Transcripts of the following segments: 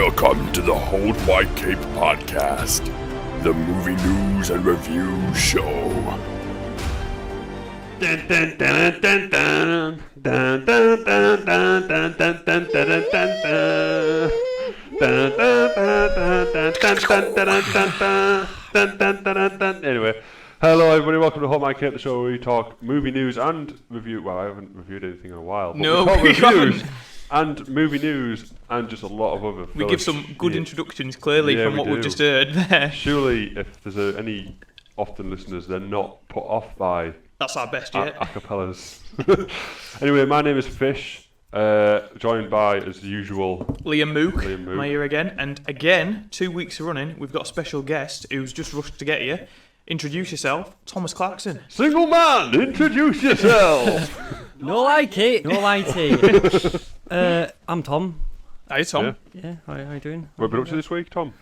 Welcome to the Hold My Cape podcast, the movie news and review show. Dun, dun, dun, dun, dun, dun, dun, dun, dun, dun, dun, dun, dun, dun. Anyway, hello everybody, welcome to Hold My Cape, the show where we talk movie news and review. Well, I haven't reviewed anything in a while, but no, we talk reviews and movie news and just a lot of other. We give some good introductions, clearly, from what we've just heard there. Surely, if there's any often listeners, they're not put off by. That's our best yet. Acapellas. Anyway, my name is Fish. Joined by, as usual, Liam Mook. I'm here again. And again, 2 weeks running, we've got a special guest who's just rushed to get here. Introduce yourself, Thomas Clarkson. Single man, introduce yourself. No like it, no like it. I'm Tom. Hi, Tom. Yeah, how you doing? What have you been up to this week, Tom?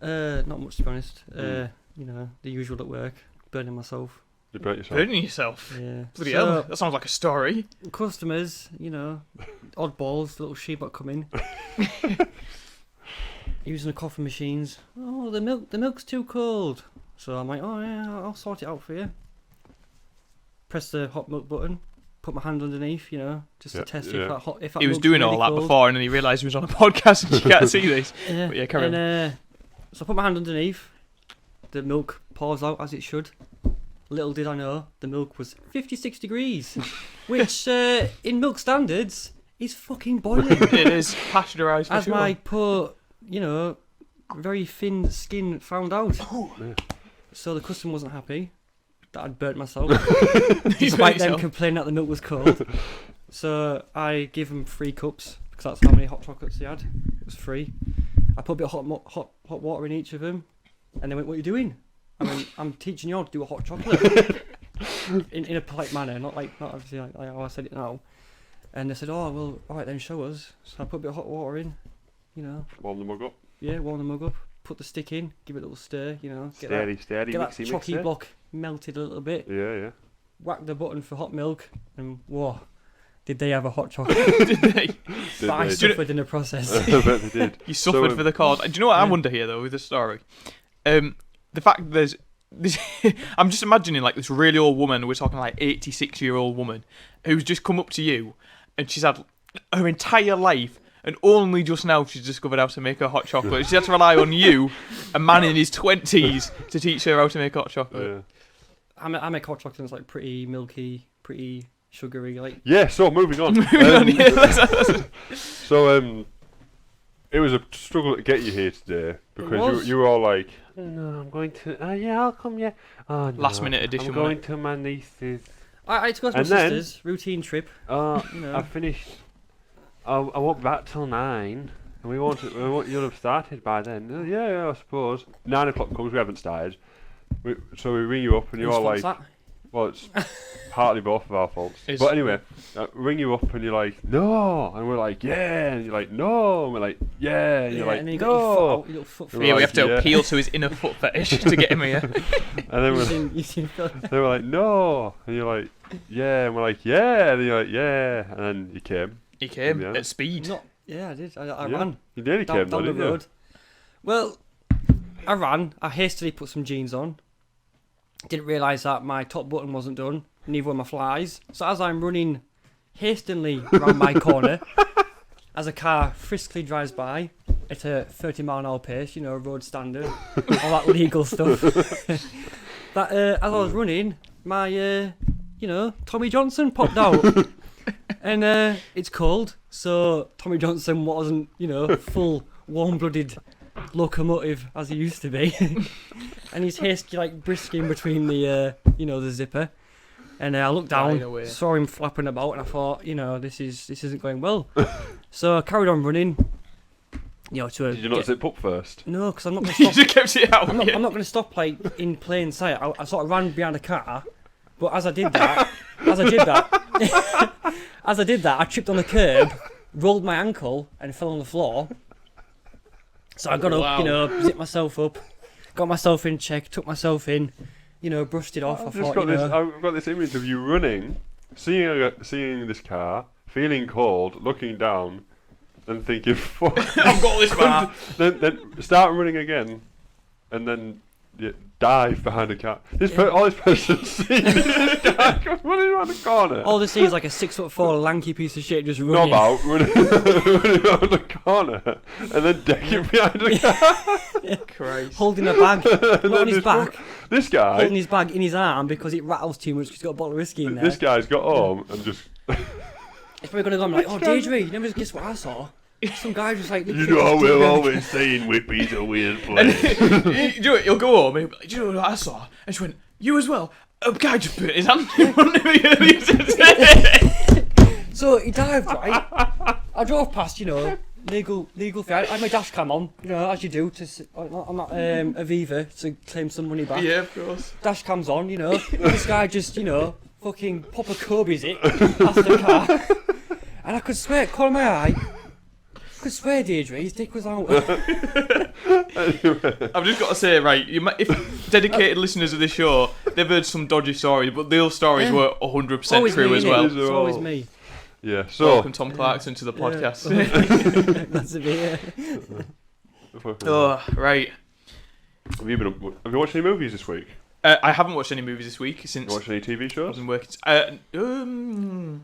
Not much, to be honest. You know, the usual at work, burning myself. You burnt yourself? Burning yourself? Yeah. Bloody hell, that sounds like a story. Customers, you know, oddballs, little sheep that come in. Using the coffee machines. Oh, the milk's too cold. So I'm like, oh yeah, I'll sort it out for you. Press the hot milk button. Put my hand underneath, you know, just to test if that hot. If that he was milk's doing really all that cold. before, and then he realised he was on a podcast and you can't see this. Yeah. But yeah, carry on. So I put my hand underneath. The milk pours out as it should. Little did I know, the milk was 56 degrees, which in milk standards is fucking boiling. It is pasteurised for As sure. my poor, you know, very thin skin found out. Yeah. So the customer wasn't happy that I'd burnt myself, He's despite them complaining that the milk was cold. So I gave them 3 cups, because that's how many hot chocolates they had. It was free. I put a bit of hot water in each of them, and they went, "What are you doing?" I mean, I'm teaching you how to do a hot chocolate in a polite manner, not obviously like how I said it now. And they said, "Oh well, all right then, show us." So I put a bit of hot water in, you know. Warm the mug up. Yeah, warm the mug up. Put the stick in, give it a little stir, you know. Steady, get that chalky block melted a little bit. Yeah. Whack the button for hot milk, and whoa, did they have a hot chocolate? Did they? But I suffered in the process. I bet they did. You suffered for the cause. Do you know what I wonder here, though, with the story? The fact that there's this, I'm just imagining like this really old woman, we're talking like 86-year-old woman, who's just come up to you and she's had her entire life and only just now she's discovered how to make a hot chocolate. She had to rely on you, a man in his 20s, to teach her how to make hot chocolate. Yeah. I make hot chocolate, it's like pretty milky, pretty sugary. Like. Yeah, so moving on. So, it was a struggle to get you here today because you were all like, "No, I'm going to. Yeah, I'll come. Yeah, oh, no, last minute edition. I'm going to my niece's." I had to go to my sister's routine trip. You know. I finished. I won't be back till 9, and you'll have started by then. Yeah, I suppose 9 o'clock comes. We haven't started. So we ring you up, and you're all like, "Well, it's partly both of our faults." But anyway, ring you up and you're like, "No," and we're like, "Yeah," and you're like, "No,and we're like, "Yeah," and you're like, and then you "No." Got your foot Yeah, we have to appeal to his inner foot fetish to get him here. And then they were like, "No," and you're like, "Yeah," and we're like, "Yeah," and you're like, "Yeah," and then you came. He came at speed. Yeah, I did. I ran. You nearly came down the road. Well, I ran. I hastily put some jeans on. Didn't realise that my top button wasn't done, neither were my flies. So as I'm running hastily around my corner, as a car friskly drives by at a 30-mile-an-hour pace, you know, road standard, all that legal stuff. That as I was running, my Tommy Johnson popped out, and it's cold, so Tommy Johnson wasn't, full warm-blooded locomotive as he used to be. And he's hastily like brisking between the the zipper, and I looked down, saw him flapping about, and I thought, this isn't going well. So I carried on running. Did you not zip up first? No, because I'm not going to stop. You just kept it out. I'm not going to stop like in plain sight. I sort of ran behind a car, but as I did that, I tripped on the curb, rolled my ankle, and fell on the floor. So I got up, zipped myself up, got myself in check, took myself in, brushed it off. I've got this image of you running, seeing this car, feeling cold, looking down, and thinking, fuck. I've got this bar. then start running again, and then dive behind a car. All this person's seen is this guy running around the corner. All they see is like a 6'4" lanky piece of shit just running. Not about running around the corner and then decking behind a car. Christ. Holding a bag, not on his back. This guy, holding his bag in his arm because it rattles too much because he's got a bottle of whiskey in there. This guy's got home and just. It's probably going to go like, oh, Deirdre, you never guess what I saw. Some guy just like. You know, we're always saying Whitby's a weird place. You know what, he'll go home and he'll be like, do you know what I saw? And she went, you as well? A guy just put his hand in front of me. So he dived, right? I drove past, legal thing. I had my dash cam on, as you do, I'm at Aviva to claim some money back. Yeah, of course. Dash cam's on, This guy just, fucking pop a Kobe's it past the car. And I could swear, corner of my eye, I could swear, Deirdre, his dick was out. I've just got to say, right, if dedicated listeners of this show, they've heard some dodgy stories, but those stories were 100% always true me, as well. It's always me. Yeah, so. Welcome, Tom Clarkson, to the podcast. That's a bit. Oh, right. Have you watched any movies this week? I haven't watched any movies this week since. You watched any TV I've shows? been working.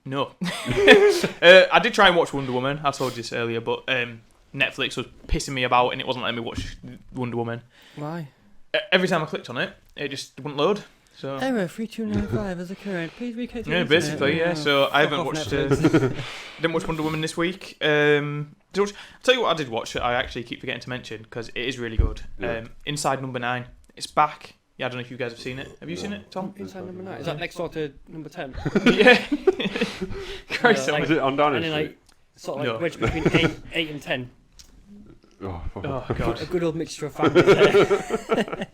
No. I did try and watch Wonder Woman. I told you this earlier, but Netflix was pissing me about and it wasn't letting me watch Wonder Woman. Why? Every time I clicked on it, it just wouldn't load. So. Error 3295 as a current. Please reconnect. Yeah, basically, yeah. So I haven't watched. Didn't watch Wonder Woman this week. I'll tell you what I did watch. I actually keep forgetting to mention because it is really good. Yeah. Inside Number 9. It's back. Yeah, I don't know if you guys have seen it. Have you seen it, Tom? Inside Number 9. Is that next door to Number 10? Yeah. Christ, like, Is it on Downing and then Street? sort of No. wedged between 8 and 10. Oh, fuck. Oh God. A good old mixture of families there.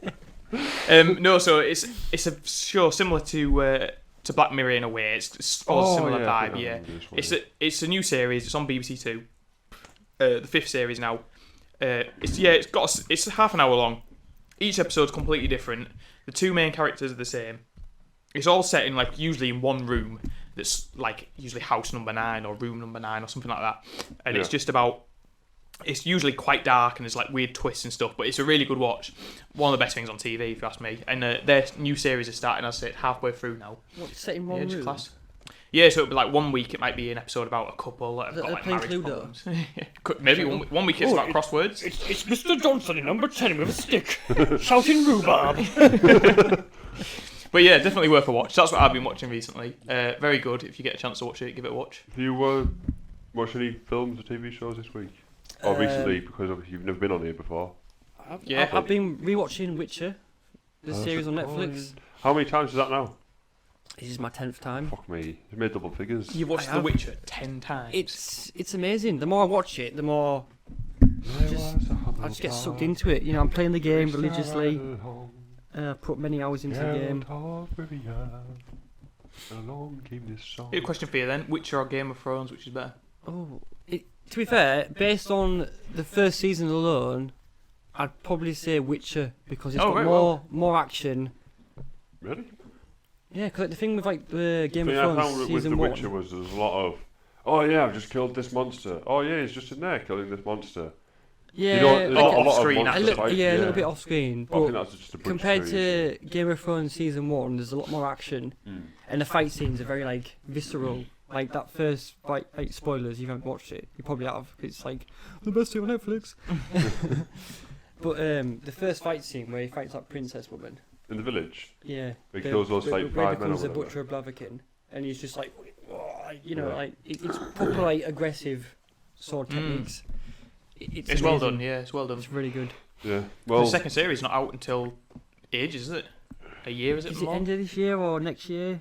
No, so it's a show similar to Black Mirror in a way. It's all similar vibe. Yeah, it's a new series. It's on BBC Two. The 5th series now. It's half an hour long. Each episode's completely different. The 2 main characters are the same. It's all set in usually in one room. That's usually house number 9 or room number 9 or something like that. And it's just about. It's usually quite dark and there's weird twists and stuff, but it's a really good watch. One of the best things on TV, if you ask me. And their new series is starting, as I said, halfway through now. What, set in one room? Class. Yeah, so it'll be 1 week it might be an episode about a couple that have got playing marriage Cluedo? problems. Maybe one week it's about crosswords. It's Mr. Johnson in number 10 with a stick, shouting rhubarb. But yeah, definitely worth a watch. That's what I've been watching recently. Very good. If you get a chance to watch it, give it a watch. Have you watched any films or TV shows this week? Or recently, because obviously you've never been on here before. I've been rewatching Witcher, the series on Netflix. How many times is that now? This is my 10th time. Fuck me. You've made double figures. You've watched The Witcher 10 times. It's amazing. The more I watch it, the more I just get sucked into it. I'm playing the game religiously. Put many hours into the game. Here's a question for you then. Witcher or Game of Thrones, which is better? Oh, to be fair, based on the first season alone, I'd probably say Witcher because it's got more action. Really? Yeah, because the thing with the Game of I Thrones found with season The 1 Witcher was there's a lot of, oh yeah, I've just killed this monster. Oh yeah, he's just in there killing this monster. Yeah, there's not a lot of off-screen monster fights. a little bit off screen. I think But that's just a compared to Game of Thrones season 1, there's a lot more action, and the fight scenes are very visceral. That first fight, spoilers, you haven't watched it, you probably have. It's the best thing on Netflix. But the first fight scene where he fights that princess woman. In the village? Yeah. He kills those where 5 men or becomes the whatever. butcher of Blaviken, and he's just it's proper aggressive sword techniques. It's well done, yeah, it's well done. It's really good. Yeah. Well, the second series is not out until ages, is it? A year, is it? Is it end of this year or next year?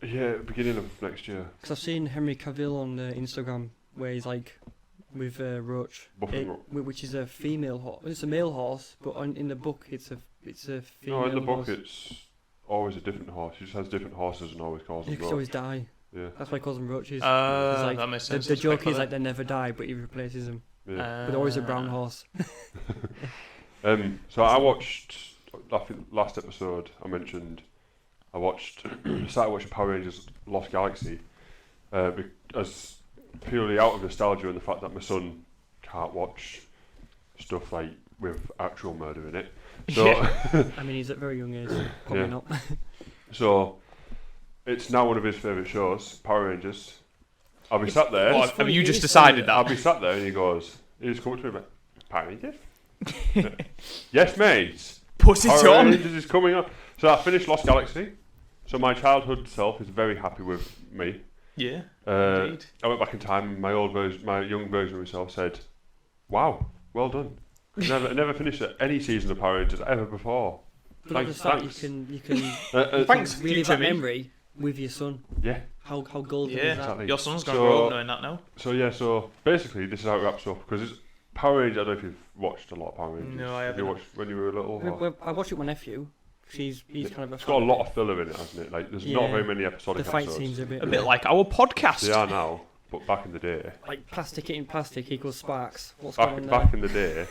yeah, beginning of next year. Because I've seen Henry Cavill on Instagram where he's with Roach, which is a female horse. It's a male horse, but in the book it's a female. No, in the book horse. it's always a different horse. He just has different horses and always calls them They always die. Yeah. That's why he calls them roaches. That makes sense. The joke is they never die, but he replaces them. Yeah. But always a brown horse. So I watched last episode. I mentioned I started watching Power Rangers Lost Galaxy, as purely out of nostalgia and the fact that my son can't watch stuff like with actual murder in it. So, I mean, he's at a very young age, probably Yeah. not. so it's now one of his favourite shows, Power Rangers. I'll be sat there. What, have you just decided I'll that? be sat there and he just come up to me like, Power Rangers? Yes, mate. Put it Power on. Rangers is coming up. So I finished Lost Galaxy. So my childhood self is very happy with me. Yeah. I Indeed. went back in time and my young version of myself said, wow, well done. Never finished any season of Power Rangers ever before. But not just that, you can Thanks, relive future that me. memory with your son. Yeah. How golden Yeah. is that? Exactly. Your son's gonna So- grow up knowing that now. So basically this is how it wraps up because it's Power Rangers. I don't know if you've watched a lot of Power Rangers. No, I Have you haven't. watched when you were little? Or? I watched it with my nephew. He's kind of a It's got a lot of filler in it, hasn't it? Like there's not Yeah. very many episodic The fight episodes. scenes are A bit like our podcast. They are now, but back in the day, like plastic hitting plastic equals sparks. What's going on back there? in the day,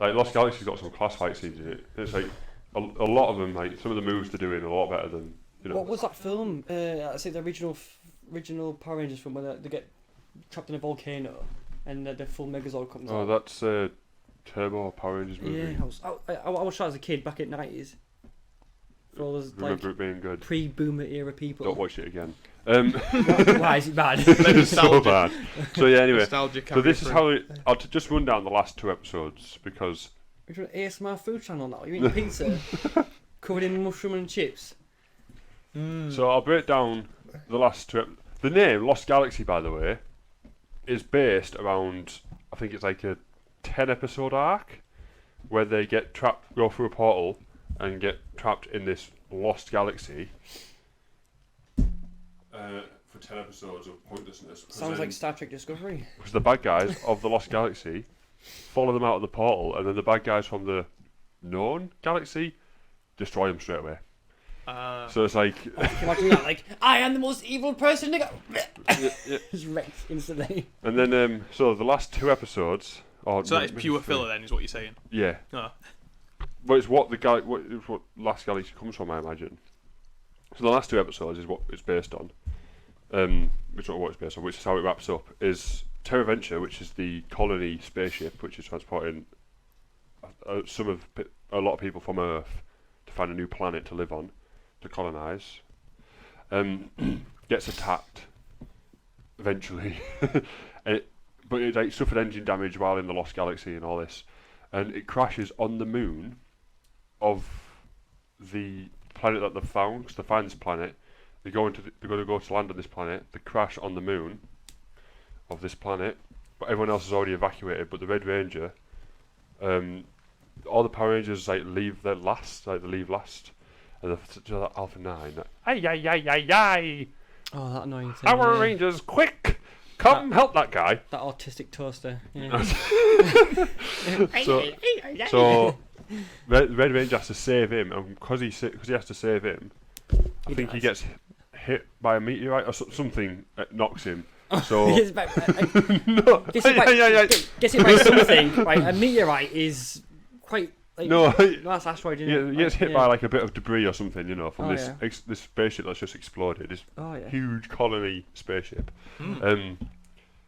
like Lost Galaxy's got some class fight scenes in it. It's like a lot of them, like some of the moves they're doing are a lot better than What was that film? I say the original Power Rangers film where they get trapped in a volcano and the full Megazord comes Oh, out. that's Turbo Power Rangers movie. Yeah, I watched that as a kid back in the 90s. For all those like Remember it being good. pre-boomer era people. Don't watch it again. Why is it bad? It's so bad. So yeah, anyway. Nostalgic. So this is how I'll just run down the last 2 episodes because You're an ASMR food channel now. You eating pizza covered in mushroom and chips. So I'll break down the last 2. The name Lost Galaxy, by the way, is based around I think it's like a 10 episode arc where they get trapped, go through a portal, and get trapped in this lost galaxy for 10 episodes of pointlessness. Sounds like Star Trek Discovery. Because the bad guys of the lost galaxy follow them out of the portal, and then the bad guys from the known galaxy destroy them straight away. So it's like Can you imagine that? Like, I am the most evil person to go. yeah. Just wrecked instantly. And then so the last 2 episodes. So that is pure filler then, is what you're saying. Yeah. Oh. Well, it's what it's what Last Galaxy comes from, I imagine. So the last 2 episodes is what it's based on. Which is not what it's based on, which is how it wraps up. Is Terra Venture, which is the colony spaceship which is transporting a lot of people from Earth to find a new planet to live on, to colonize. Gets attacked eventually, but it like suffered engine damage while in the Lost Galaxy and all this, and it crashes on the moon of the planet that they've found. Because they find this planet, they're going to go to land on this planet. They crash on the moon of this planet, but everyone else is already evacuated. But the Red Ranger, all the Power Rangers leave last, and the Alpha 9. Ay! Oh, that annoying thing. Power yeah. Rangers, quick! Come help that guy. That autistic toaster. Yeah. So Red Ranger has to save him, and because he has to save him, I think he gets hit by a meteorite or something that knocks him. So Gets hit no, gets hit by something. Right, a meteorite is quite. Like, no, that's asteroid. Isn't it? he gets hit Yeah. by like a bit of debris or something, from Oh, this yeah. this spaceship that's just exploded. This Oh yeah. huge colony spaceship.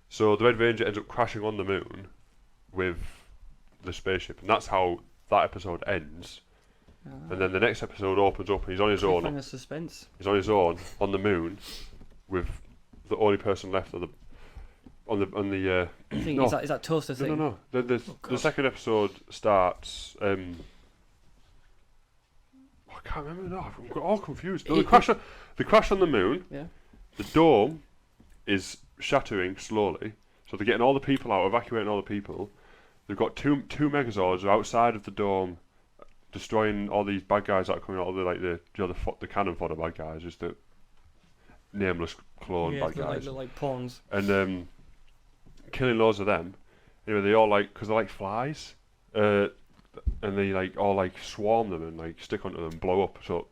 So the Red Ranger ends up crashing on the moon with the spaceship, and that's how that episode ends. And then the next episode opens up, and he's on his own. Cliffhanger suspense. He's on his own on the moon, with the only person left on the. I think no. is that toaster thing? No. The second episode starts. I can't remember now. I'm all confused. No, the crash on the moon. Yeah. The dome is shattering slowly, so they're getting all the people out, evacuating all the people. They've got two Megazords outside of the dome, destroying all these bad guys that are coming out of the cannon fodder bad guys, just the nameless clone Yeah, bad guys, they're like pawns. and killing loads of them. Anyway, they all because they're like flies, and they all swarm them and stick onto them, blow up. So,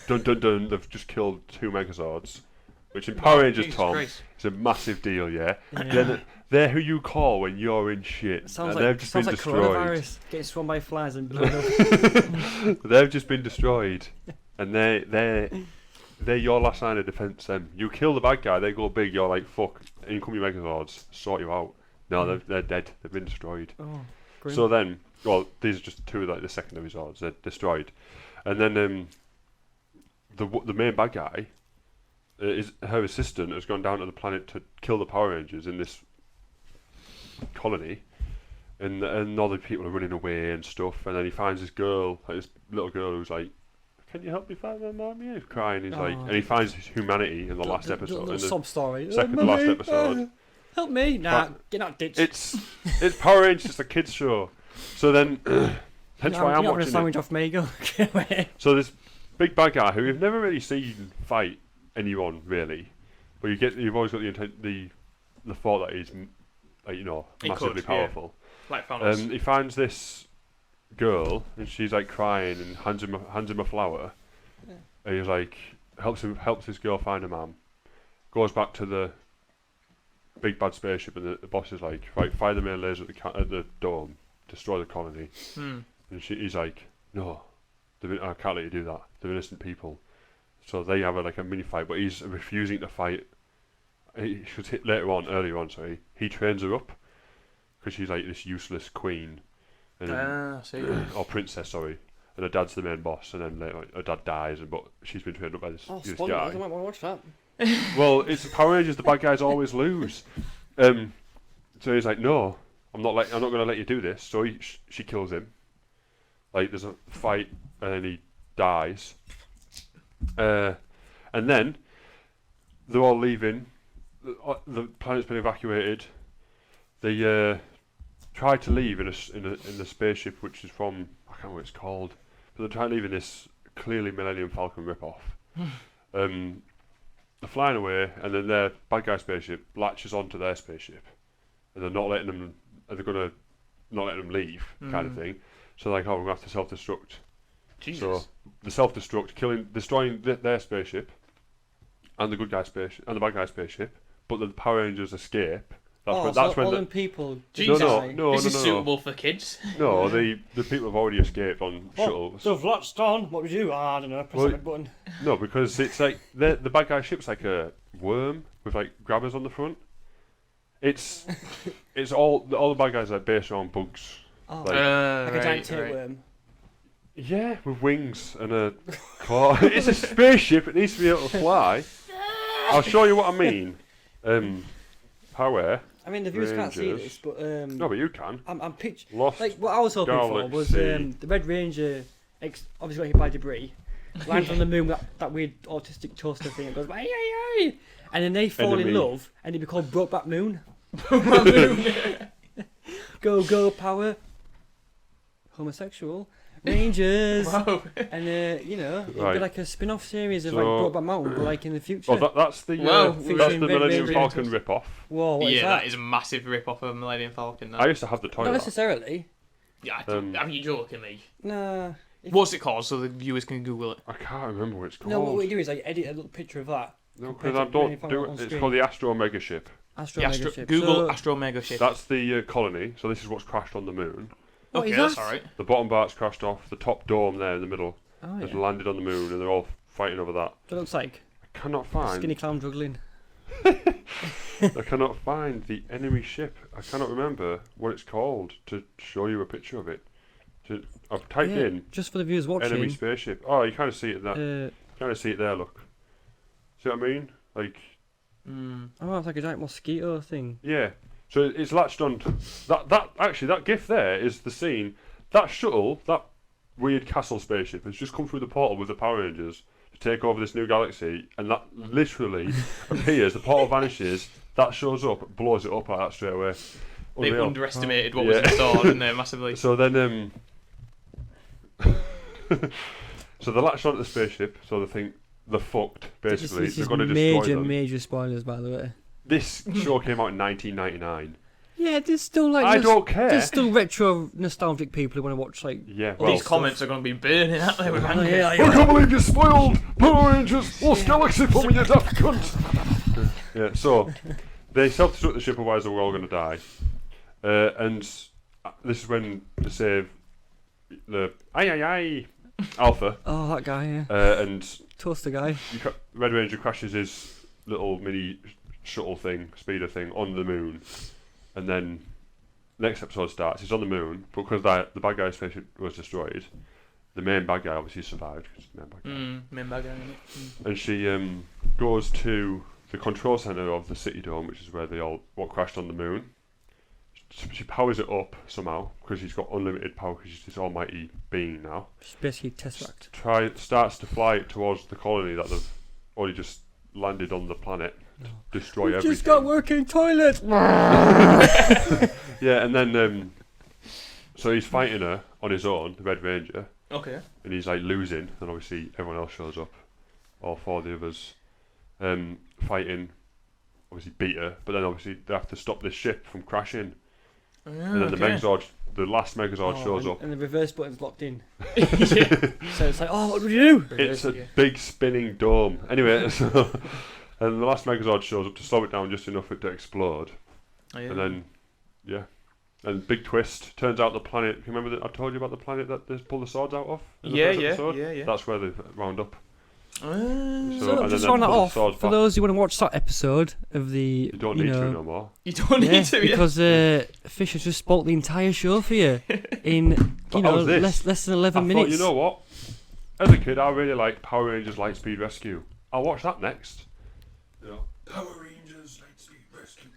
dun dun dun, they've just killed 2 Megazords, which in Power Rangers, Jesus Tom, Christ. is a massive deal. Yeah, Yeah. they're who you call when you're in shit. Sounds and like they've just been destroyed. coronavirus. Getting swarmed by flies and blown up. They've just been destroyed, and they're they're your last line of defense. Them, you kill the bad guy, they go big. You're like fuck. In come your Megazords, sort you out. No, they're dead. They've been destroyed. Oh, grim. So then, well, these are just two of like the secondary Zords. They're destroyed, and then the main bad guy, her assistant has gone down to the planet to kill the Power Rangers in this colony, and all the people are running away and stuff. And then he finds this girl, like this little girl who's like, "Can you help me find my mommy?" He's crying. He's like, and he finds his humanity in the last episode, The in the sob story. second to last episode. Help me! Nah, get out, ditch. It's Power Rangers, it's a kids show. So then, hence why I'm watching sandwich it. off me, go. Get away. So this big bad guy who we've never really seen fight anyone really, but you've always got the thought that he's like, you know, massively powerful. Yeah. Like Thanos. He finds this girl and she's like crying and hands him a flower. Yeah. And he's like helps this girl find a man. Goes back to the big bad spaceship and the boss is like, right, fire the main laser at the dome, destroy the colony. And he's like, no, I can't let you do that. They're innocent people. So they have a mini fight, but he's refusing to fight. Earlier on, he trains her up because she's like this useless queen, and or princess, sorry. And her dad's the main boss, and then later her dad dies, but she's been trained up by this guy. I might want to watch that. Well, it's Power Rangers. The bad guys always lose. So he's like, no, I'm not going to let you do this. So she kills him. Like there's a fight, and then he dies. And then they're all leaving. The planet's been evacuated. They try to leave in the spaceship, which is from, I can't remember what it's called, but they're trying to leave in this clearly Millennium Falcon rip-off. They're flying away, and then their bad guy spaceship latches onto their spaceship, and they're not letting them. They're gonna not let them leave, kind of thing. So they're like, oh, we're gonna have to self-destruct. Jesus. So the self-destruct, destroying their spaceship, and the good guy spaceship, and the bad guy spaceship. But the Power Rangers escape. That's when all them people. Jesus. No. This is suitable for kids. No, the people have already escaped on shuttles. So latched on. What would you do? I don't know. Press the button. No, because it's like the bad guy ship's like a worm with like grabbers on the front. It's all the bad guys are based around bugs. Oh, like a giant tapeworm. Yeah, with wings and a claw. It's a spaceship. It needs to be able to fly. I'll show you what I mean. Power. I mean, the viewers can't see Rangers. this, but No, but you can. I'm picturing Lost like what I was hoping for was Galaxy. the Red Ranger. Obviously got hit by debris, lands on the moon with that weird autistic toaster thing. It goes, ay, ay, ay. And then they fall in love, and they become Brokeback Moon. Go power. Homosexual Rangers. Wow. And it'd be Right. like a spin-off series of So- like Brokeback Mountain, but like in the future. Oh, that's the Wow. that's Featuring the Red Millennium Ranger. Falcon rip-off. Whoa, what is Yeah, that? that is a massive rip-off of Millennium Falcon. I used to have the toy. Not that. necessarily. Yeah, Um, are you joking me? Nah. What's it called so the viewers can Google it? I can't remember what it's called. No, what we do is like edit a little picture of that. No, compared because I to don't Millennium do Falcon it. on It's screen. called the Astro Mega Ship. Astro The Mega Ship. Google So, Astro Mega Ship. That's the colony. So this is what's crashed on the moon. What Okay, is that's that? alright. The bottom part's crashed off. The top dome there in the middle Oh has yeah. landed on the moon, and they're all fighting over that. That looks like I cannot a find. skinny clown juggling. I cannot find the enemy ship. I cannot remember what it's called to show you a picture of it. I've typed Yeah, in just for the viewers watching. enemy spaceship. Oh, you kind of see it there. Uh, Kind of see it there. Look. See what I mean? Like, oh, it's like a giant mosquito thing. yeah. So it's latched on. That GIF there is the scene. That shuttle, that weird castle spaceship, has just come through the portal with the Power Rangers to take over this new galaxy, and that literally appears. The portal vanishes. That shows up, blows it up like that straight away. They Unreal. underestimated what was in store, didn't they, massively? So then, so they latched onto the spaceship. So they think they're fucked. Basically, This they're is going to destroy them. major spoilers, by the way. This show came out in 1999. Yeah, there's still like I don't care. There's still retro nostalgic people who want to watch like. Yeah, all well, These comments are going to be burning out there with anger. Yeah, I can't believe you spoiled Power Rangers Lost Galaxy for me, you daft cunt. Yeah, so they self-destruct the ship, otherwise we're all going to die. And this is when they save the Alpha. Oh, that guy, yeah. And Toaster guy. Red Ranger crashes his little mini shuttle thing, speeder thing, on the moon, and then next episode starts. He's on the moon, but because the bad guy's spaceship was destroyed, the main bad guy obviously survived. Cause the main bad guy. Main bad guy. Mm. And she goes to the control center of the City Dome, which is where what crashed on the moon. She powers it up somehow because she's got unlimited power because she's this almighty being now. She's basically Tesseract. Starts to fly it towards the colony that they've already just landed on the planet. Destroy everything. Just got working toilet. Yeah, and then so he's fighting her on his own, the Red Ranger. Okay. And he's like losing, and obviously everyone else shows up. All four of the others fighting. Obviously beat her, but then obviously they have to stop this ship from crashing. And then the last Megazord shows up. And the reverse button's locked in. Yeah. So it's like, oh, what do we do? It's a big spinning dome. Anyway, so and the last Megazord shows up to slow it down just enough for it to explode. Oh, yeah. And then, yeah. And big twist. Turns out the planet. You remember that I told you about the planet that they pulled the swords out of? In the first episode? Yeah. That's where they wound up. So and just then round that pull the off, swords for back. those who want to watch that episode of the... You don't need to no more. You don't need to, yeah. Because Fish has just spoilt the entire show for you in, less than 11 minutes. Thought, you know what? As a kid, I really liked Power Rangers Lightspeed Rescue. I'll watch that next. Yeah. Power Rangers Lightspeed Rescue.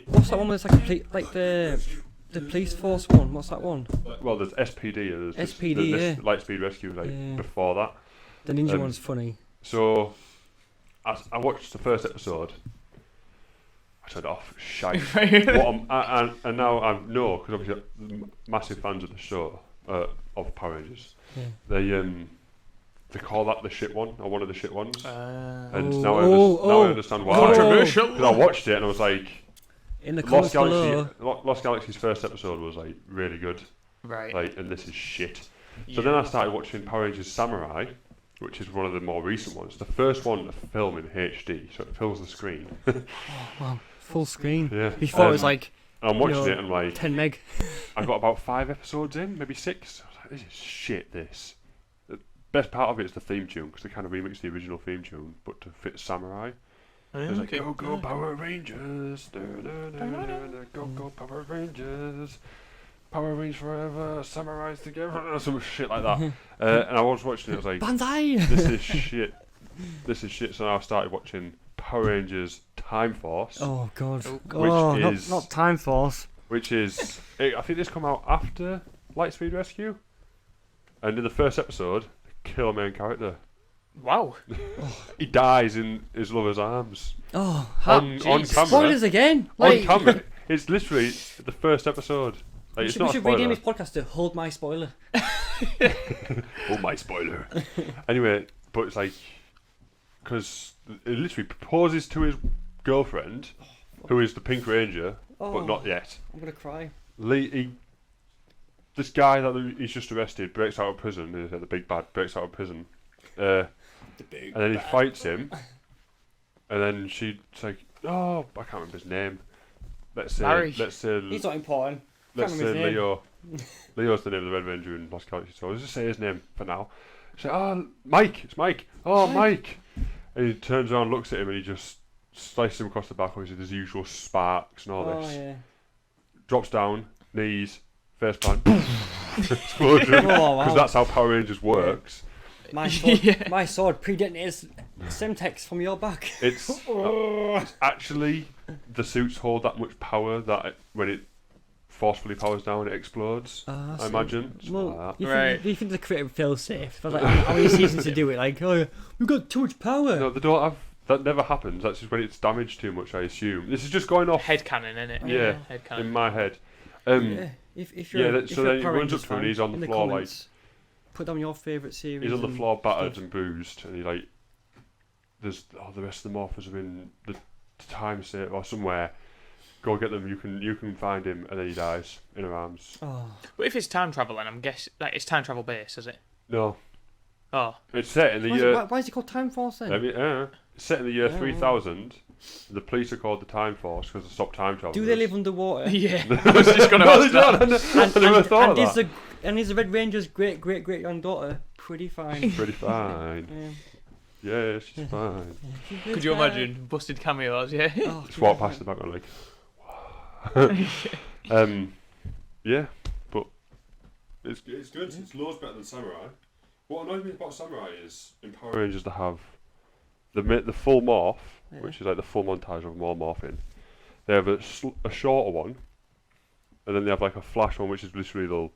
What's that one where it's like the police force one? What's that one? Well, there's SPD. There's SPD, this Lightspeed Rescue before that. The ninja one's funny. So, I watched the first episode. I said, "Oh, shite!" And now I know because obviously I'm massive fans of the show of Power Rangers. Yeah. They call that the shit one or one of the shit ones. And now I understand why. Controversial. Because I watched it and I was like, in the comments below. Lost Galaxy's first episode was like really good. Right. Like, and this is shit. So then I started watching Power Rangers Samurai, which is one of the more recent ones. The first one to film in HD, so it fills the screen. Wow, full screen. Yeah. Before it was like, I'm watching it and like 10 meg. I got about 5 episodes in, maybe 6. I was like, this is shit. This. The best part of it is the theme tune because they kind of remixed the original theme tune, but to fit Samurai. It was like, go Power Rangers, go Power Rangers. Power Rangers forever, samurais together, some shit like that. And I was watching it, I was like, Banzai! This is shit. This is shit. So now I've started watching Power Rangers Time Force. Oh, God. Which is... Not Time Force. Which is... I think this come out after Lightspeed Rescue. And in the first episode, they kill a main character. Wow. He dies in his lover's arms. Oh, on camera. Spoilers again! On camera. It's literally the first episode. Like, we should rename this podcast to Hold My Spoiler. Hold my spoiler. Anyway, but it's like, because it literally proposes to his girlfriend, who is the Pink Ranger, but not yet. I'm going to cry. This guy that he's just arrested breaks out of prison, the big bad breaks out of prison, and then he fights him, and then she's like, oh, I can't remember his name. Let's say he's not important. Let's say Leo. Leo's the name of the Red Ranger in Lost Galaxy. So I'll just say his name for now. Say, oh, Mike. It's Mike. Oh, Mike. And he turns around, looks at him, and he just slices him across the back. Obviously, there's the usual sparks and all this. Yeah. Drops down, knees, face plant, explosion. Because that's how Power Rangers works. My sword predetonates Semtex from your back. It's actually the suits hold that much power that when it forcefully powers down, it explodes. I imagine. Well, do you think the creator feels safe? Like, how many seasons to do it? Like, oh, we've got too much power. No, they don't have. That never happens. That's just when it's damaged too much, I assume. This is just going off. Headcanon, innit? Yeah, headcanon. in my head. If you're so then he runs up to him and he's on the floor, like. Put down your favourite series. He's on the floor, battered and bruised, and he like. There's the rest of the morphers are in the time state or somewhere. Go get them. You can find him, and then he dies in her arms. Oh. But if it's time travel, then I'm guessing like it's time travel based, is it? No. Oh. It's set in the year. Why is it called Time Force then? It's set in the year 3000. The police are called the Time Force because they stop time travel. Do they live underwater? Yeah. I was just going to ask that. I never thought of that. And is the Red Ranger's great young daughter pretty fine? Pretty fine. Yeah, she's fine. Could you imagine busted cameos? Yeah. Oh, Just walk past the background like. Yeah, but it's good. It's loads better than Samurai. What annoys me about Samurai is in Power Rangers they have the full morph, which is like the full montage of them all morphing. They have a shorter one, and then they have like a flash one, which is literally they'll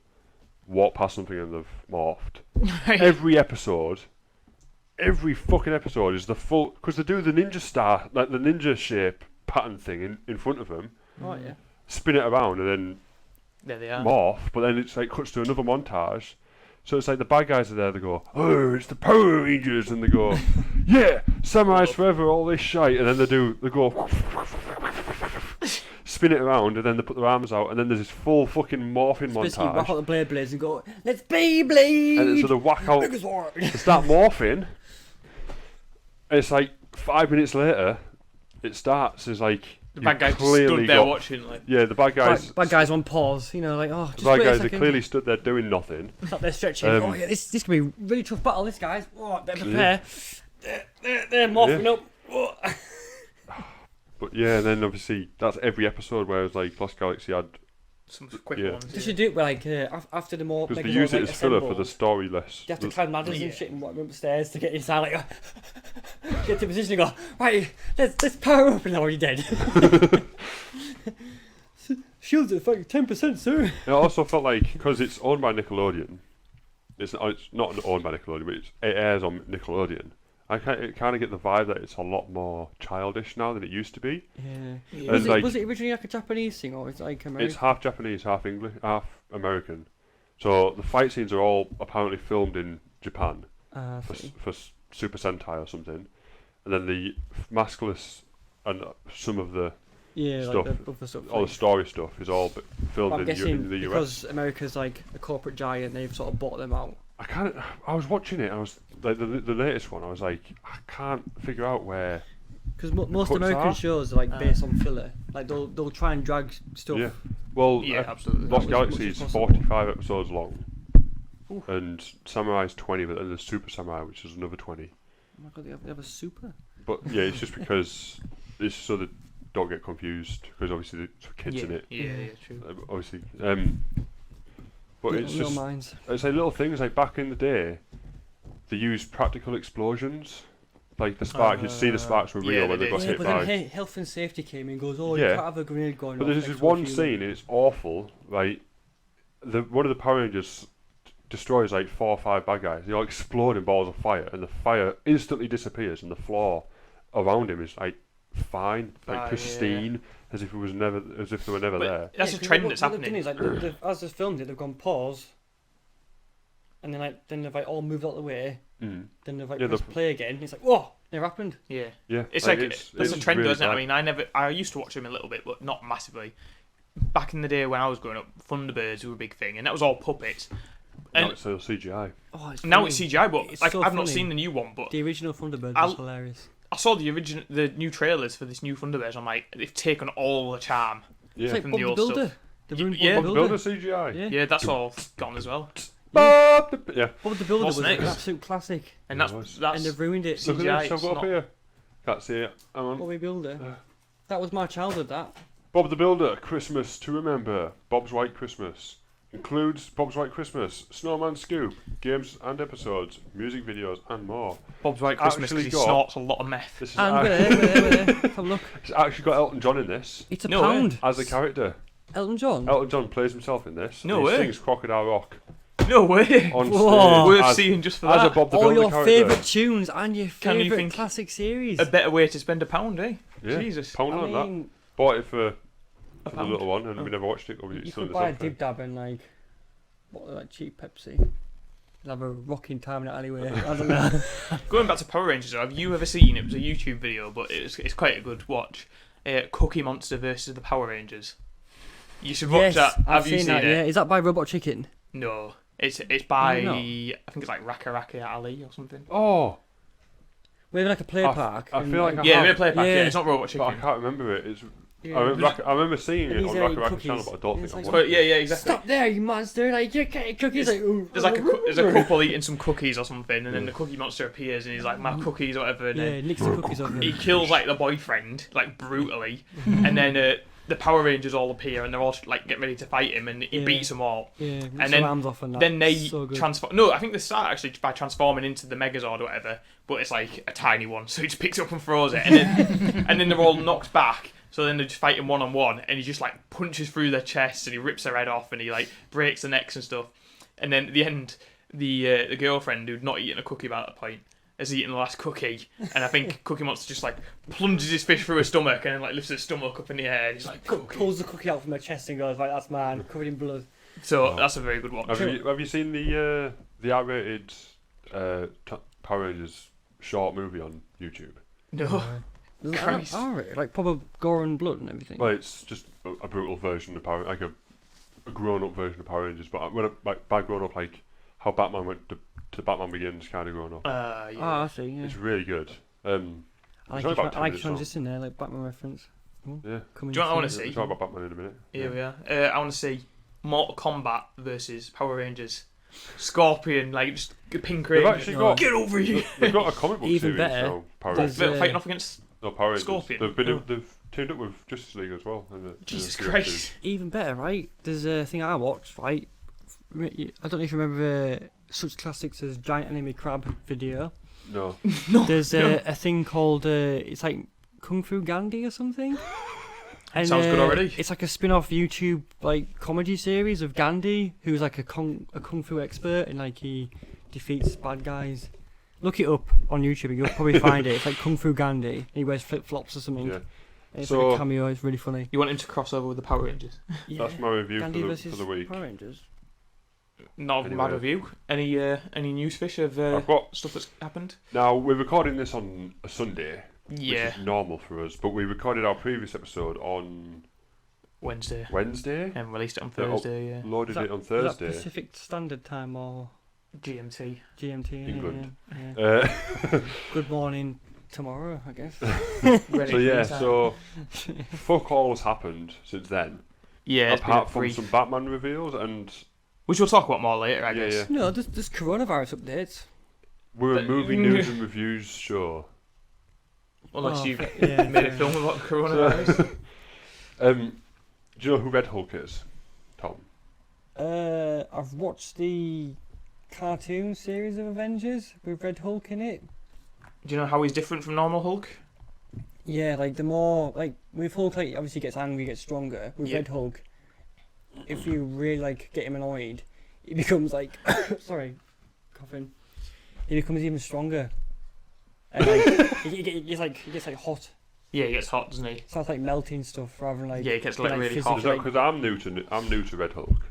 walk past something and they've morphed. Every fucking episode is the full, because they do the ninja star, like the ninja shape pattern thing in front of them. Oh yeah. Spin it around and then There they are. morph, but then it's like cuts to another montage. So it's like the bad guys are there, they go, oh, it's the Power Rangers, and they go, yeah, Samurai's forever, all this shite, and then they go, spin it around, and then they put their arms out, and then there's this full fucking morphing Basically, whack montage. out the blades and go, let's Beyblade! And so they whack out, they start morphing, and it's like 5 minutes later, it starts as like, The bad guys just clearly stood there got- watching, like. Yeah, the bad guys. Bad guys on pause, you know, like, oh, just The bad wait a guys are second. clearly stood there doing nothing. Sat there stretching. Oh yeah, this could be a really tough battle. This guys, oh, better prepare. They're morphing up. Oh. But yeah, and then obviously that's every episode. Whereas like Lost Galaxy had, Some quick Yeah. ones. They should do it like after the more. because Megazords, they use it like, as filler for the assembled, story less. You have to the- climb ladders Yeah. and shit and walk upstairs to get inside. Like, get to position and go. Right, let's power up, and they're already dead. Shields at like 10%, sir. It also felt like because it's owned by Nickelodeon, it's not owned by Nickelodeon, but it airs on Nickelodeon. I kind of get the vibe that it's a lot more childish now than it used to be. Yeah. Yeah. And like- Was it originally like a Japanese thing, or it's like American? It's half Japanese, half English, half American. So the fight scenes are all apparently filmed in Japan for Super Sentai or something, and then the maskless and some of the yeah, stuff, like the other stuff. all the story stuff is all filmed I'm in guessing the US. because America's like a corporate giant, they've sort of bought them out. I was watching it. I was like the latest one. I was like, I can't figure out where. Because most cuts American are? shows are like based on filler. Like they'll try and drag stuff. Yeah. Well, Yeah, absolutely. Lost As much Galaxy as is possible. 45 episodes long, Oof. and Samurai's 20, but then there's Super Samurai, which is another 20. Oh my god, they have a super. But yeah, it's just because it's so that don't get confused because obviously there's kids Yeah, in it. yeah, true. Obviously, but it's Little just minds. it's like little things like back in the day, they used practical explosions, like the spark. You see the sparks were yeah, real when they they got did. Yeah, hit but by. then health and safety came in and goes, oh, Yeah. you can't have a grenade going But off there's next this to a one human. scene, and it's awful. Like one of the Power Rangers destroys like 4 or 5 bad guys. They all explode in balls of fire, and the fire instantly disappears, and the floor around him is like fine, like yeah. pristine, as if they were never But there. that's a 'cause trend what that's they've happening. done is, like, as they've filmed it, they've gone pause, and then they've like all moved out of the way. Mm. Then they've like Yeah, pressed they've- play again. And it's like, whoa, never happened. Yeah. Yeah, It's like it's that's a trend, really isn't it? bad. I mean, I used to watch them a little bit, but not massively. Back in the day when I was growing up, Thunderbirds were a big thing, and that was all puppets. Now And it's all CGI. Oh, it's now funny. it's CGI, but It's like so I've not funny. seen the new one, but The original Thunderbird I'll- was hilarious. I saw the new trailers for this new Thunderbirds. I'm like, they've taken all the charm. Yeah, It's like from Bob the the old Builder. stuff. The ruined Yeah. Bob Bob the the Builder. Builder CGI. Yeah. Yeah, that's all gone as well. Bob the, yeah. Bob the Builder What's was like an next? absolute classic. And that's Nice. And that's they've ruined it. Look CGI, at this, I've it's got up not- here. Can't see it. Hang on. Bobby Builder. That was my childhood, that. Bob the Builder, Christmas to remember. Bob's White Christmas. Includes Bob's White Christmas, Snowman Scoop, games and episodes, music videos and more. Bob's White Christmas because actually he got- snorts a lot of meth. This is And have a look. it's actually got Elton John in this It's a No way. pound. as a character. Elton John. Elton John plays himself in this. No and way. He sings Crocodile Rock No way. on Whoa. stage Worth as, seeing just for as a that. Bob the All Builder your character. favourite tunes and your Can you favourite think- classic series. A better way to spend a pound, eh? Yeah, Jesus. pound I on that. mean, Bought it for A the pound. little one, and Oh. we never watched it. Obviously, you it's still could in buy a its own dib dab and like, like cheap Pepsi. And have a rocking time in that alleyway. I don't know. Going back to Power Rangers, though, have you ever seen? It was a YouTube video, but it's quite a good watch. Cookie Monster versus the Power Rangers. You should watch Yes, that. I've Have you seen that. it? Yeah, is that by Robot Chicken? No, it's by No. I think it's like Raka Raka Ali or something. Oh, We have like a play I park. I and, feel like I Yeah, have, we're play back. Yeah, Yeah. it's not Robot but I Chicken. can't remember it. Yeah. I remember seeing it And on he's Rocket eating Rocket Channel, cookies. but I don't And think it's I like, watched But it. yeah, exactly. Stop there, you monster! Like you're getting cookies. Like, ooh. There's a couple eating some cookies or something, and then the cookie monster appears, and he's like, "My cookies," or whatever, and Yeah, then nicks the cookies off he him. kills like the boyfriend, like brutally, and then the Power Rangers all appear, and they're all like getting ready to fight him, and he Yeah. beats them all. Yeah, And then- arms off and that. Then they so good. transform. No, I think they start actually by transforming into the Megazord or whatever, but it's like a tiny one, so he just picks it up and throws it, and then and then they're all knocked back. So then they're just fighting one on one, and he just like punches through their chests, and he rips their head off, and he like breaks their necks and stuff. And then at the end, the girlfriend who'd not eaten a cookie by that point has eaten the last cookie, and I think Cookie Monster just like plunges his fist through her stomach and then like lifts his stomach up in the air. And he's like, "Cookie." Pulls the cookie out from her chest and goes, "Right, that's mine, covered in blood." So that's a very good one. Have you seen the R-rated Power Rangers short movie on YouTube? No. Christ. Alright, like proper gore and blood and everything. Well, it's just a brutal version of Power, like a grown-up version of Power Rangers. But by grown up, like how Batman went to Batman Begins, kind of grown up. Yeah. Oh, I see. Yeah. It's really good. I like only your about 10 minutes long. transition there, like Batman reference. Yeah. Coming Do you know what I wanna soon. see? We'll talk about Batman in a minute. Here we are. I want to see Mortal Kombat versus Power Rangers. Scorpion, like just Pink They've Ranger. actually No. got Get over here. they've got a comic book Even series better, now. Power there's, Rangers. Fighting off against. No, Power Rangers. Scorpion. They've teamed up with Justice League as well. Jesus in the Christ. Even better, right? There's a thing I watched, right? I don't know if you remember such classics as Giant Enemy Crab video. No. There's a thing called it's like Kung Fu Gandhi or something. And, Sounds good already. It's like a spin-off YouTube like comedy series of Gandhi, who's like a kung fu expert, and like he defeats bad guys. Look it up on YouTube, and you'll probably find it. It's like Kung Fu Gandhi. And he wears flip flops or something. Yeah. And it's So- like a cameo. It's really funny. You want him to cross over with the Power Rangers? Yeah. That's my review Gandhi for versus the week. Power Rangers. Not a Anyway. bad review. Any news fish of I've got stuff that's happened? now. We're recording this on a Sunday, Yeah, which is normal for us. But we recorded our previous episode on Wednesday. Wednesday. And released it on Yeah, Thursday. Yeah. Loaded it on Is that Thursday. Pacific Standard Time or GMT. GMT? Yeah, England. yeah. Uh, Good morning tomorrow, I guess. Ready so for yeah, the time. so fuck all has happened since then. Yeah, it's been Apart a from brief- some Batman reveals, and which we'll talk about more later, I Yeah, guess. yeah. No, there's coronavirus updates. we're a But- movie news and reviews show. Unless Oh, you've yeah, made a fair film about coronavirus. Do you know who Red Hulk is, Tom? I've watched the cartoon series of Avengers with Red Hulk in it. Do you know how he's different from normal Hulk? Yeah, like the more like with Hulk, like obviously gets angry, gets stronger. With Yeah. Red Hulk, if you really like get him annoyed, he becomes like sorry, coughing. He becomes even stronger. And like he gets like hot. Yeah, he gets hot, doesn't he? Starts like melting stuff rather than like Yeah, he gets like like really physical- hot. Is that because I'm new to Red Hulk?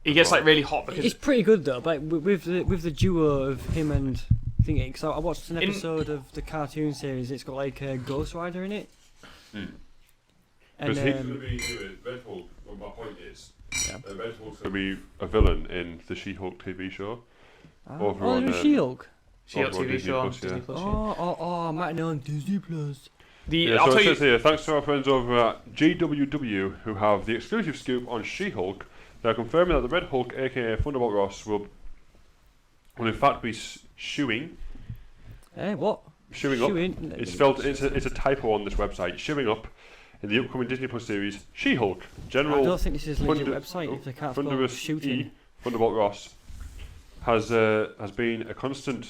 He gets like really hot because It's pretty good though, but like, with the duo of him and thingy. Because I watched an In- episode of the cartoon series. It's got like a Ghost Rider in it. And Because he's going to be doing Red Hulk. Well, my point is, Red Hulk's going to be a villain in the She-Hulk TV show. over on, there's She-Hulk. She-Hulk over on TV Disney show on Plus, yeah. Disney Plus. Oh, I might know on Disney Plus. Yeah, I'll so tell it you. says here, thanks to our friends over at GWW who have the exclusive scoop on She-Hulk, they're confirming that the Red Hulk, aka Thunderbolt Ross, will in fact be shooing What? up. Shooing? It's spelled. It's a typo on this website. Showing up in the upcoming Disney Plus series She-Hulk. I General don't think this is a legit Thunder- website if they can't spell Thunderous shooting. E, Thunderbolt Ross has been a constant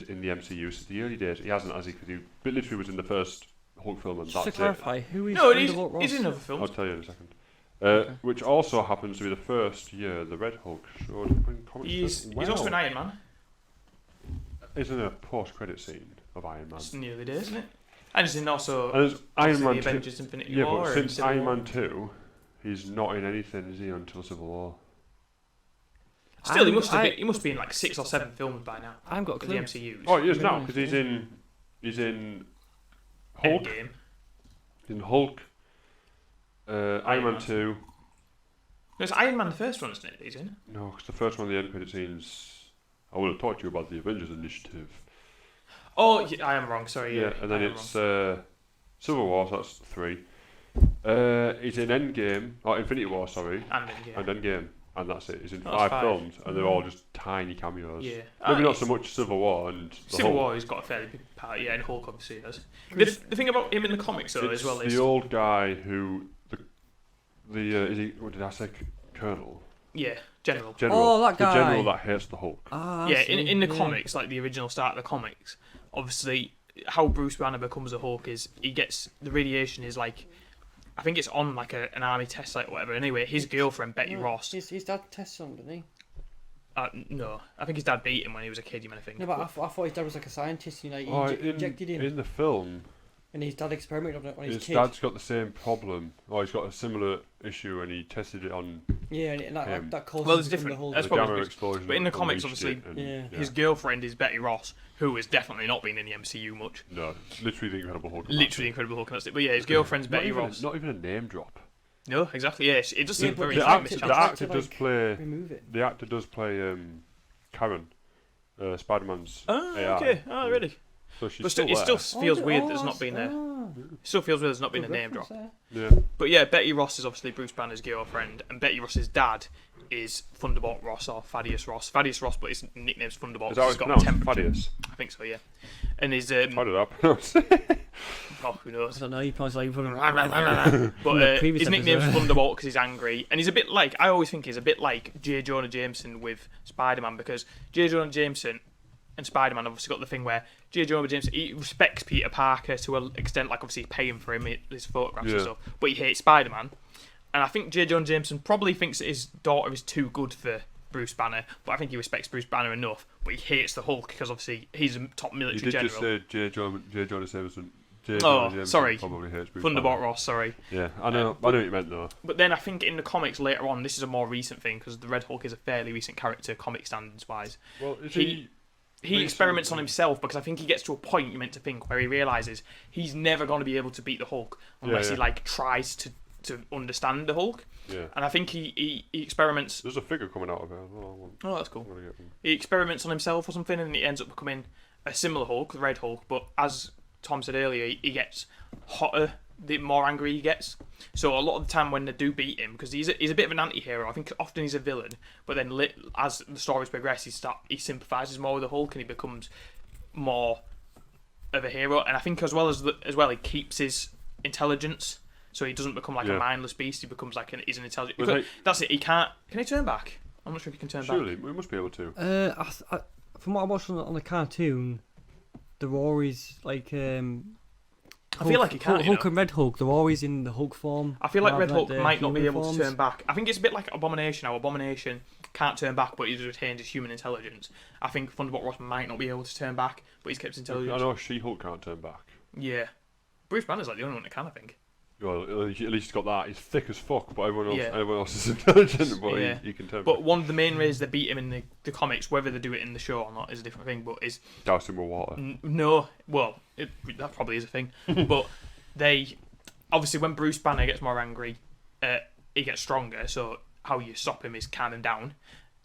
in the MCU since the early days. He hasn't, has he? Because he literally was in the first Hulk film, and Just to that's it. clarify, who is No, Thunderbolt Ross? he's in other I'll films. tell you in a second. Okay. Which also happens to be the first year the Red Hulk showed up in comics. He's also an Iron Man. Isn't a post-credit scene of Iron Man? It's nearly there, isn't it? And it's in also And there's Iron obviously Man the 2. Avengers Infinity Yeah, War. but and since Civil Iron War. Man 2, he's not in anything, is he, until Civil War? Still, he I- must be in like 6 or 7 films by now. I haven't got a For the clue. MCU. Oh, he is now, Really? because he's in Hulk, Endgame. in Hulk, Iron Man Man. 2. No, it's Iron Man the first one, isn't it? He's in. No, because the first one, the end credit scenes, I would have talked to you about the Avengers Initiative. Oh, yeah, I am wrong. Sorry. Yeah, and then I am it's wrong. Civil War, so that's 3. He's in Endgame, or Infinity War, sorry, and Endgame, and that's it. He's in 5 films, and they're all just tiny cameos. Yeah. Maybe not so much Civil War and the Civil Hulk. War, he's got a fairly big part, yeah, and Hulk obviously has. The thing about him in the comics, though, It's as well, is... the old guy who... is he... What did I say? Colonel? Yeah, General. Oh, that guy. The general that hates the Hulk. Ah, I Yeah, see, in the comics, like the original start of the comics, obviously, how Bruce Banner becomes a Hulk is he gets... The radiation is like... I think it's on like an army test site or whatever. Anyway, his girlfriend, Betty Ross... His dad tests on, didn't he? No, I think his dad beat him when he was a kid, you might think. No, but I thought his dad was like a scientist, he injected him. In the film, And his dad experimented on it on his kid. his dad's got the same problem, or he's got a similar issue, and he tested it on Yeah, and that causes Well, it's him different. the whole... That's the gamma probably- explosion. but in the that comics, unleashed obviously, it, and, Yeah. His girlfriend is Betty Ross, who has definitely not been in the MCU much. No, literally the Incredible Hulk. Literally Incredible Hulk, and that's it. But yeah, his girlfriend's Betty Ross. Not even a name drop. No, exactly. Yes, it does seem but very the famous. actor- The tried actor to, does like, play. remove it. The actor does play Karen, Spider-Man's Oh, AI. okay. Oh, really? So she's But still it there. still feels weird that there's not been a. It still feels weird there's not been a name drop. Yeah. But yeah, Betty Ross is obviously Bruce Banner's girlfriend, and Betty Ross's dad is Thunderbolt Ross or Thaddeus Ross. Thaddeus Ross, but his nickname's Thunderbolt. Is that how He's it's got pronounced? temperature. Thaddeus. I think so, yeah. And his How did I pronounce it? oh, who I knows? don't know, he probably like... But the previous his nickname's episode. Thunderbolt because he's angry, and he's a bit like I always think he's a bit like J. Jonah Jameson with Spider-Man, because J. Jonah Jameson and Spider-Man obviously got the thing where J. Jonah Jameson, he respects Peter Parker to an extent, like obviously paying for him his photographs and Yeah. stuff, but he hates Spider-Man. And I think J. Jonah Jameson probably thinks that his daughter is too good for Bruce Banner, but I think he respects Bruce Banner enough, but he hates the Hulk because obviously he's a top You military did general. just say J. Jonah Jameson. J. Oh, Jonah Jameson sorry. Probably hates Bruce Thunderbolt Banner. Ross, sorry. Yeah, I know what you meant though. But then I think in the comics later on, this is a more recent thing because the Red Hulk is a fairly recent character, comic standards wise. Well, is He experiments on himself because I think he gets to a point, you're meant to think, where he realises he's never going to be able to beat the Hulk unless he like tries to understand the Hulk. Yeah. And I think he experiments. There's a figure coming out of it as well. Oh, that's cool. I'm gonna get one. He experiments on himself or something, and he ends up becoming a similar Hulk, the Red Hulk. But as Tom said earlier, he gets hotter the more angry he gets. So a lot of the time when they do beat him, because he's a bit of an anti-hero, I think often he's a villain, but then as the stories progress, he sympathises more with the Hulk and he becomes more of a hero. And I think as well, he keeps his intelligence, so he doesn't become like a mindless beast. He becomes like he's an intelligent. Like, that's it. Can he turn back? I'm not sure if he can turn back. surely we must be able to. From what I watched on the cartoon, they're always like... I feel like he can't. Hulk and Red Hulk, they're always in the Hulk form. I feel like rather Red Hulk the might not be human able forms. to turn back. I think it's a bit like Abomination. How Abomination can't turn back, but he's retained his human intelligence. I think Thunderbolt Ross might not be able to turn back, but he's kept his I intelligence. know She-Hulk can't turn back. Yeah. Bruce Banner's like the only one that can, I think. Well, at least he's got that. He's thick as fuck, but everyone Yeah. else is intelligent, but Yeah. he can turn But back. one of the main ways they beat him in the comics, whether they do it in the show or not, is a different thing. But is Douse him with water. no, well, that probably is a thing. But they obviously when Bruce Banner gets more angry, he gets stronger. So how you stop him is calm him down.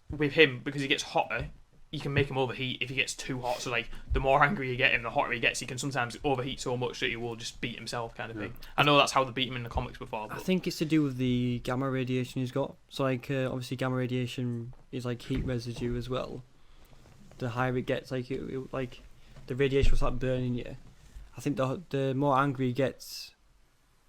With him, because he gets hotter, you can make him overheat if he gets too hot. So like the more angry you get him, the hotter he gets. He can sometimes overheat so much that he will just beat himself, kind of thing. I know that's how they beat him in the comics before. I But think it's to do with the gamma radiation he's got. So like obviously gamma radiation is like heat residue as well. The higher it gets, like like the radiation will start burning you. I think the more angry he gets,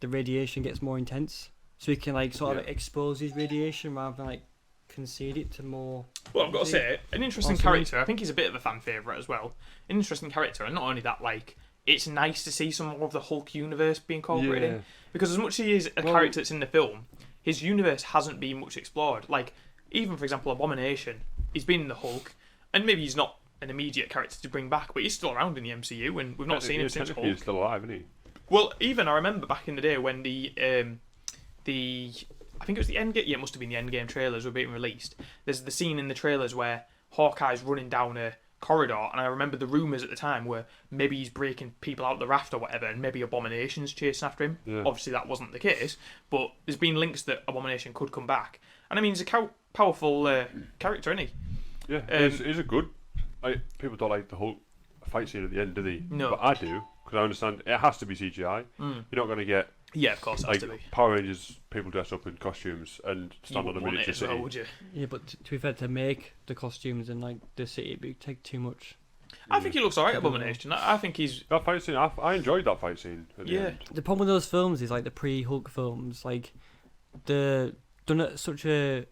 the radiation gets more intense. So he can like sort of expose his radiation rather than like concede it to more. Well, I've got to say, an interesting Possibly. character. I think he's a bit of a fan favourite as well. An interesting character, and not only that, like, it's nice to see some more of the Hulk universe being incorporated in. Because as much as he is a character that's in the film, his universe hasn't been much explored. Like, even, for example, Abomination, he's been in the Hulk, and maybe he's not an immediate character to bring back, but he's still around in the MCU, and we've not seen him since Technically, Hulk. he's still alive, isn't he? Well, even I remember back in the day when the I think it was the Endgame. Yeah, it must have been the Endgame trailers were being released. There's the scene in the trailers where Hawkeye's running down a corridor, and I remember the rumours at the time were maybe he's breaking people out the raft or whatever, and maybe Abomination's chasing after him. Yeah. Obviously, that wasn't the case, but there's been links that Abomination could come back, and I mean he's a powerful character, isn't he? Yeah, he's a good. People don't like the whole fight scene at the end, do they? No. But I do, because I understand it has to be CGI. You're not going to get Yeah, of course, it has to be. Power Rangers people dress up in costumes and stand You on a wouldn't want miniature it as city. well, would you? Yeah, but to be fair, to make the costumes and like the city, it would take too much. I think he looks alright, Abomination. I think he's... That fight scene, I enjoyed that fight scene. At the Yeah. end. The problem with those films is like the pre-Hulk films, like they're done at such a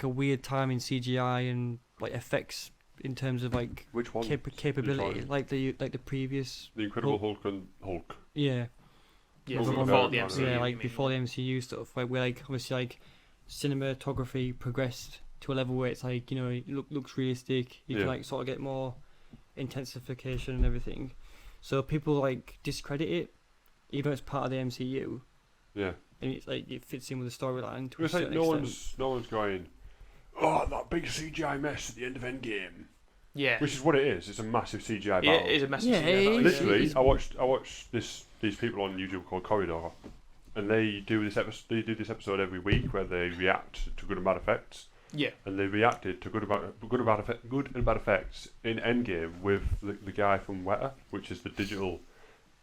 weird time in CGI and like effects in terms of like Which one? capability, Which one? like the previous. The Incredible Hulk and Hulk. Yeah. Yeah, Hulk before and the Batman, MCU. Yeah, you like mean. before the MCU stuff, like where like obviously like cinematography progressed to a level where it's like, you know, it looks realistic. You can Yeah. like sort of get more intensification and everything. So people like discredit it, even though it's part of the MCU, Yeah. and it's like it fits in with the storyline to a It's like certain no extent. one's going, oh, that big CGI mess at the end of Endgame. Yeah. Which is what it is. It's a massive CGI Yeah, battle. it is a message. Yeah, it is. Literally, It's- I watched these people on YouTube called Corridor, and they do this episode every week where they react to good and bad effects, Yeah. and they reacted to good and bad effects in Endgame with the guy from Weta, which is the digital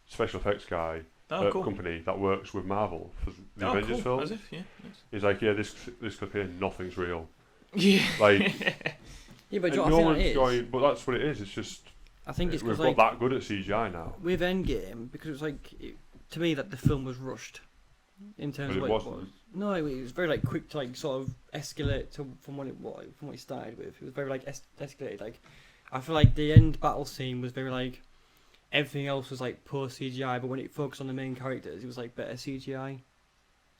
special effects guy Oh, cool. company that works with Marvel for the Oh, Avengers cool. film. As if, yeah. He's like, yeah, this clip here, nothing's real. Yeah. Like, Yeah, but and do you no know what I one's think that is? going, but that's what it is. It's just I think it's we've because got like that good at CGI now. with Endgame, because it's like to me that the film was rushed in terms But of it what wasn't. it was. No, it was very like quick to like sort of escalate from what it started with. It was very like escalated. Like I feel like the end battle scene was very like everything else was like poor CGI, but when it focused on the main characters, it was like better CGI.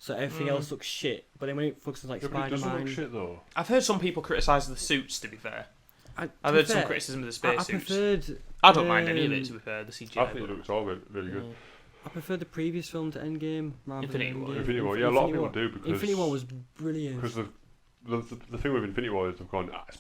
So everything else looks shit, but then when it focuses on like Yeah, but it doesn't Spider-Man, look shit though. I've heard some people criticise the suits, to be fair. I've to be heard some fair, criticism of the I space suits. preferred. I don't mind any of it, um, to be fair, the CGI. I think but- it looks all really good. I prefer the previous film to Endgame rather Infinity than War. Endgame. Infinity War, yeah, a lot of people War. do because Infinity War was brilliant. because the thing with Infinity War is they've gone it's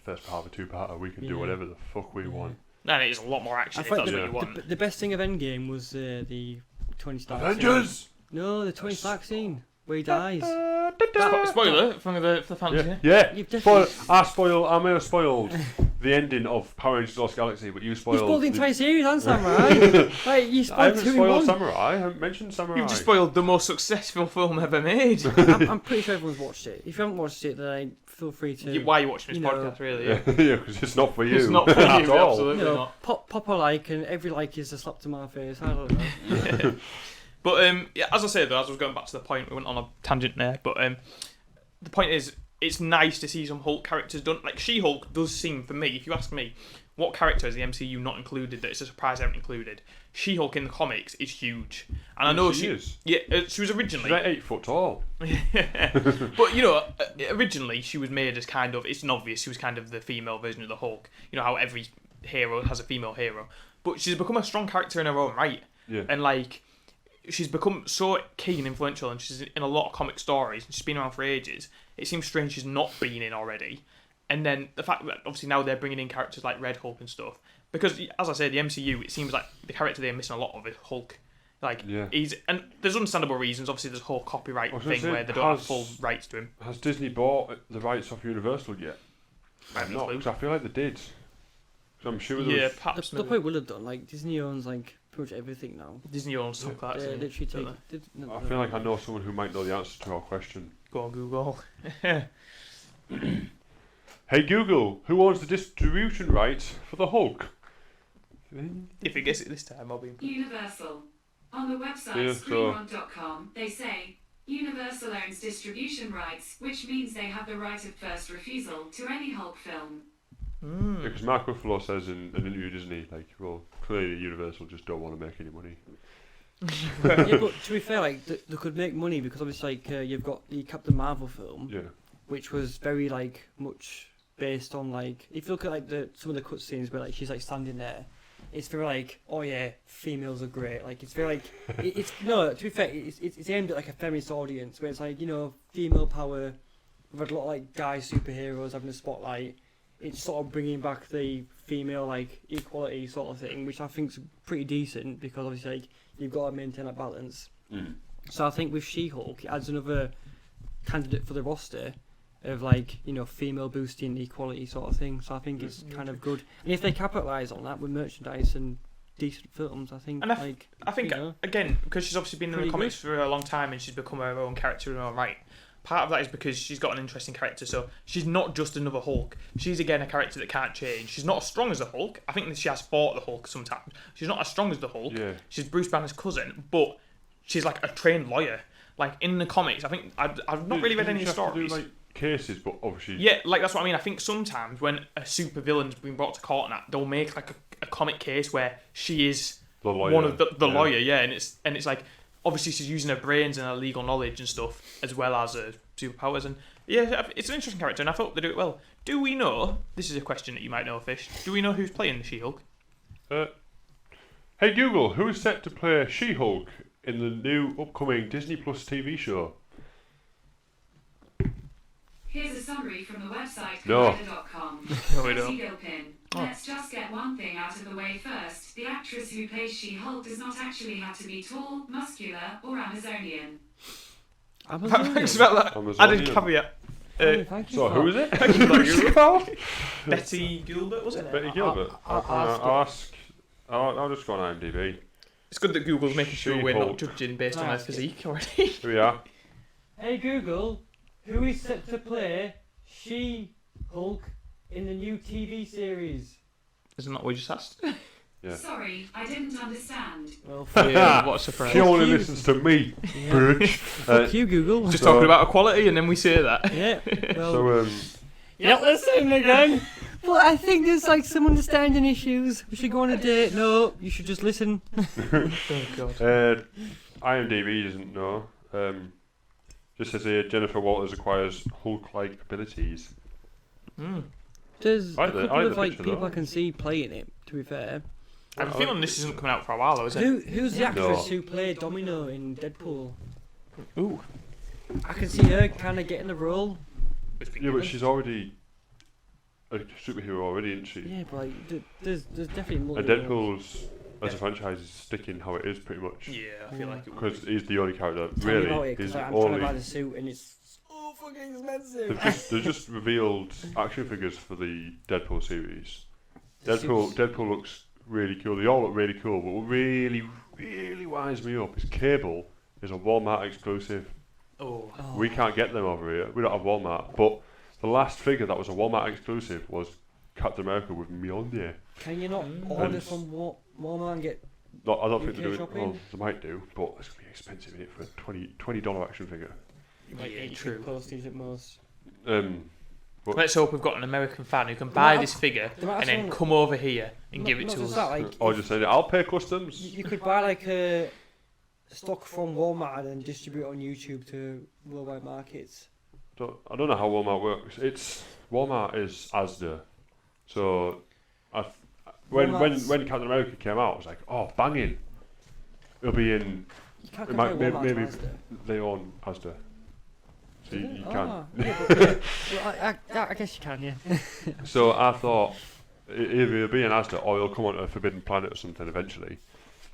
first part of a two-parter. We can do Yeah. whatever the fuck we want. No, it is a lot more action I if thought that's the- what you want. The best thing of Endgame was the Tony Stark. Avengers. Scene. No, the Tony That's- Stark scene where he dies. Spoiler for the fans here. Yeah. You've Spoil, definitely- I may have spoiled the ending of Power Rangers Lost Galaxy, but you You spoiled. spoiled the entire series and Samurai. Like you I spoiled haven't two in spoiled one. Samurai. I haven't mentioned Samurai. You've just spoiled the most successful film ever made. I'm pretty sure everyone's watched it. If you haven't watched it, then feel free to. Why are you watching this You know. podcast, really? Yeah, Yeah. because it's not for you. It's not for at you, all. absolutely You know, not. pop a like, and every like is a slap to my face. I don't know. But yeah, as I said though, as I was going back to the point, we went on a tangent there. But the point is, it's nice to see some Hulk characters done. Like She-Hulk does seem, for me, if you ask me, what character is the MCU not included that it's a surprise they haven't included? She-Hulk in the comics is huge, and I know She she is. Yeah, she was She's originally. like 8 foot tall. But you know, originally she was made as kind of, it's obvious she was kind of the female version of the Hulk. You know how every hero has a female hero, but she's become a strong character in her own right, Yeah. and like she's become so key and influential, and she's in a lot of comic stories, and she's been around for ages. It seems strange she's not been in already. And then the fact that obviously now they're bringing in characters like Red Hulk and stuff, because as I say, the MCU, it seems like the character they're missing a lot of is Hulk. Like Yeah. and there's understandable reasons. Obviously, there's a whole copyright I was gonna thing say, where they don't have has- full rights to him. Has Disney bought the rights off Universal yet? I have no Not, clue. 'cause I feel like they did. 'Cause I'm sure there Yeah, was. perhaps The maybe. point will have done. Like Disney owns like pretty much everything now. Disney owns stuff like They that. literally don't take. they? No, I feel like I know someone who might know the answer to our question. Go on Google. Hey Google, who owns the distribution rights for the Hulk? If it gets it this time, I'll be. Universal. On the website Yeah, so- screenrun.com, they say Universal owns distribution rights, which means they have the right of first refusal to any Hulk film. Because Mark Ruffalo says in an interview, doesn't he? Like, well, clearly Universal just don't want to make any money. Yeah, but to be fair, like they could make money because obviously like you've got the Captain Marvel film, Yeah. which was very like much based on like if you look at like some of the cutscenes where like she's like standing there, it's very like oh yeah, females are great. Like it's very like it's no, to be fair, it's aimed at like a feminist audience where it's like you know female power. We've had a lot of like guy superheroes having a spotlight. It's sort of bringing back the female like equality sort of thing, which I think's pretty decent because obviously like you've got to maintain that balance. So I think with She-Hulk, it adds another candidate for the roster of like you know female boosting equality sort of thing. So I think it's kind of good. And if they capitalise on that with merchandise and decent films. I think. And I think you know, again, because she's obviously been in the pretty comics for a long time and she's become her own character in her own right. Part of that is because she's got an interesting character. So she's not just another Hulk. She's again a character that can't change. She's not as strong as the Hulk. I think that she has fought the Hulk sometimes. She's not as strong as the Hulk. Yeah. She's Bruce Banner's cousin, but she's like a trained lawyer. Like in the comics, I think I've not really read any stories. Do, like, cases, but obviously. Yeah, like that's what I mean. I think sometimes when a super villain's been brought to court and that, they'll make like a comic case where she is The lawyer. one of the lawyer, yeah, and it's like obviously she's using her brains and her legal knowledge and stuff as well as her superpowers, and yeah, it's an interesting character, and I thought they do it well. Do we know? This is a question that you might know, Fish. Do we know who's playing the She-Hulk? Hey Google, who is set to play She-Hulk in the new upcoming Disney Plus TV show? Here's a summary from the website No. collider.com. No, we don't. Ego pin. Let's just get one thing out of the way first. The actress who plays She-Hulk does not actually have to be tall, muscular, or Amazonian. Thanks about that. Amazonian. Added caveat. Thank you. So for who that. is it? Who's it called? Betty Gilbert, was it? Betty Gilbert. I'll just go on IMDb. It's good that Google's making sure we're not She-Hulk. judging based on her Nice. physique already. Here we are. Hey Google, who is set to play She-Hulk in the new TV series? Isn't that what we just asked? Yeah. Sorry, I didn't understand. Well, Yeah, what a surprise. She only you. listens to me, bitch. fuck you, Google. Just So- talking about equality and then we say that. Yeah. Well, So you're not listening again. Well, I think there's like some understanding issues. We should go on a date. No, you should just listen. Oh god. IMDb doesn't know. Just says here Jennifer Walters acquires Hulk-like abilities. There's I a like the- I couple like of the like picture, people though. I can see playing it. To be fair, I have a feeling this isn't coming out for a while though, is it? who's the actress No. who played Domino in Deadpool? Ooh. I can see her kind of getting the role. Yeah, but she's already a superhero already, isn't she? Yeah, but like, there's definitely more. And Deadpool's as a franchise is sticking how it is pretty much. Yeah, I feel like it would. Because he's the only character Tell me about really. it, 'cause He's I'm trying to buy only. the suit and it's so fucking expensive. They've just revealed action figures for the Deadpool series. The Deadpool looks really cool. They all look really cool, but what really winds me up is Cable is a Walmart exclusive. Oh. Oh. We can't get them over here. We don't have Walmart. But the last figure that was a Walmart exclusive was Captain America with Mjolnir. Can you not Mm. order And- from Walmart and get? No, I don't think UK they're doing. shopping? Well, they might do, but it's gonna be expensive in it for a $20 action figure. Yeah, true. Postage at most. Let's hope we've got an American fan who can buy this figure they might and have then some- come over here and give it Not to just us. that, like, Or if just say, I'll pay customs. you could buy like a stock from Walmart and then distribute it on YouTube to worldwide markets. I don't know how Walmart works. Walmart is Asda, so when Walmart's- Captain America came out, I was like, oh, banging! It'll be in. You can't It compare might, Walmart maybe to Asda. they own Asda, so you can. Ah, yeah, but, well, I guess you can, yeah. So I thought either it'll be an Asda or he'll come onto a Forbidden Planet or something eventually,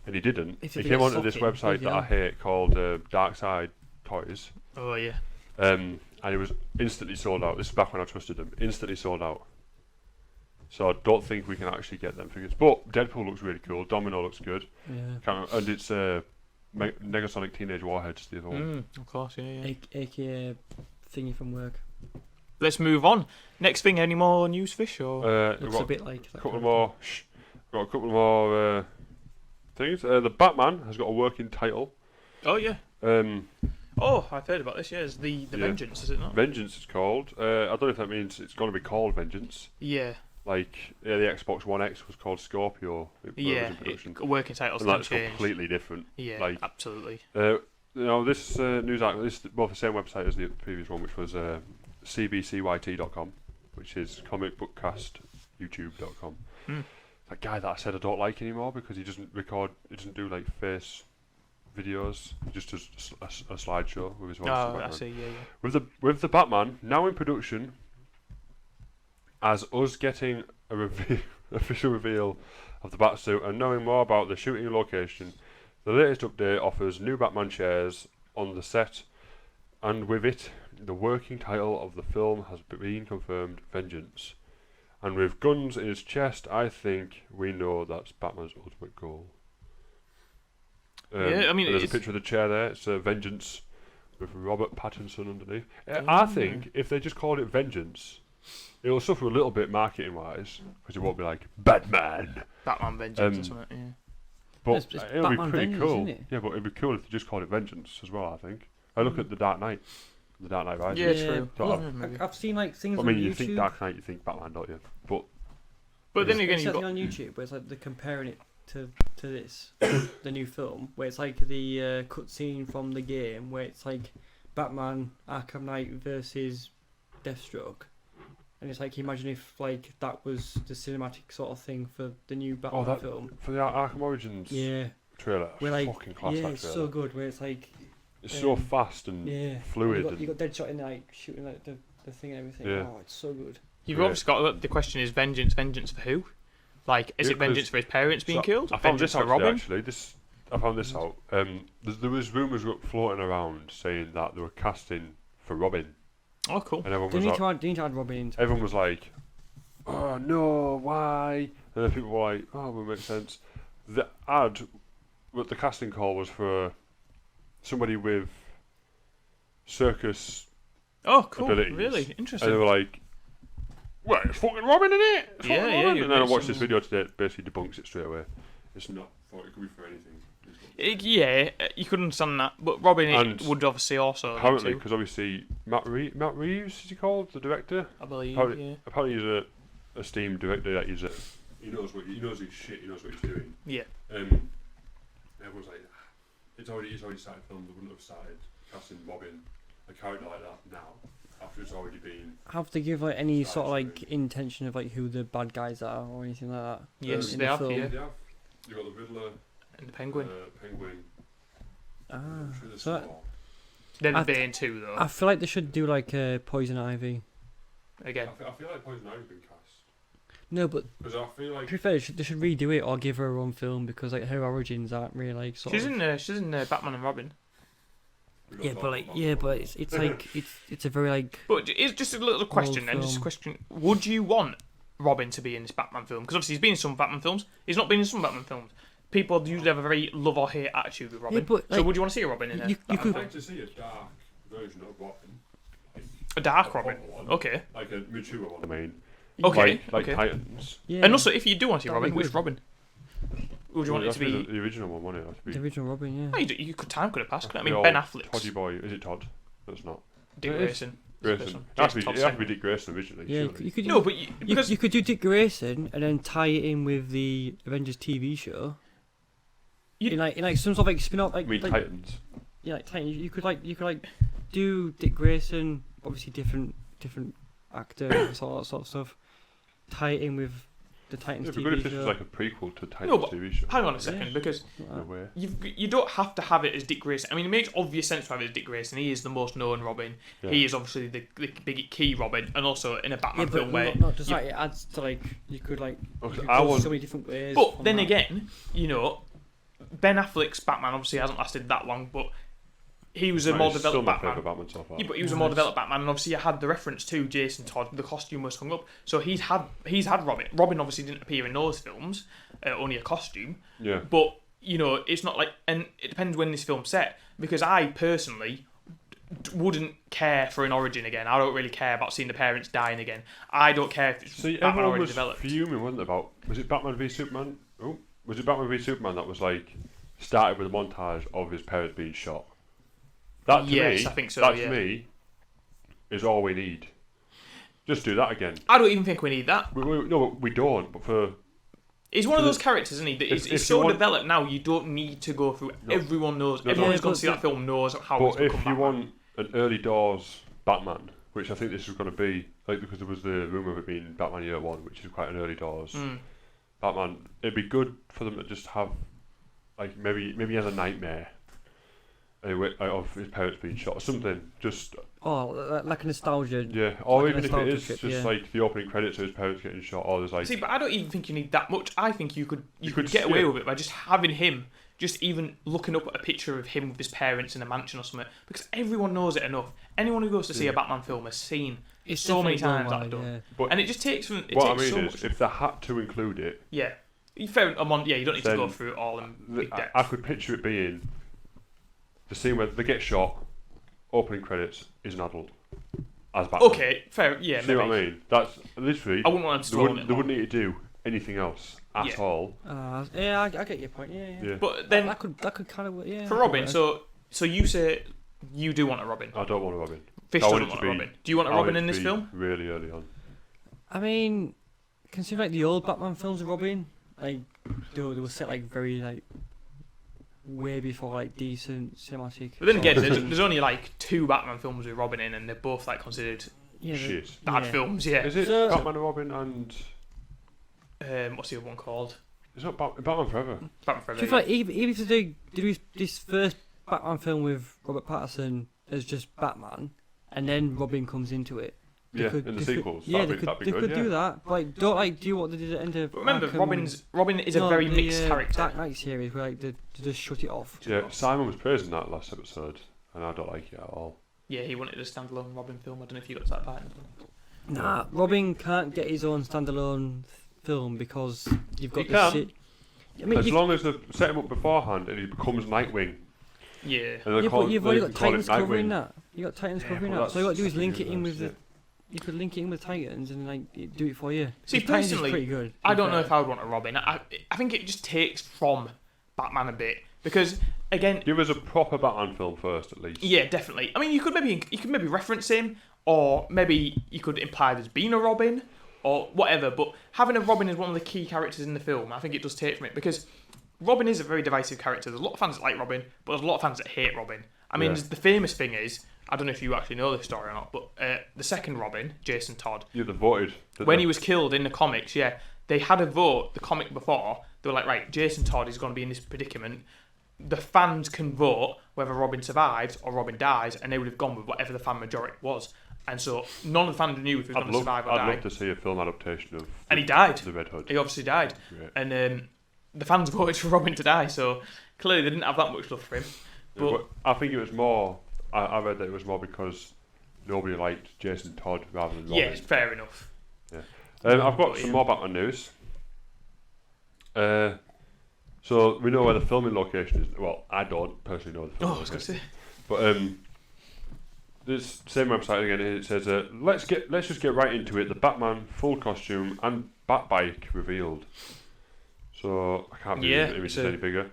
and he didn't. If He it came gets onto this sucking, website that I yeah. hate called Dark Side Toys. Oh yeah. And it was instantly sold out. This is back when I trusted them. Instantly sold out. So I don't think we can actually get them figures. But Deadpool looks really cool. Domino looks good. Yeah. And it's Negasonic Teenage Warhead's the other one. Of course, yeah. AKA thingy from work. Let's move on. Next thing, any more news, Fish? Or We've Looks a got bit like a that couple kind of more. Got a couple more things. The Batman has got a working title. oh yeah. Um, Oh, I've heard about this. Yeah, it's the Yeah. Vengeance, is it not? Vengeance is called. I don't know if that means it's going to be called Vengeance. Yeah. Like the Xbox One X was called Scorpio. It was Yeah. in production. Working titles And can that's change. completely different. Yeah, like- absolutely. This news article, this is both the same website as the previous one, which was cbcyt.com, which is comicbookcastyoutube.com. Hmm. That guy that I said I don't like anymore because he doesn't do like face videos, he just does a slideshow with his voice. in the Oh, I background. see. Yeah, yeah. With the Batman now in production, as us getting a official reveal of the Batsuit and knowing more about the shooting location, the latest update offers new Batman chairs on the set, and with it, the working title of the film has been confirmed: Vengeance. And with guns in his chest, I think we know that's Batman's ultimate goal. Yeah, I mean, and there's a it's- picture of the chair there. It's Vengeance with Robert Pattinson underneath. I think if they just called it Vengeance, it'll suffer a little bit marketing-wise because it won't be like Batman. Batman Vengeance or something. Yeah. But It's it'll Batman be pretty Vengeance, cool. isn't it? Yeah, but it'd be cool if they just called it Vengeance as well. I think. I look at the Dark Knight Rises. Yeah, true. But Yeah, maybe. I've seen like things I on mean, YouTube. you think Dark Knight, you think Batman, don't you? But then again, It's you've something got on YouTube where it's like they're comparing it to this, the new film, where it's like the cutscene from the game, where it's like Batman Arkham Knight versus Deathstroke, and it's like imagine if like that was the cinematic sort of thing for the new Batman film. for the Arkham Origins Yeah, trailer, where like fucking class yeah, that it's trailer. so good. Where it's like It's so fast and yeah, fluid. You got Deadshot in there, like shooting like the thing and everything. Yeah. Oh, it's so good. you've Great. obviously got the question: is vengeance for who? Like, is Yeah, it vengeance 'cause- for his parents being killed? I found Vengeance this for out today, Robin? actually. I found this out. There was rumours floating around saying that they were casting for Robin, Oh, cool. and everyone Do was you like, need to add Robin into it? everyone was like, "Oh no, why?" And then people were like, "Oh, well, makes sense." The what the casting call was for somebody with circus Oh, cool. abilities. Really And interesting. they were like, "Well, it's fucking Robin, isn't it? It's Yeah, fucking yeah, Robin." you And then I made watched this some- video today. It basically debunks it straight away. It's not. It could be for anything. Yeah, you could understand that, but Robin And would obviously also. Apparently, too, because obviously Matt Reeves is he called, the director? I believe. Apparently, Yeah. apparently he's a esteemed director. That he knows his shit. He knows what he's doing. Yeah. Everyone's like, he's already started filming. They wouldn't have started casting Robin, a character like that now after it's already been. Have they give like any sort of like intention of like who the bad guys are or anything like that? Yes, in they the have. film? Yeah. They have. You got the Riddler, And the Penguin. Penguin. Ah, I'm sure there's so some that- more. Then I- Bane too, though. I feel like they should do like Poison Ivy. Again. I feel like Poison Ivy's been cast No, but because I feel like to be fair, they should redo it or give her her own film because like her origins aren't really like sort She's of. in Batman and Robin. we got Yeah, to but talk like about yeah, that. but it's like it's a very like But it's just a little question, and just a film. question: would you want Robin to be in this Batman film? Because obviously he's been in some Batman films. He's not been in some Batman films. People usually have a very love or hate attitude with Robin. but, So like, would you want to see a Robin in a you Batman could- I'd film? like to see a dark version of Robin. Like, A dark a Robin. proper one. Okay. Like a mature one. I mean, Okay. like okay. Titans. yeah. And also, if you do want to see That'd be Robin, which good. Robin? Would you want it to be? the original one? Wouldn't it? Have to be the original Robin, yeah. Oh, you could time could have passed. couldn't it? I the mean, Ben old Affleck's Toddy boy. Is it Todd? That's not. Dick It is. Grayson. Grayson. It has to be Dick Grayson originally. Yeah, surely. you could do, No, but because you could do Dick Grayson and then tie it in with the Avengers TV show. You- in like some sort of like spin-off I like, mean like Titans. yeah like Titan. You could do Dick Grayson, obviously different actor and all that sort of stuff. Tie it in with the Titans It'd be good TV if this show. was like a prequel to Titans No, but TV show. hang on a second, Yeah. because In a way. you don't have to have it as Dick Grayson. I mean, it makes obvious sense to have it as Dick Grayson. He is the most known Robin. Yeah. He is obviously the big key Robin, and also in a yeah, Batman but film where. not just you- like it adds to like you could like you Okay, could I go want- so many different ways. But from then that. again, Ben Affleck's Batman obviously hasn't lasted that long, but he was a more It's still developed my Batman. favourite Batman so far. Yeah, but he was a more developed Batman, and obviously you had the reference to Jason Todd. The costume was hung up, so he's had Robin. Robin obviously didn't appear in those films, only a costume. Yeah. But it's not like, and it depends when this film's set. Because I personally wouldn't care for an origin again. I don't really care about seeing the parents dying again. I don't care if it's See, Batman everyone already was developed. fuming, wasn't it, about... Was it Batman v Superman? Oh, was it Batman v Superman that was like... Started with a montage of his parents being shot? That to Yes, me... I think so, That yeah. to me is all we need. Just do that again. I don't even think we need that. No, we don't, but for... He's one of So those characters, isn't he? That if he's you so want- developed now. You don't need to go through. No. Everyone knows. No, Everyone no. who's going to see Yeah, that film knows how But he's if become you Batman. want an early doors Batman, which I think this is going to be, like because there was the rumour of it being Batman Year One, which is quite an early doors Batman, it'd be good for them to just have, like maybe he has a nightmare, of his parents being shot or something. Just like a nostalgia. yeah, or like a even if it is nostalgia trip, just yeah. like the opening credits of his parents getting shot, or there's like. See, but I don't even think you need that much. I think you could could get away skip. with it by just having him, just even looking up at a picture of him with his parents in a mansion or something, because everyone knows it enough. Anyone who goes to see a Batman film has seen It's so many definitely times that done done, well, But and it just takes from. It what I takes mean so is, much. if they had to include it, Yeah, you found yeah, you don't need to Then go through it all in big depth. I could picture it being the scene where they get shot. Opening credits is an adult as Batman. Okay, fair. Yeah, See maybe. what I mean? That's literally. I wouldn't want to They wouldn't need to do anything else at Yeah. all. yeah, I get your point. Yeah. Yeah. But then that could kind of work. Yeah. for that could Robin, work. so you say you do want a Robin. I don't want a Robin. Fish I want doesn't it to want a be- Robin. Do you want a I want Robin it in to this be film? Really early on. I mean, consider like the old Batman films of Robin, like they were set like very like way before like decent cinematic. But then again, there's only like 2 Batman films with Robin in, and they're both like considered yeah, Shit. bad yeah. films. Yeah. Is it So- Batman and Robin and What's the other one called? it's not Batman Forever? Batman Forever. Do you feel like even if they do this first Batman film with Robert Pattinson as just Batman, and then Robin comes into it? They Yeah, could- in the they could- sequels. Yeah, That'd they be could good, do yeah. that. But, like, don't like do what they did at the end of. But remember, Arkham- Robin is a no, very the, mixed character. Dark Knight series where like they just shut it off. Yeah, Simon was praising that last episode, and I don't like it at all. Yeah, he wanted a standalone Robin film. I don't know if you got to that part. Nah, Robin can't get his own standalone film because you've got He this. can. I mean, As long as they set him up beforehand and he becomes Nightwing, Yeah. and they yeah, call but it, you've they already can got call it Titans covering Nightwing. that. You got Titans Yeah, covering but that. So all you got to do is that's link it in with universe, you could link it in with Titans and like do it for you. See, 'Cause Titans is personally, pretty good. I don't know if I would want a Robin. I think it just takes from Batman a bit because again, Give us a proper Batman film first, at least. yeah, definitely. I mean, you could maybe reference him, or maybe you could imply there's been a Robin, or whatever. But having a Robin as one of the key characters in the film, I think it does take from it because Robin is a very divisive character. There's a lot of fans that like Robin, but there's a lot of fans that hate Robin. I mean, Yeah. the famous thing is, I don't know if you actually know this story or not, but the second Robin, Jason Todd, Yeah, they voted. didn't when they? he was killed in the comics, yeah, they had a vote, the comic before, they were like, right, Jason Todd is going to be in this predicament. The fans can vote whether Robin survives or Robin dies, and they would have gone with whatever the fan majority was. And so none of the fans knew if he was going to survive or I'd die. love to see a film adaptation of And he died. The Red Hood. He obviously died. Great. And the fans voted for Robin to die, so clearly they didn't have that much love for him. Yeah, but I think it was more. I read that it was more because nobody liked Jason Todd rather than Robin. Yeah, fair enough. I've got But, some yeah. more Batman news. So we know where the filming location is. Well, I don't personally know the Oh, filming I was going to location. say. But this same website again. It says, let's just get right into it. The Batman full costume and Batbike revealed. So I can't believe Yeah, the image is it's a- any bigger.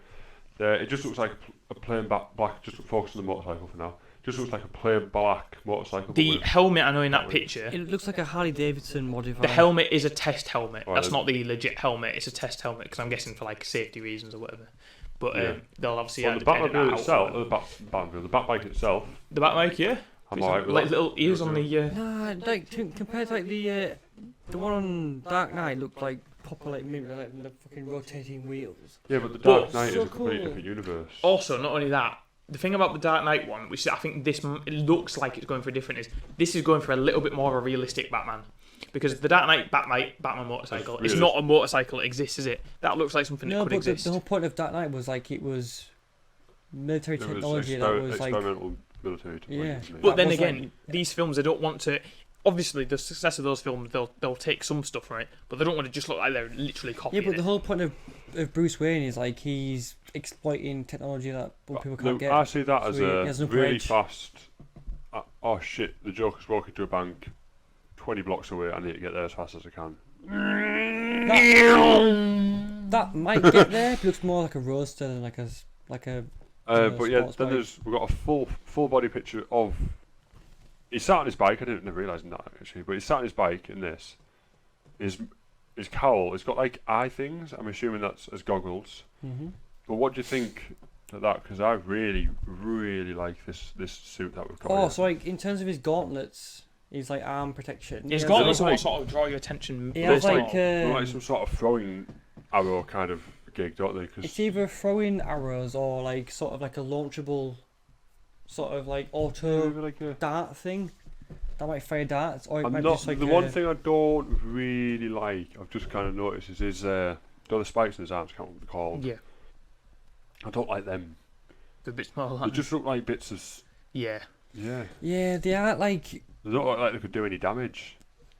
It just looks like a plain black. Just focus on the motorcycle for now. Just looks like a plain black motorcycle. but The with- helmet I know in that Batman. picture, It looks like a Harley Davidson modified. the helmet is a test helmet. Right. That's not the legit helmet. It's a test helmet because I'm guessing for like safety reasons or whatever. But Yeah. They'll obviously well, have the to edit that Batmobile out. itself, the Batbike itself. The Batmike, yeah. I'm alright with Like that. little ears on the. Nah, like compared to like the one on Dark Knight looked like proper like the fucking rotating wheels. Yeah, but the But- Dark Knight So is a completely cool. different universe. Also, not only that, the thing about the Dark Knight one, which I think it looks like it's going for different, is this is going for a little bit more of a realistic Batman. Because the Dark Knight Batman motorcycle, That's it's not a motorcycle that exists, is it? That looks like something that No, could but exist. the whole point of Dark Knight was like it was military There was technology that was like experimental military technology. Yeah. wasn't it? But that then was again, like- these films, they don't want to. Obviously, the success of those films, they'll take some stuff from it, but they don't want to just look like they're literally yeah. copying But the it. whole point of Bruce Wayne is like he's exploiting technology that people can't get. I see that So as he has a an upper really edge. fast. Oh shit! The Joker's walking to a bank, 20 blocks away. I need to get there as fast as I can. That might get there. But it looks more like a roadster than like a But yeah, sports then bike. we've got a full body picture of. He sat on his bike. I didn't realise that actually, but he sat on his bike in this. His cowl. It's got like eye things. I'm assuming that's as goggles. Mm-hmm. But what do you think of that? Because I really like this suit that we've got. Oh, here. so like in terms of his gauntlets, he's like arm protection. His He has, gauntlets like- will sort of draw your attention. He has first of like all. They're like some sort of throwing arrow kind of gig, don't they? it's Because either throwing arrows or like sort of like a launchable sort of like Yeah, auto maybe like a. dart thing that might fire darts, or it I'm might not. be just like The one thing I don't really like, I've just kind of noticed, is his the spikes in his arms. Can't remember what they're called. Yeah. I don't like them. The bit smaller. They just look like bits of. Yeah. Yeah. Yeah, they are like. They don't look like they could do any damage.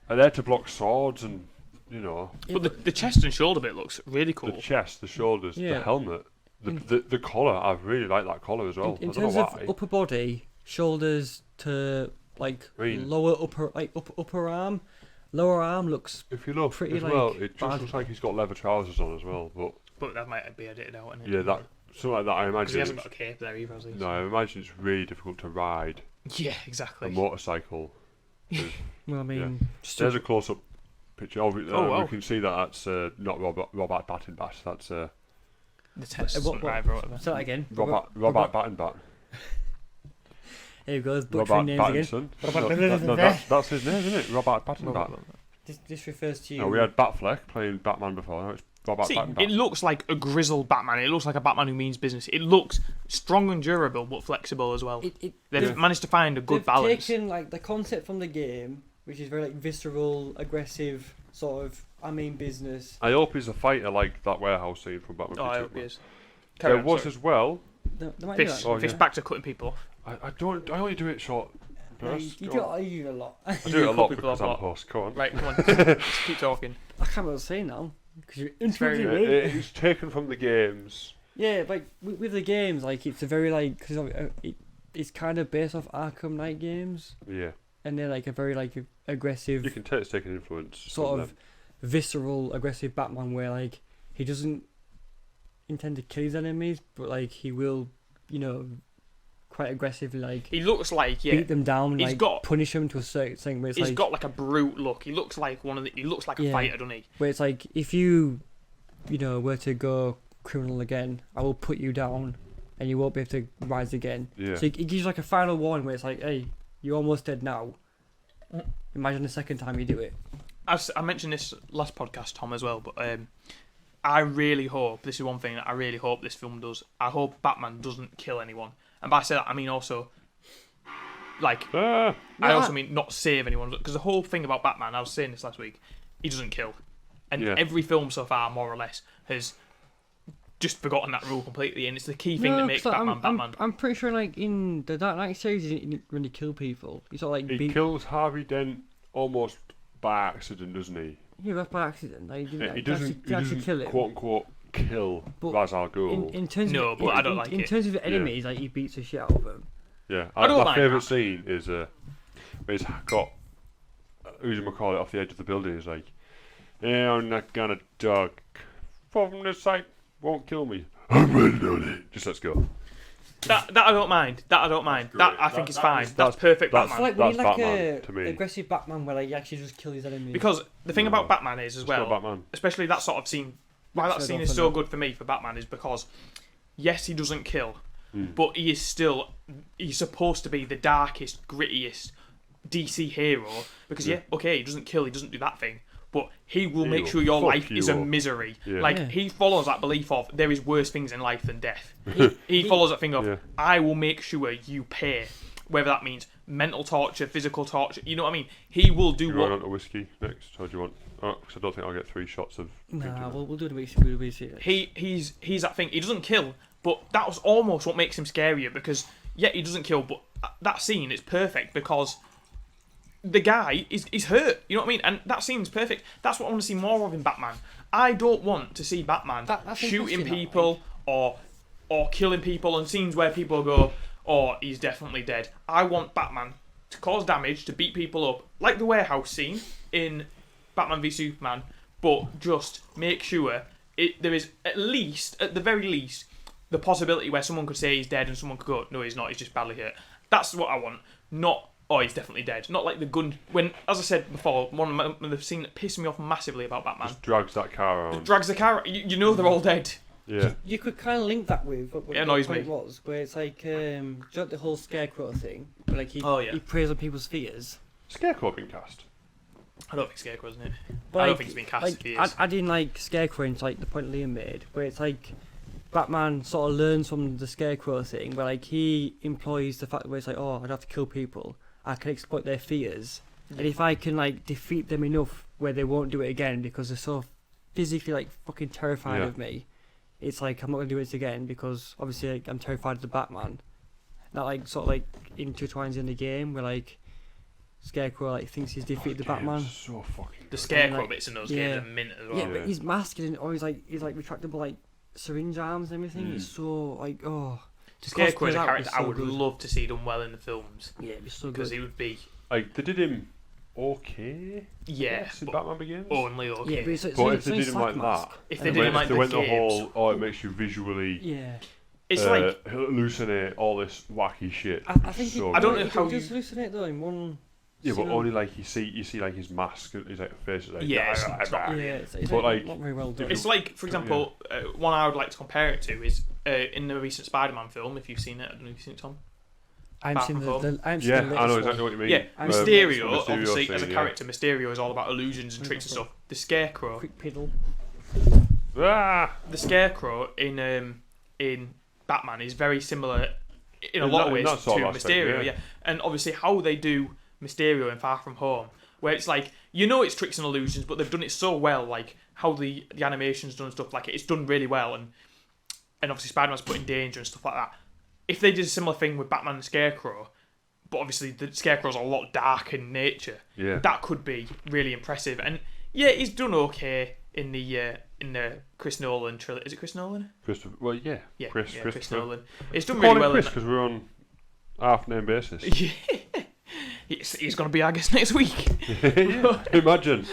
They're there to block swords and, you know, Yeah, But the chest and shoulder bit looks really cool. the chest, the shoulders, Yeah. the helmet, the collar. I really like that collar as well. in I don't know terms why. of upper body, shoulders to like I mean- lower upper arm, lower arm looks If you look pretty, as well, like, it just bad. looks like he's got leather trousers on as well. But But that might be edited out, innit? yeah, that something like that. I Because he imagine. hasn't got a cape there either, has he? No, I imagine it's really difficult to ride Yeah, a exactly. motorcycle. well, I mean, just There's a close-up picture. Obviously, Oh, wow. we can see that that's not Robert Pattinson. That's The test what- driver or whatever. say that again. Robert Pattinson. Here goes Robert butchering names again. Pattinson. No, that's his name, isn't it? Robert Pattinson. This refers to you. No, we had Batfleck playing Batman before. Now it's Robert See, Pattinson. it looks like a grizzled Batman. It looks like a Batman who means business. It looks strong and durable, but flexible as well. They've managed to find a good they've balance. taken like the concept from the game, which is very like visceral, aggressive, sort of I mean business. I hope he's a fighter like that warehouse scene from Batman. Oh, I v hope he Superman. is. There was as well. They might do Fist, that. Oh, fist yeah. back to cutting people off. I only do it short. No, bursts. you Go on. do it a lot. I You do it a cut lot people because off a I'm a lot. host. Come on. Right, come on. Let's keep talking. I can't really say now because you're very- interrupting me. It's taken from the games. Yeah, like with the games, like it's a very like because it's kind of based off Arkham Knight games, Yeah, and they're like a very like aggressive, you can tell it's taken influence. sort from of them. visceral, aggressive Batman, where like he doesn't intend to kill his enemies, but like he will, you know, quite aggressively like He looks like, yeah, beat them down, He's like got- punish them to a certain thing. Where it's he's like got like a brute look. He looks like he looks like a Yeah. fighter, doesn't he? where it's like if you know, were to go criminal again, I will put you down, and you won't be able to rise again. Yeah. So it gives you like a final warning where it's like, hey, you're almost dead now. Imagine the second time you do it. I mentioned this last podcast, Tom, as well, but I really hope, this is one thing that I really hope this film does, I hope Batman doesn't kill anyone. And by say that, I mean also, like, Ah, I also mean not save anyone, because the whole thing about Batman, I was saying this last week, he doesn't kill. And Yeah. every film so far, more or less, has just forgotten that rule completely, and it's the key thing that makes 'cause Batman Batman. I'm pretty sure, like in the Dark Knight series, he didn't really kill people. He sort of like he beat. kills Harvey Dent almost by accident, doesn't he? Yeah, that's by accident. Like, he didn't, He actually doesn't kill him. quote unquote kill But Ra's al Ghul. In terms No, of, but I don't like in it. terms of enemies, like he beats the shit out of them. Yeah, I don't my like favourite that. scene is where he's got who's McCall off the edge of the building. He's like, "Yeah, I'm not gonna duck from the sight. Won't kill me. I'm ready on it. Just let's go." That I don't mind. That I don't mind. That I think is fine. That's perfect that's- I Batman. feel like we need like Batman to me. a aggressive Batman where like he actually just kills his enemies. Because the thing No. about Batman is as It's not well, Batman. especially that sort of scene, why that That's scene so is often so that- good for me for Batman is because, yes, he doesn't kill, Hmm. but he is still, he's supposed to be the darkest, grittiest DC hero. Because yeah, okay, he doesn't kill, he doesn't do that thing, but he will He make will sure your fuck life is a you up. misery. Yeah. Like Yeah. he follows that belief of there is worse things in life than death. He follows that thing of Yeah. I will make sure you pay, whether that means mental torture, physical torture. You know what I mean? He will do You what. want on to whiskey next? Or do you want? Because I don't think I'll get 3 shots of. Nah, drinking. we'll do the we'll see. He's that thing. He doesn't kill, but that was almost what makes him scarier because yeah, he doesn't kill, but that scene is perfect because the guy is hurt. You know what I mean? And that scene's perfect. That's what I want to see more of in Batman. I don't want to see Batman That's shooting interesting, that, people or killing people and scenes where people go, "Oh, he's definitely dead." I want Batman to cause damage, to beat people up, like the warehouse scene in Batman v Superman, but just make sure there is at the very least, the possibility where someone could say he's dead and someone could go, "No, he's not. He's just badly hurt." That's what I want. Not, "Oh, he's definitely dead." Not like the gun. When, as I said before, one of the scene that pissed me off massively about Batman Just drags that car around. drags the car. You know they're all dead. Yeah. You could kind of link that with what It annoys what me. it was, where it's like do you know the whole scarecrow thing, where like he Oh, yeah. he preys on people's fears. Scarecrow been cast. I don't think Scarecrow, isn't it? But I don't like, think it's been cast like for years. adding like scarecrow into like the point Liam made, where it's like Batman sort of learns from the Scarecrow thing, where like he employs the fact where it's like, oh, I'd have to kill people. I can exploit their fears, and if I can like defeat them enough where they won't do it again because they're so physically like fucking terrified of me, it's like I'm not gonna do it again because obviously like, I'm terrified of the Batman. That like sort of like intertwines in the game where like Scarecrow like thinks he's defeated the Batman. So fucking The Scarecrow like, bits in those games are mint as well. Yeah, but he's masked and or he's like retractable like syringe arms and everything. It's so like The Scarecrow is a cosplay character out I was would so good. love to see done well in the films Yeah, it'd be so because good. he would be like they did him okay. yes, in but Batman Begins. only okay. Yeah, but, it's, But if they did him like that, If they and did him like they the went the games, whole, it makes you visually it's like hallucinate all this wacky shit. I think so I don't good. know how he does hallucinate though in one. Yeah, but scene. only like you see like his mask, his like face is like it's not It's But, like, not very well done. It's like, for example, one I would like to compare it to is in the recent Spider-Man film. If you've seen it, I don't know if you've seen it, Tom. I'm seeing Far From I'm Yeah, seeing the I know latest exactly one. what you mean. Yeah, I'm Mysterio, Mysterio obviously, scene, as a character, Mysterio is all about illusions and tricks and stuff. The Scarecrow, Quick piddle. the Scarecrow in Batman is very similar in a lot of ways that to sort of aspect, Mysterio. yeah. And obviously how they do Mysterio in Far From Home, where it's like it's tricks and illusions, but they've done it so well, like how the animation's done and stuff like it's done really well, and obviously Spider-Man's put in danger and stuff like that. If they did a similar thing with Batman and Scarecrow, but obviously the Scarecrow's a lot dark in nature, that could be really impressive. And yeah, he's done okay in the Chris Nolan trilogy. Is it Chris Nolan? Christopher. Well, yeah. Chris Nolan. It's done Call really him well. Chris because we're on half name basis. Yeah. He's going to be our guest next week. Yeah, imagine.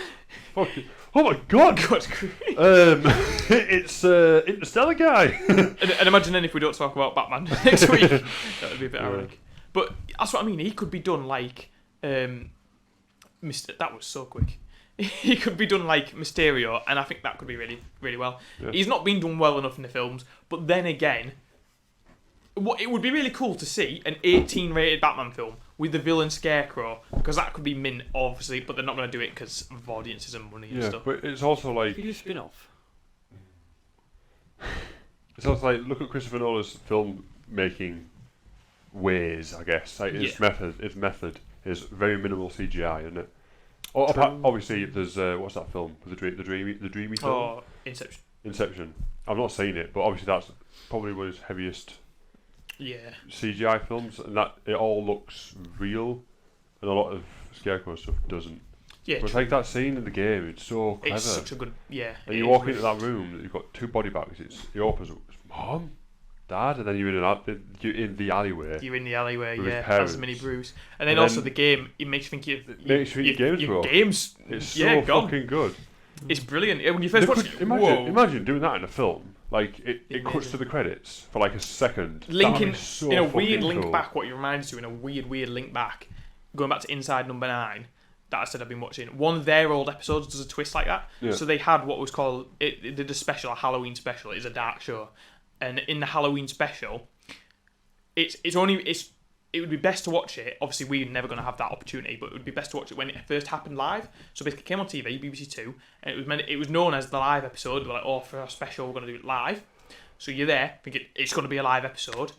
Fucking, oh my god! God's grief. It's Interstellar guy. And imagine then if we don't talk about Batman next week, that would be a bit ironic. But that's what I mean. He could be done like Mr. That was so quick. He could be done like Mysterio, and I think that could be really, really well. Yeah. He's not been done well enough in the films, but then again, it would be really cool to see an 18-rated Batman film with the villain Scarecrow, because that could be mint, obviously, but they're not going to do it because of audiences and money and stuff. But it's also like You do spin-off. look at Christopher Nolan's film making ways. I guess like his method is very minimal CGI, isn't it? Obviously, there's what's that film? The dreamy film. Oh, Inception. Inception. I've not seen it, but obviously that's probably one of his heaviest CGI films, and that it all looks real, and a lot of Scarecrow stuff doesn't. Yeah, but like that scene in the game, it's so clever. It's such a good, And you walk into that room, you've got two body bags. It opens up, Mom, Dad, and then you're in the alleyway. You're in the alleyway, with his as parents. Mini Bruce, and then And also then the game. It makes you think your games your were. games. It's yeah, so gone. fucking good. It's brilliant. When you first watch it, Imagine doing that in a film. Like it cuts Amazing. to the credits for like a second. linking so in a weird fucking link cool. back. What you reminded to in a weird link back, going back to Inside Number 9. That I said I've been watching. One of their old episodes does a twist like that. Yeah. So they had what was called it did a special, a Halloween special. It's a dark show, and in the Halloween special, it would be best to watch it. Obviously, we're never going to have that opportunity, but it would be best to watch it when it first happened live. So basically, it came on TV, BBC Two, and it was known as the live episode. They're like, oh, for our special, we're going to do it live. So you're there, thinking it's going to be a live episode.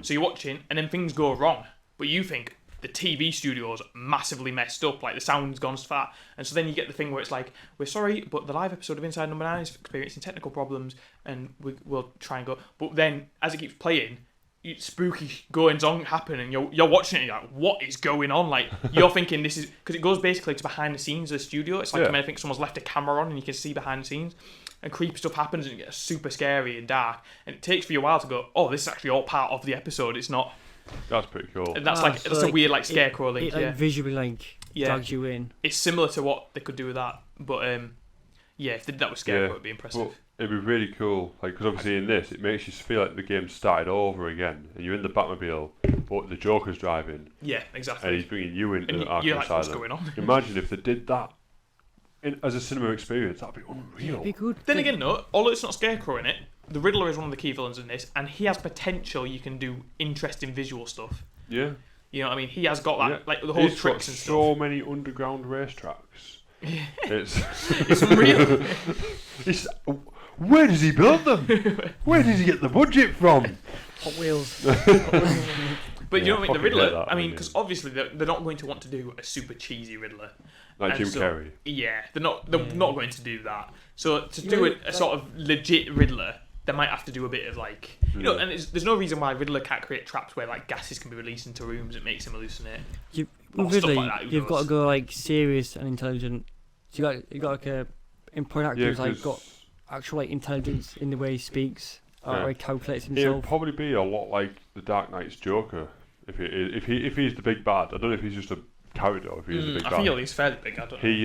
So you're watching, and then things go wrong, but you think the TV studio's massively messed up, like the sound's gone fat, and so then you get the thing where it's like, we're sorry, but the live episode of Inside Number 9 is experiencing technical problems, and we'll try and go. But then, as it keeps playing, spooky goings on happen, and you're watching it, and you're like, what is going on? Like, you're thinking this is, because it goes basically to behind the scenes of the studio. It's like I think someone's left a camera on, and you can see behind the scenes, and creepy stuff happens, and it gets super scary and dark, and it takes for you a while to go, oh, this is actually all part of the episode. It's not. That's pretty cool. And that's So that's a weird Scarecrow link. It visually drags you in. It's similar to what they could do with that, but if they did that with Scarecrow, it'd be impressive. Well, it'd be really cool, like because obviously in this it makes you feel like the game started over again, and you're in the Batmobile, but the Joker's driving. Yeah, exactly. And he's bringing you into And Arkham you're like, what's Asylum. going on? Imagine if they did that as a cinema experience. That'd be unreal. It'd be good. Then again, no, although it's not Scarecrow in it, the Riddler is one of the key villains in this, and he has potential. You can do interesting visual stuff. Yeah. You know what I mean? He has got that, like the whole He's tricks got and so stuff. many underground racetracks. It's It's unreal. Where does he build them? Where did he get the budget from? Hot Wheels. But you know what I mean? The fucking hate Riddler. that, I mean, yeah. because obviously they're not going to want to do a super cheesy Riddler. Like And Jim so- Carrey. Yeah, they're not going to do that. So to You do know, a sort of legit Riddler, they might have to do a bit of like, you know, Yeah. and there's no reason why Riddler can't create traps where like gases can be released into rooms. It makes him hallucinate. Or With stuff Ridley, like that, who you've got to knows? go like serious and intelligent. So you got like a important actor Yeah, who's like 'cause got actual like intelligence in the way he speaks, or Yeah. how he calculates it would himself. probably be a lot like the Dark Knight's Joker. If he's the big bad, I don't know if he's just a character or if he's the big I bad. think he's fairly big. I don't know. He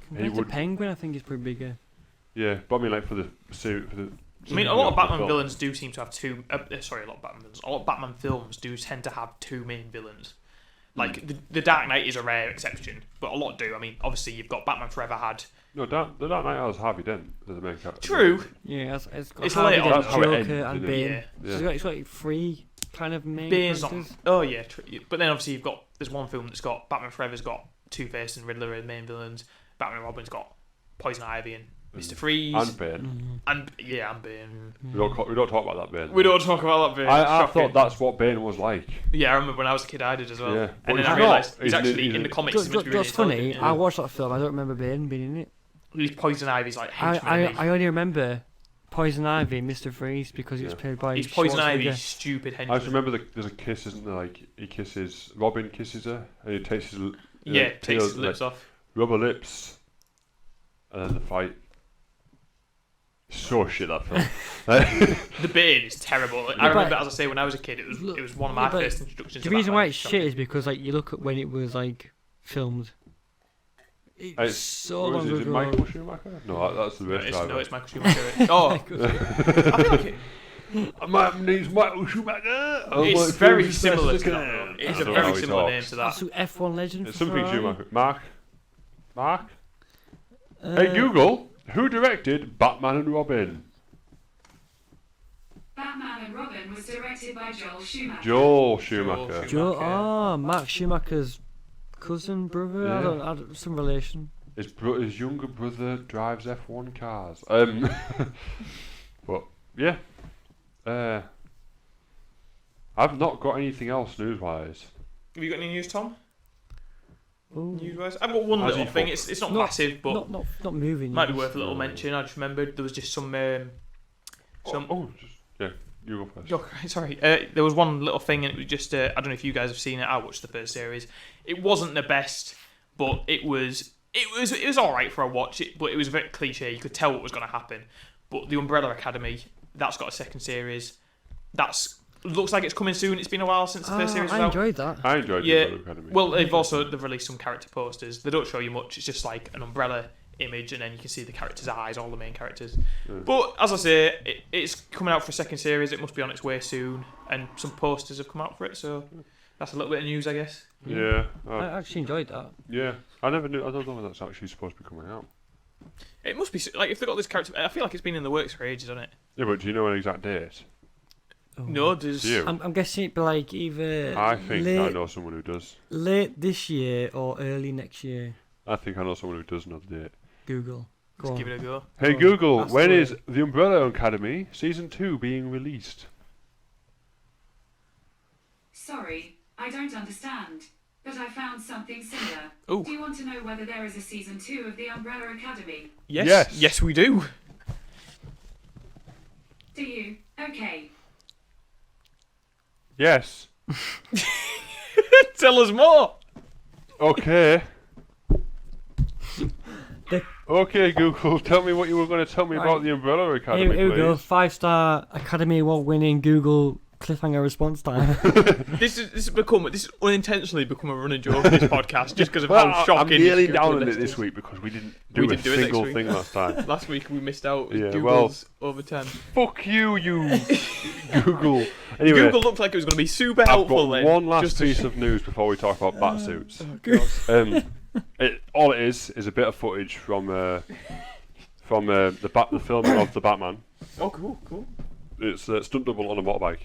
Compared to would- Penguin, I think is pretty bigger. yeah, but I mean like for the series, for the. I mean, a lot of the Batman film. villains do seem to have two. Sorry, a lot of Batman villains. A lot of Batman films do tend to have two main villains. Like the Dark Knight is a rare exception, but a lot do. I mean, obviously you've got Batman Forever had. No, the Dark Knight has Harvey Dent as the main character. True. Yeah, it's got It's Harvey later Dent, on. That's how it Joker, ends, and isn't it? Bane. Yeah. So it's got like three kind of main Bane's not. characters. Oh yeah, but then obviously you've got there's one film that's got Batman Forever's got Two-Face and Riddler as main villains. Batman and Robin's got Poison Ivy and Mr. Freeze And Bane. and Bane. We don't talk about that Bane. We don't talk about that Bane. I Shocking. thought that's what Bane was like. Yeah, I remember when I was a kid, I did as well. Yeah. And But then he's I not. realised he's He's actually he's in the comics. That's he must be really funny. intelligent, I yeah. watched that film. I don't remember Bane being in it. He's Poison Ivy's like henchman. I only remember Poison Ivy, Mr. Freeze, because he was Yeah. played by. He's Poison Schwarzenegger. Ivy's stupid I henchman. just remember there's a kiss, isn't there? Like he kisses Robin, kisses her, and he takes his Yeah, takes his tails, lips like, off. rubber lips, and then the fight. So shit that film. The Bane is terrible. I but- remember, as I say, when I was a kid, it was one of my Yeah, but first introductions. The to reason Batman. why It's it's shocking. shit is because like you look at when it was like filmed. It's so long Is it ago. Michael Schumacher? No, that's the race driver. No, it's Michael Schumacher. Oh, I feel like it, My name's Michael Schumacher. Oh, it's my very favourite similar to wrestler. that. Though. It's I a don't know very how he similar name talks. to that. That's F1 legend. It's for something Ferrari. Schumacher. Mark. Uh, Hey Google, who directed Batman and Robin? Batman and Robin was directed by Joel Schumacher. Joel Schumacher. Joe. Oh, Mark Schumacher's cousin, brother. Yeah. I don't some relation. His younger brother drives F1 cars. But yeah, I've not got anything else news-wise. Have you got any news, Tom? Ooh. News-wise, I've got one How's little he thing. fucked? It's not massive, but not moving. might be news. worth a little mention. I just remembered there was just some. Yeah, you go first. Oh, sorry. There was one little thing, and it was just. I don't know if you guys have seen it. I watched the first series. It wasn't the best, but it was all right for a watch. But it was a bit cliche. You could tell what was going to happen. But the Umbrella Academy, that's got a second series. Looks like it's coming soon. It's been a while since the first series was I out. enjoyed that. I enjoyed Yeah. the Umbrella Academy. Well, they've released some character posters. They don't show you much. It's just like an umbrella image, and then you can see the characters' eyes, all the main characters. Yeah. But as I say, it's coming out for a second series. It must be on its way soon, and some posters have come out for it. So that's a little bit of news, I guess. Yeah, I actually enjoyed that. yeah. I never knew. I don't know when that's actually supposed to be coming out. It must be like if they got this character. I feel like it's been in the works for ages, hasn't it? Yeah, but do you know an exact date? Oh. No, there's. You? I'm guessing it'd be like either I think late, I know someone who does. late this year or early next year. I think I know someone who does know the date. Google. Go Let's on. give it a go. Hey Oh, Google, that's when the is word. the Umbrella Academy Season 2 being released? Sorry, I don't understand. But I found something similar. Ooh. Do you want to know whether there is a season 2 of the Umbrella Academy? Yes. Yes. Yes, we do. Do you? Okay. Yes. Tell us more. Okay. The- Okay, Google, tell me what you were going to tell me Right. about the Umbrella Academy, Here we go. please. 5-star Academy Award winning Google cliffhanger response time. This is unintentionally become a running joke of this podcast just because of Well, how shocking. I'm nearly this down on it list this is. week because we didn't do We a didn't do it next single week. thing last time. Last week we missed out. Yeah, Google's over 10. Fuck you, you Google. Anyway, Google looked like it was going to be super I've helpful got then. one last just to piece of news before we talk about bat suits. Oh, God. All it is a bit of footage from the filming of the Batman. Oh, cool. It's a stunt double on a motorbike.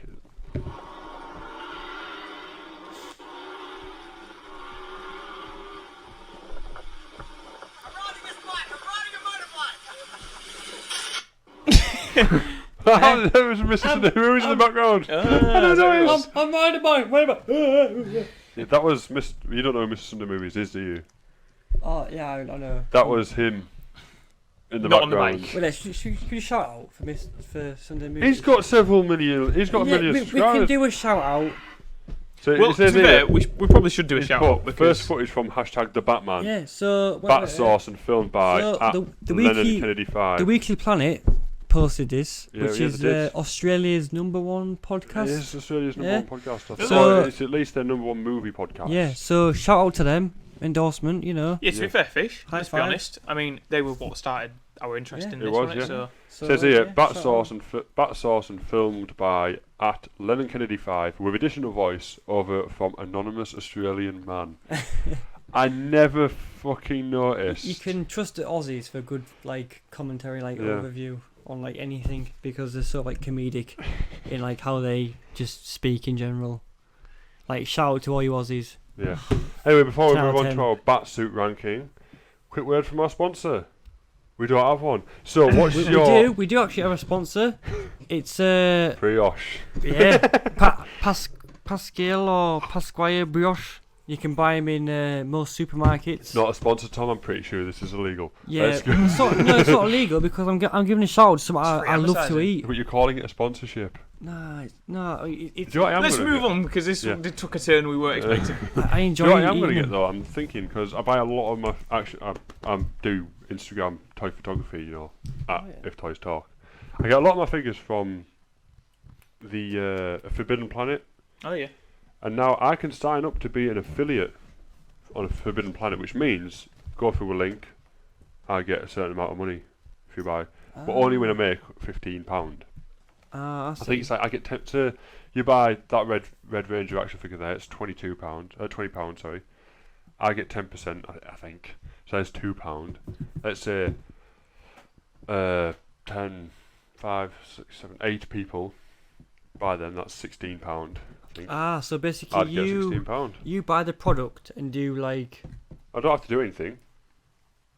There was Mr. Sunday Movies in the background. I'm right about. Wait a minute. Yeah, that was Mr. You don't know who Mr. Sunday Movies is, do you? Oh yeah, I know. That was him in the Not on the background. mic. Well, should we shout out for Sunday Movies? He's got several million. He's got a million we subscribers. can do a shout out. So Well, it to be says here, fair, we probably should do a he's shout put out because first footage from #TheBatman. Yeah. So Bat Sauce and filmed by So at the Lennon Weekly- Kennedy 5. The Weekly Planet posted this, Yeah, which yeah, is they did. Australia's #1 podcast. It is Australia's Yeah. number one podcast. I think. So- It's at least their number one movie podcast. Yeah. So shout out to them. Endorsement, you know. yeah, to Yeah. be fair, Fish. High Let's be five. honest. I mean, they were what started our interest Yeah. in It this, was, wasn't it? yeah. So So, Says here, yeah, Bat shout Sauce out. Bat Sauce and filmed by at Lennon Kennedy 5 with additional voice over from anonymous Australian man. I never fucking noticed. You can trust the Aussies for good like commentary, like Yeah. overview on like anything because they're so like comedic in like how they just speak in general. Like shout out to all you Aussies. Yeah. Anyway, before we 10 out move of on 10. to our Batsuit ranking, quick word from our sponsor. We don't have one. So what's your We do actually have a sponsor. It's brioche? yeah, Pascal or Pasquale Brioche. You can buy them in most supermarkets. Not a sponsor, Tom. I'm pretty sure this is illegal. Yeah, Let's go. it's not illegal because I'm giving a shout out to something It's free I love to advertising. eat. But you're calling it a sponsorship. No, it's Do you know what I'm let's gonna move get? on because this Yeah. took a turn we weren't expecting. I Do enjoy you know what I'm eating going to get them. though? I'm thinking because I buy a lot of my I do Instagram toy photography, you know, at If Toys Talk. I get a lot of my figures from the Forbidden Planet, Oh yeah. and now I can sign up to be an affiliate on a Forbidden Planet, which means go through a link, I get a certain amount of money if you buy, but only when I make £15. I I think it's like I get to you buy that Red Ranger action figure there. It's £22, £20. Sorry, I get 10%. I think so. That's £2. Let's say 10, 5, 6, 7, 8 people buy them. That's £16. I think so basically I'd get £16. you buy the product and do like I don't have to do anything.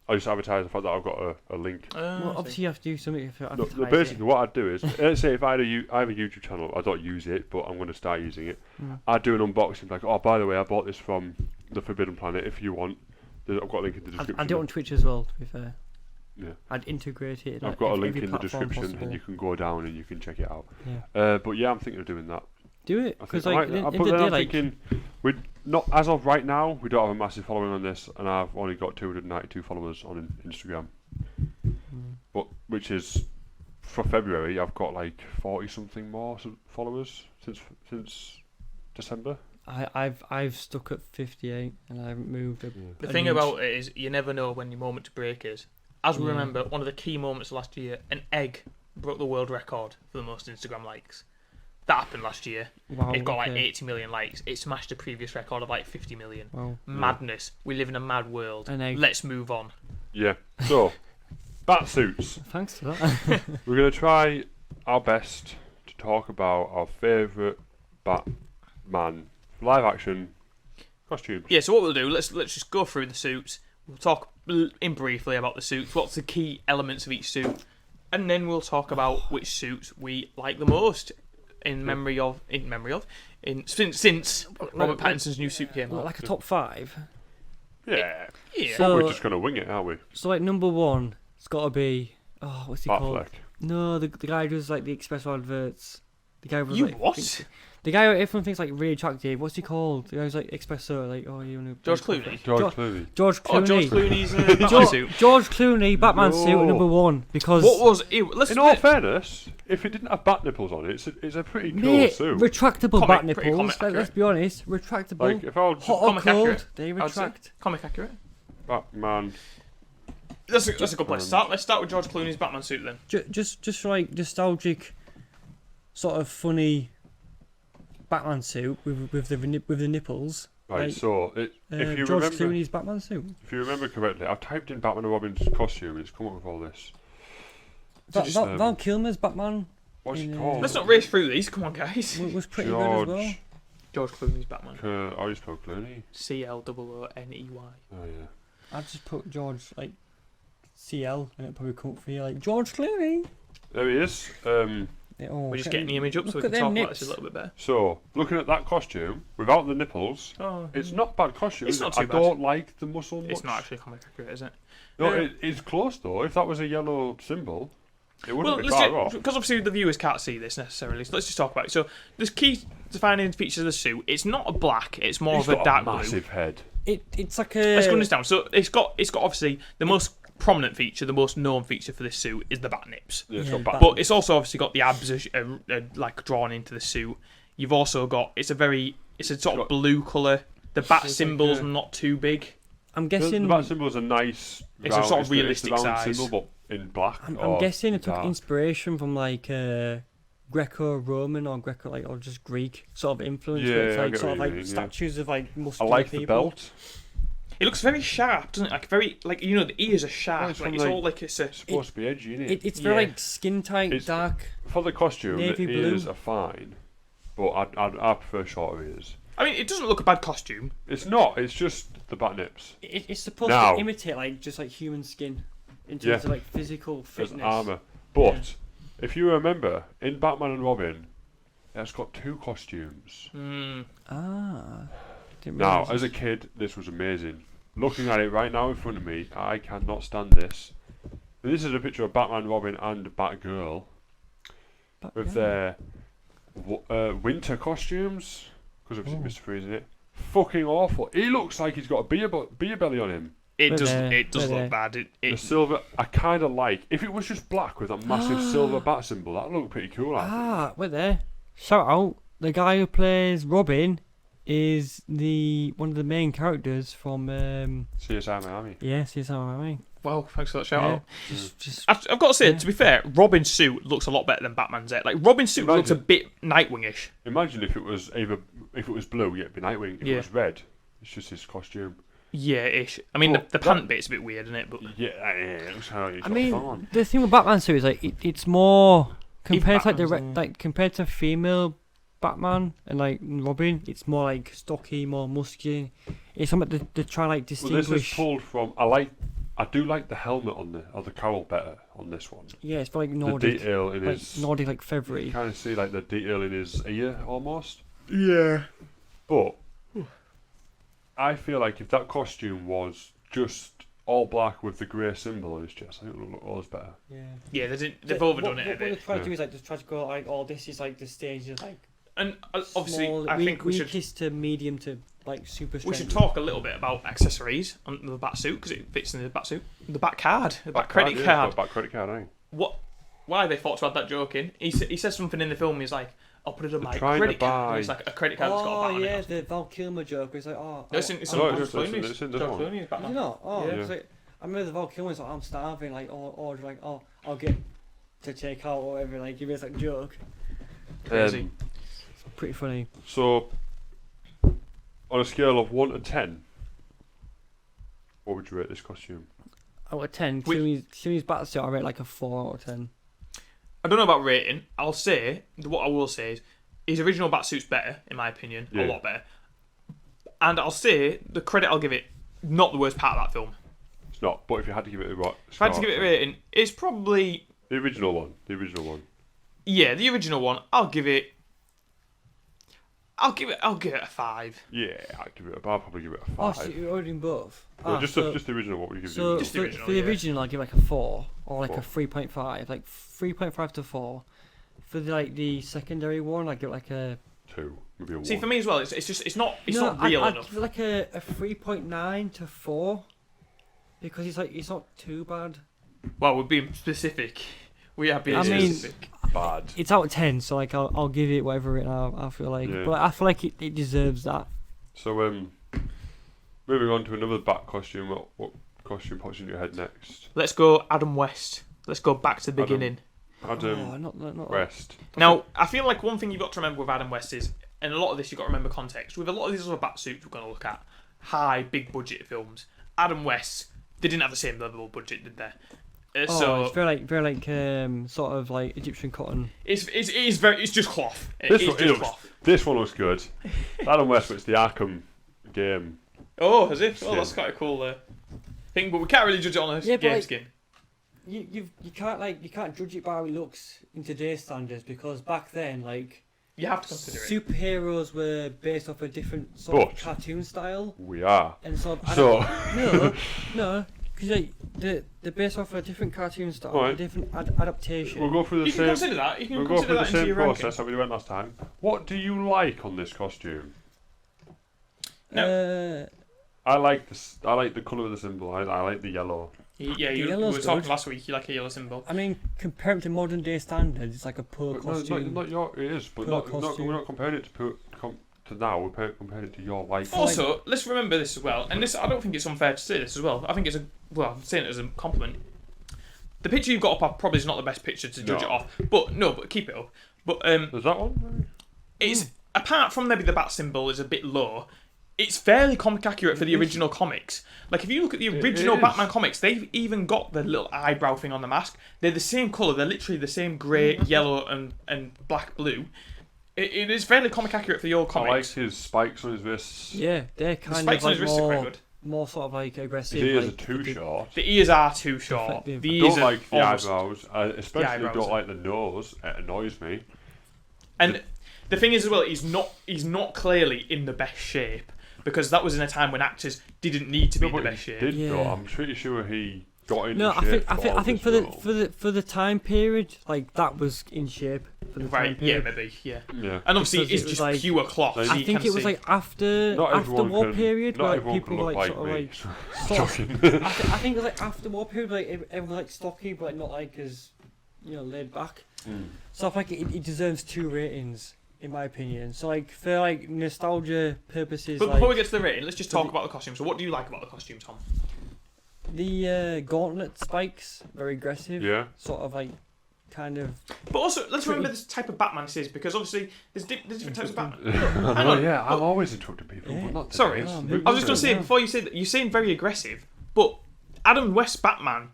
I just advertise the fact that I've got a link. well obviously you have to do something for No, advertising. basically, what I'd do is, let's say if I have a YouTube channel, I don't use it, but I'm going to start using it. I'd do an unboxing, like, oh, by the way, I bought this from the Forbidden Planet. If you want, I've got a link in the description. I'd do it on Twitch as well. To be fair, Yeah. I'd integrate it. I've got a link in the description, and you can go down and you can check it out. Yeah. But yeah, I'm thinking of doing that. Do it I because think like I might, in but the then day, I'm like thinking, we not as of right now, we don't have a massive following on this, and I've only got 292 followers on Instagram. But which is for February, I've got like 40 something more followers since December. I've stuck at 58 and I haven't moved. The thing about it is, you never know when your moment to break is. As we Yeah. remember, one of the key moments last year, an egg broke the world record for the most Instagram likes. That happened last year. Wow, It got like okay. 80 million likes. It smashed a previous record of like 50 million. Wow. Madness. We live in a mad world. An egg. Let's move on. Yeah. So, Batsuits. Thanks for that. We're gonna try our best to talk about our favourite Batman live action costumes. Yeah, so what we'll do, let's just go through the suits. We'll talk in briefly about the suits, what's the key elements of each suit, and then we'll talk about which suits we like the most since Robert Pattinson's new suit came out. Like a top 5. Yeah. Yeah. So- We're just gonna wing it, aren't we? So like number 1, it's got to be what's he called? Batfleck. No, the guy who does like the espresso adverts. The guy who was You like what? the guy who everyone thinks like really attractive. What's he called? The guy who's like espresso, like you know. George Clooney. George Clooney. George Clooney. Oh, George Clooney's Batman suit. George Clooney, Batman suit No. at number 1 because What was it? Let's In all fairness, if it didn't have bat nipples on it, it's a pretty cool mate, suit. retractable Comic- bat pretty nipples. comic Let's accurate. be honest, retractable. Like if I was Hot or comic cold, accurate, they I'd say. retract. Comic accurate. Batman. That's a good place to start. Let's start with George Clooney's Batman suit then. Just for like nostalgic, sort of funny Batman suit with the nipples. Right, Like, so if you George remember, Clooney's Batman suit. if you remember correctly, I've typed in Batman and Robin's costume, and it's come up with all this. Val Kilmer's Batman What's it in, called? Let's not race through these. Come on, guys. was pretty George. good as well. George Clooney's Batman. How do you spell Clooney? CLOONEY. Oh yeah. I'd just put George like CL and it'd probably come up for you like George Clooney. There he is. We're just getting the image up so we can talk about this a little bit better. So, looking at that costume, without the nipples, it's not bad costume. It's is not it? too bad. I don't like the muscle much. It's not actually comic accurate, is it? No, it's close though. If that was a yellow symbol, it wouldn't be let's far off. because obviously the viewers can't see this necessarily, so let's just talk about it. So, the key defining features of the suit, it's not a black, it's more He's of a got dark a massive head. It's like a. Let's go this down. So, it's got obviously the most prominent feature, the most known feature for this suit is the bat nips. Yeah, it's Yeah, got back. But it's also obviously got the abs like drawn into the suit. You've also got it's a sort of blue colour. The bat symbol's not too big. I'm The guessing. bat symbol is a nice. It's a sort of the realistic round size. symbol, but in black. I'm guessing it took dark. inspiration from like Greco-Roman or or just Greek sort of influence. Yeah, where it's I like get sort of what you like mean, yeah. statues of like I muscular like people. the belt. It looks very sharp, doesn't it? Like very the ears are sharp. it's like from, it's like- all like it's a. It's supposed to be edgy, isn't it? It's very Yeah. like skin tight, It's- dark. For the costume, Navy the blue. ears are fine, but I prefer shorter ears. I mean, it doesn't look a bad costume. It's not. It's just the bat nips. It's supposed Now- to imitate like just like human skin in terms Yeah. of like physical As fitness. armor. But if you remember, in Batman and Robin, it's got 2 costumes. Ah. Didn't Now, realise as a this. kid, this was amazing. Looking at it right now in front of me, I cannot stand this. This is a picture of Batman, Robin, and Batgirl But, with yeah. their winter costumes, because obviously Mr. Freeze in it. Fucking awful. He looks like he's got a beer belly on him. It But does. they're- It does but look they're- bad. The It silver, I kind of like. If it was just black with a massive silver bat symbol, that would look pretty cool. I think. Ah, wait there. Shout out, the guy who plays Robin is one of the main characters from CSI Miami. yes, yes, I well, thanks for that shout out. Just I've got to say, Yeah. to be fair, Robin's suit looks a lot better than Batman's. Like Robin's suit looks a bit Nightwingish. Imagine if it was blue, yeah, it'd be Nightwing. If Yeah. it was red, it's just his costume. Yeah, ish. I mean, But the pant bit's a bit weird, isn't it? But Yeah, it looks how he's I got mean, fun. the thing with Batman suit is like it's more compared to like Batman's like compared to female Batman and like Robin, it's more like stocky, more muscular. It's something to try like Well, distinguish. this is pulled from. I do like the helmet on the cowl better on this one. Yeah, it's very like The Nordic, detail in like his. Nordic, like You feathery. kind of see like the detail in his ear almost. yeah, But I feel like if that costume was just all black with the grey symbol on his chest, I think it would look always better. Yeah. they've overdone it a What they're bit. trying to do is like just try to go like, oh, this is like the stage of like And obviously, small, I think we should weakest to medium to like super strength. we should talk a little bit about accessories on the bat suit because it fits in the bat suit. The bat card, the bat credit yeah, card. Back credit card, eh? What? Why they thought to add that joke in? He says something in the film. He's like, "I'll put it on They're my trying to credit card." buy- And it's like a credit card that's got a bat Oh on yeah, it. the Val Kilmer joke. It's like, oh, No, it's No, on it's George in Clooney's. this George one. Clooney's you Batman. know, oh, Yeah. it's like I remember the Val Kilmer's like, I'm starving, like, like, oh, I'll get to take out or whatever. Like, he makes like joke. Crazy. It's pretty funny. So, on a scale of 1 to 10, what would you rate this costume? Out of 10, Which- Clooney's Batsuit, I rate like a 4 out of 10. I don't know about rating. I'll say what I will say is his original Batsuit's better, in my opinion, Yeah. a lot better. And I'll say the credit I'll give it, not the worst part of that film. It's not, but if you had to give it a what? If I had to give it a rating, it's probably The original one. The original one. yeah, the original one. I'll give it a 5. Yeah, I'll probably give it a 5. Oh, so you're ordering both? No, Ah, just so, the original. What would you give so the Just original? the original, for the yeah. original, I'll give like a 4 or like a 4. 3.5, like 3.5 to 4. For the secondary one, I give it like a 2. Maybe a 1. See, for me as well, it's not no, real I'd enough. give it like a 3.9 to 4 because it's not too bad. Well, we're being specific. We are being I mean- specific. bad. It's out of 10, so like I'll give it whatever it I feel like, Yeah. but I feel like it deserves that. So, moving on to another bat costume. What costume pops into your head next? Let's go Adam West. Let's go back to the Adam. beginning. Adam Not West. Now, I feel like one thing you've got to remember with Adam West is, and a lot of this you've got to remember context, with a lot of these other bat suits we're going to look at, high, big budget films, Adam West, they didn't have the same level of budget, did they? So it's very like sort of like Egyptian cotton. it's just cloth. This one looks good. Adam West, it's the Arkham game. Oh, has it? Oh, Yeah. that's quite a cool thing, but we can't really judge it on a Yeah, but game like- skin. you can't judge it by how it looks in today's standards, because back then, like, You have to consider it. superheroes were based off a different sort But- of cartoon style, We are. and sort of So, no, because like, they're based off a different cartoon style, Alright. a different adaptation. we'll go through the You can same. consider that. You can We'll go consider through the that into same your process ranking. that we went last time. What do you like on this costume? I like this. I like the colour of the symbol. I like the yellow. Yeah, The you yellow's were talking good. last week. You like a yellow symbol. I mean, compared to modern day standards, it's like a poor But costume. not your. It is, but Per not, costume. we're not comparing it to now. We're comparing it to your like. Also, let's remember this as well, and this I don't think it's unfair to say this as well. I think it's I'm saying it as a compliment. The picture you've got up probably is not the best picture to judge No. it off, but keep it up. But Is that one? it's apart from maybe the bat symbol is a bit low. It's fairly comic accurate for the original comics. Like if you look at the original is. Batman comics, they've even got the little eyebrow thing on the mask. They're the same colour. They're literally the same grey, yellow, and black blue. It is fairly comic accurate for the old I like comics. his spikes on his wrists. Yeah, they're The kind spikes of on like his wrists are quite more, good. more sort of like aggressive. His ears like, are too the- short. The ears are too short. Effective. The I ears don't are like the almost- eyebrows. I especially eyebrows don't are- like the nose. It annoys me. And the thing is as well, he's not clearly in the best shape because that was in a time when actors didn't need to be in the but best he shape. did though. Yeah. I'm pretty sure he got into No, shape. I think for the time period, like that was in shape for the time Right? Yeah, period. maybe. Yeah. Yeah. And obviously, Because it's it was just like- pure cloth. I so I you think can it was see. like after Not everyone war can. period, Not where like everyone people can were look like like sort of me. like sort of- Joking. I think it was like after war period, like everyone was like stocky, but like, not like as laid back. So I think it deserves 2 ratings in my opinion. So like for like nostalgia purposes, But like before we get to the rating, let's just So talk the- about the costume. So, what do you like about the costume, Tom? the gauntlet spikes, very aggressive, Yeah. sort of like kind of. But also, let's Pretty- remember this type of Batman this is because obviously there's different types of Batman. I know, on, yeah, I'm but- always interrupting people, Yeah. but not Sorry, today. Oh, It's maybe I was just going to say Yeah. before you say that you're saying very aggressive, but Adam West's Batman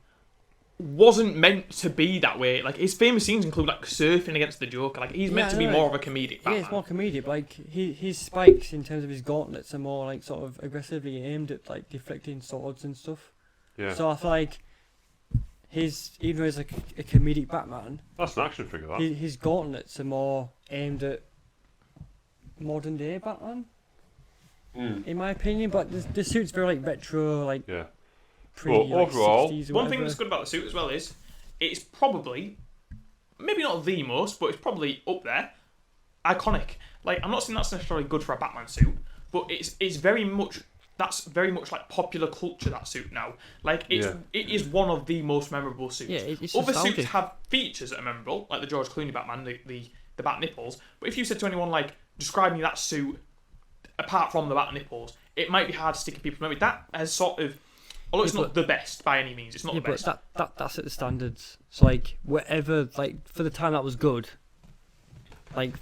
wasn't meant to be that way. Like his famous scenes include like surfing against the Joker. Like he's meant Yeah, to be I know. more of a comedic Batman. Yeah, it's more comedic. But like his spikes in terms of his gauntlets are more like sort of aggressively aimed at like deflecting swords and stuff. Yeah. So I feel like even though he's like a comedic Batman, That's an action figure, that. his gauntlets are more aimed at modern day Batman, in my opinion. But the suit's very like retro, like Yeah. pre Well, like overall, 60s or One thing whatever. that's good about the suit as well is it's probably maybe not the most, but it's probably up there. Iconic. Like I'm not saying that's necessarily good for a Batman suit, but it's very much that's very much like popular culture, that suit now. Like it is one of the most memorable suits. Yeah, it's Other nostalgic. suits have features that are memorable, like the George Clooney Batman, the bat nipples. But if you said to anyone like describe me that suit apart from the bat nipples, it might be hard to stick in people's memory. That has sort of although it's Yeah, not the best by any means, it's not Yeah, the best. but that's at the standards. So like whatever, like for the time that was good. Like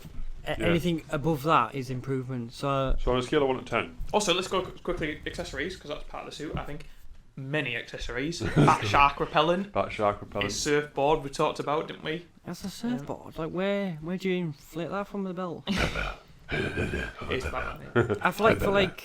anything above that is improvement. So So on a scale of 1 to 10, Also, let's go quickly accessories because that's part of the suit. I think many accessories. Bat shark repellent. Bat shark repellent. His surfboard we talked about, didn't we? that's a surfboard. Like where do you inflate that from the belt? It's Batman. I feel like for like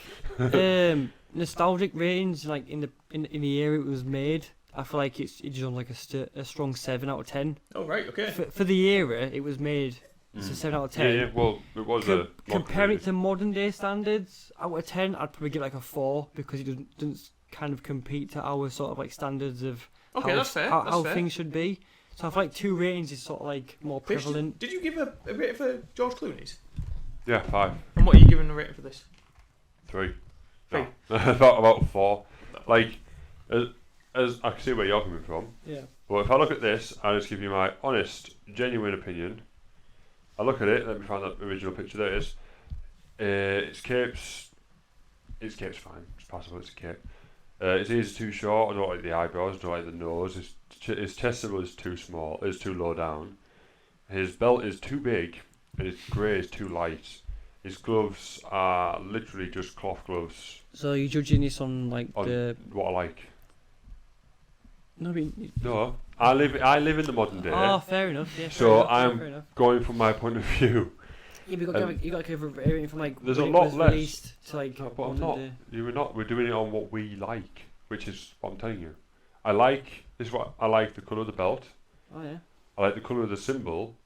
nostalgic ratings, like in the year it was made, I feel like it's on like a strong 7 out of 10. Oh right, okay. For the era it was made, it's a 7 out of 10. Yeah, well, it was a. Compare it to modern day standards, out of 10, I'd probably give like a 4 because it doesn't kind of compete to our sort of like standards of Okay, how, that's fair. how, That's how fair. things should be. So I feel like 2 ratings is sort of like more Fish, prevalent. Did you give a rating for George Clooney's? Yeah, 5. And what are you giving a rating for this? 3. Three. No. about 4. Like, as I can see where you're coming from. Yeah. But if I look at this, I'll just give you my honest, genuine opinion. I look at it, let me find that original picture, there it is. Its cape's fine, it's passable, it's a cape. His ears are too short, I don't like the eyebrows, I don't like the nose, his chest symbol is too small, is too low down. His belt is too big, and his grey is too light. His gloves are literally just cloth gloves So you're judging this on like on the what I like. no, I mean, No, I live in the modern day. oh, fair enough. Yeah. So fair I'm- enough. Going from my point of view. Yeah, but you got to give a rating from like There's when a it lot was less. released to like No, but I'm modern not. day. We're not. We're doing it on what we like, which is what I'm telling you. I like this. Is what I like the colour of the belt. Oh yeah. I like the colour of the symbol.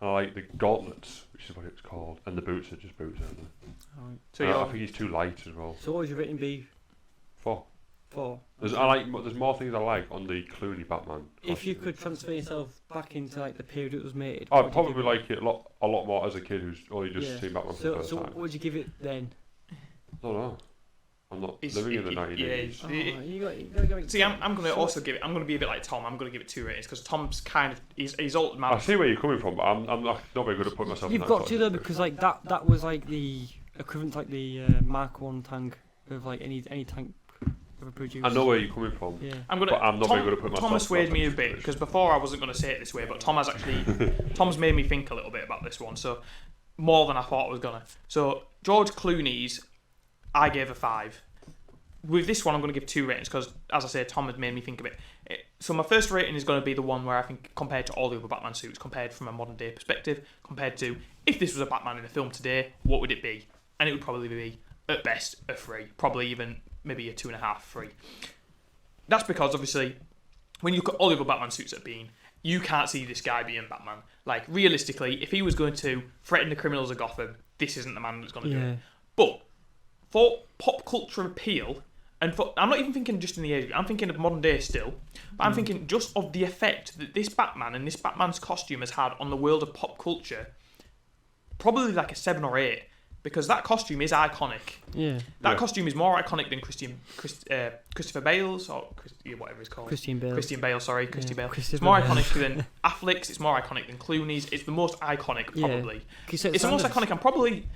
And I like the gauntlets, which is what it's called, and the boots are just boots. Aren't they? So I you're, think he's too light as well. So what would your rating be 4. for? There's more things I like on the Clooney Batman. If you could transfer yourself back into like the period it was made, I'd what would you probably give like it a lot more as a kid who's only just Yeah. seen Batman for So, the first so time. what would you give it then? No. I'm not It's- living in the it- 1980s. Oh, yeah. you got to give it. See, I'm going to also give it. I'm going to be a bit like Tom. I'm going to give it 2 ratings because Tom's kind of he's old man. I see where you're coming from, but I'm not very good at putting myself in You've that got sort to of though, situation. because like that was like the equivalent to like the Mark 1 tank of like any tank ever produced. I know where you're coming from. Yeah. I'm gonna. But I'm not Tom, very good at putting Tom myself has swayed in that me a sort of bit situation. because before I wasn't going to say it this way, but Tom has actually. Tom's made me think a little bit about this one, so more than I thought I was gonna. So George Clooney's, I gave a 5. With this one, I'm going to give 2 ratings because, as I said, Tom had made me think of it. So my first rating is going to be the one where I think compared to all the other Batman suits, compared from a modern day perspective, compared to if this was a Batman in a film today, what would it be? And it would probably be at best a 3, probably even maybe a 2.5, 3. That's because obviously when you look at all the other Batman suits that have been, you can't see this guy being Batman. Like realistically, if he was going to threaten the criminals of Gotham, this isn't the man that's going to do Yeah. it. But for pop culture appeal, and for, I'm not even thinking just in the age, I'm thinking of modern day still, but I'm thinking just of the effect that this Batman and this Batman's costume has had on the world of pop culture, probably like a 7 or 8, because that costume is iconic. Yeah. That Yeah. costume is more iconic than Christopher Bale's, or whatever it's called. Christian Bale. Christian Bale, sorry, Christy Yeah, Bale. It's Christopher more Bale. iconic than Affleck's, it's more iconic than Clooney's, it's the most iconic, Yeah. probably. It's It's the most iconic, and probably,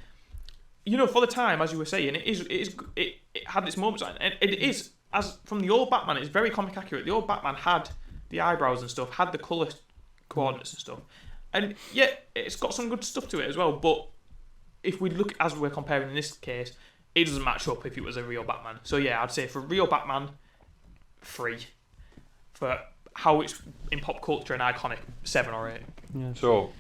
for the time, as you were saying, it had its moments, and it is, as from the old Batman, it's very comic accurate. The old Batman had the eyebrows and stuff, had the colour coordinates and stuff, and yeah, it's got some good stuff to it as well, but if we look, as we're comparing in this case, it doesn't match up if it was a real Batman. So yeah, I'd say for real Batman, 3. For how it's in pop culture and iconic, 7 or 8. Yeah. So,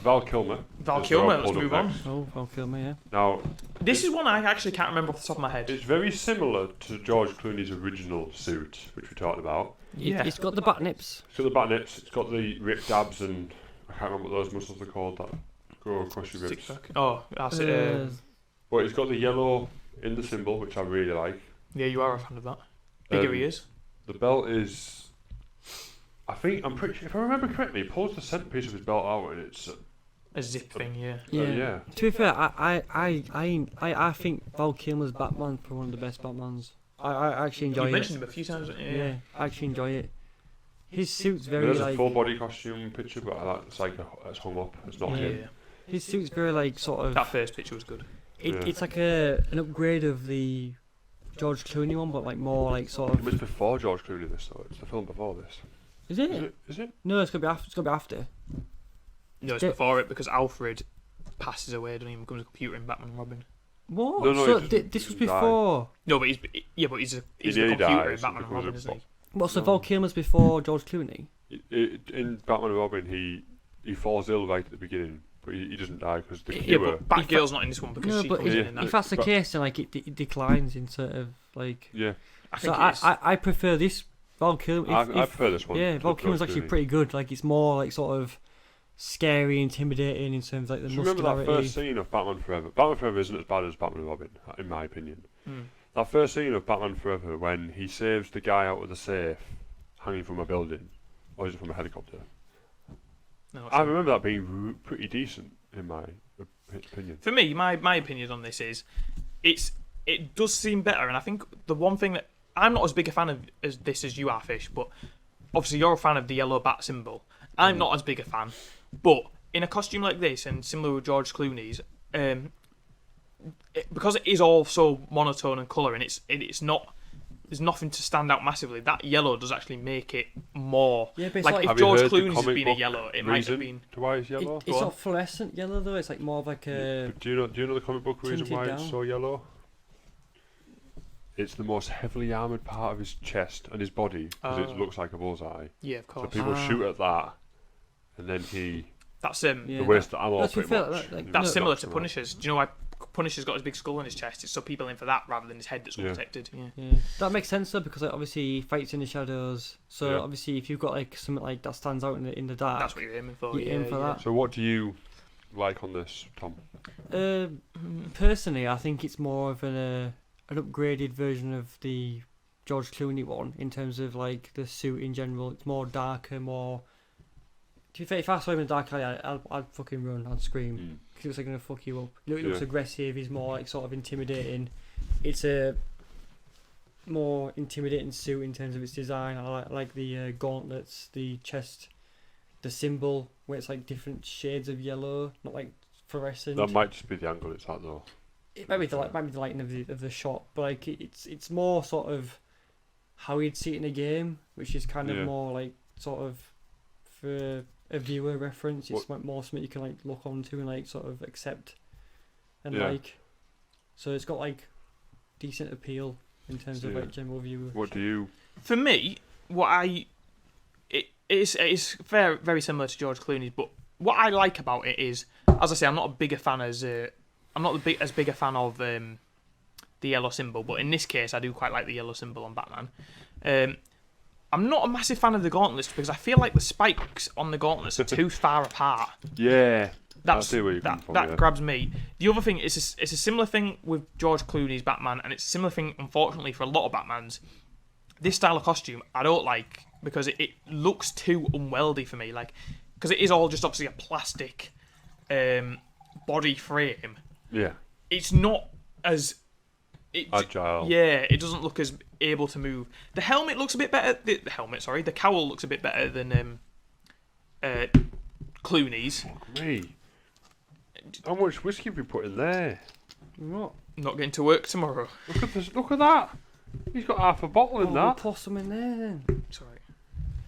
Val Kilmer. Val is Kilmer, what I let's pulled move up on. next. Oh, Val Kilmer, yeah. Now, This is one I actually can't remember off the top of my head. it's very similar to George Clooney's original suit, which we talked about. Yeah. It's got the bat nips. It's got the bat nips, it's got the ripped abs, and I can't remember what those muscles are called that go across your ribs. Six-pack. Oh, that's it. But it's got the yellow in the symbol, which I really like. Yeah, you are a fan of that. Bigger he is. The belt is, I'm pretty sure, if I remember correctly, he pulls the centre piece of his belt out and it's, A zip thing, yeah. yeah. To be fair, I think Val Kilmer's Batman for one of the best Batmans. I actually enjoy You it. mentioned him a few times. Yeah, I actually enjoy it. His suit's very There's like a full body costume picture, but it's like it's hung up. It's not Yeah. him. his suit's very like sort of. That first picture was good. Yeah. It's like an upgrade of the George Clooney one, but like more like sort It was of. before George Clooney. This though. It's the film before this. Is it? Is it? No, it's gonna be after. It's gonna be after. No, it's Yeah. before it because Alfred passes away, doesn't he? Becomes a computer in Batman and Robin. What? No, so he just this was died. before. No, but he's a nearly computer in dies Batman and because Robin, of isn't he? What? So No. Val Kilmer's before George Clooney. In Batman and Robin, he falls ill right at the beginning, but he doesn't die because the Yeah, cure. But Batgirl's not in this one because No, she but comes Yeah. in that. if that's the But- case, then like it declines in sort of like. Yeah, I So think it is. I prefer this Val Kilmer. I prefer this one. Yeah, to Val Kilmer's George actually Clooney. pretty good. Like it's more like sort of scary, intimidating in terms of like the Do you remember that muscularity. first scene of Batman Forever? Batman Forever isn't as bad as Batman and Robin, in my opinion. Hmm. That first scene of Batman Forever when he saves the guy out of the safe hanging from a building, or is it from a helicopter? No, I remember that being pretty decent, in my opinion. For me, my opinion on this is, it does seem better, and I think the one thing that I'm not as big a fan of as you are, Fish, but obviously you're a fan of the yellow bat symbol. I'm not as big a fan, but in a costume like this, and similar with George Clooney's, because it is all so monotone and colour, and it's not. There's nothing to stand out massively. That yellow does actually make it more. Yeah, but it's Like like if Have you George heard the Clooney's had comic been a book yellow, it might have reason been. to why it's yellow? it's not fluorescent yellow though. It's like more of like a. But do you know the comic book reason tinted why it's down. so yellow? It's the most heavily armoured part of his chest and his body because it Oh. looks like a bullseye. Yeah, of So course. people Ah. shoot at that, and then he That's Yeah, the waste the ammo that's pretty fair, much. like, That's No, similar knocks to him out. Punishers. Do you know why Punisher's got his big skull on his chest. It's so people in for that rather than his head that's unprotected. Yeah, that makes sense though, because like, obviously he fights in the shadows. So obviously, if you've got like something like that stands out in the dark, That's what you're aiming for. you aim for that. So what do you like on this, Tom? Personally, I think it's more of an upgraded version of the George Clooney one in terms of like the suit in general. It's more darker, more. To be fair, if I saw him in the dark alley, I'd fucking run, I'd scream. Because it looks like gonna fuck you up. It looks aggressive, he's more like sort of intimidating. It's a more intimidating suit in terms of its design. I like the gauntlets, the chest, the symbol where it's like different shades of yellow, not like fluorescent. That might just be the angle it's at though. It might be the lighting of the shot, but like it's more sort of how you'd see it in a game, which is kind of more like sort of for a viewer reference. It's like more something you can like look onto and like sort of accept and like. So it's got like decent appeal in terms of like general viewer. What do you? For me, it's very very similar to George Clooney's, but what I like about it is, as I say, I'm not as big a fan of the yellow symbol, but in this case, I do quite like the yellow symbol on Batman. I'm not a massive fan of the gauntlets because I feel like the spikes on the gauntlets are too far apart. Yeah, that grabs me. The other thing is it's a similar thing with George Clooney's Batman, and it's a similar thing, unfortunately, for a lot of Batmans. This style of costume I don't like because it looks too unwieldy for me. Like, because it is all just obviously a plastic body frame. Yeah, it's not as agile. Yeah, it doesn't look as able to move. The helmet looks a bit better. The cowl looks a bit better than Clooney's. Fuck me. How much whiskey have we put in there? Not getting to work tomorrow. Look at this. Look at that. He's got half a bottle in that. We'll pour some in there then. Sorry.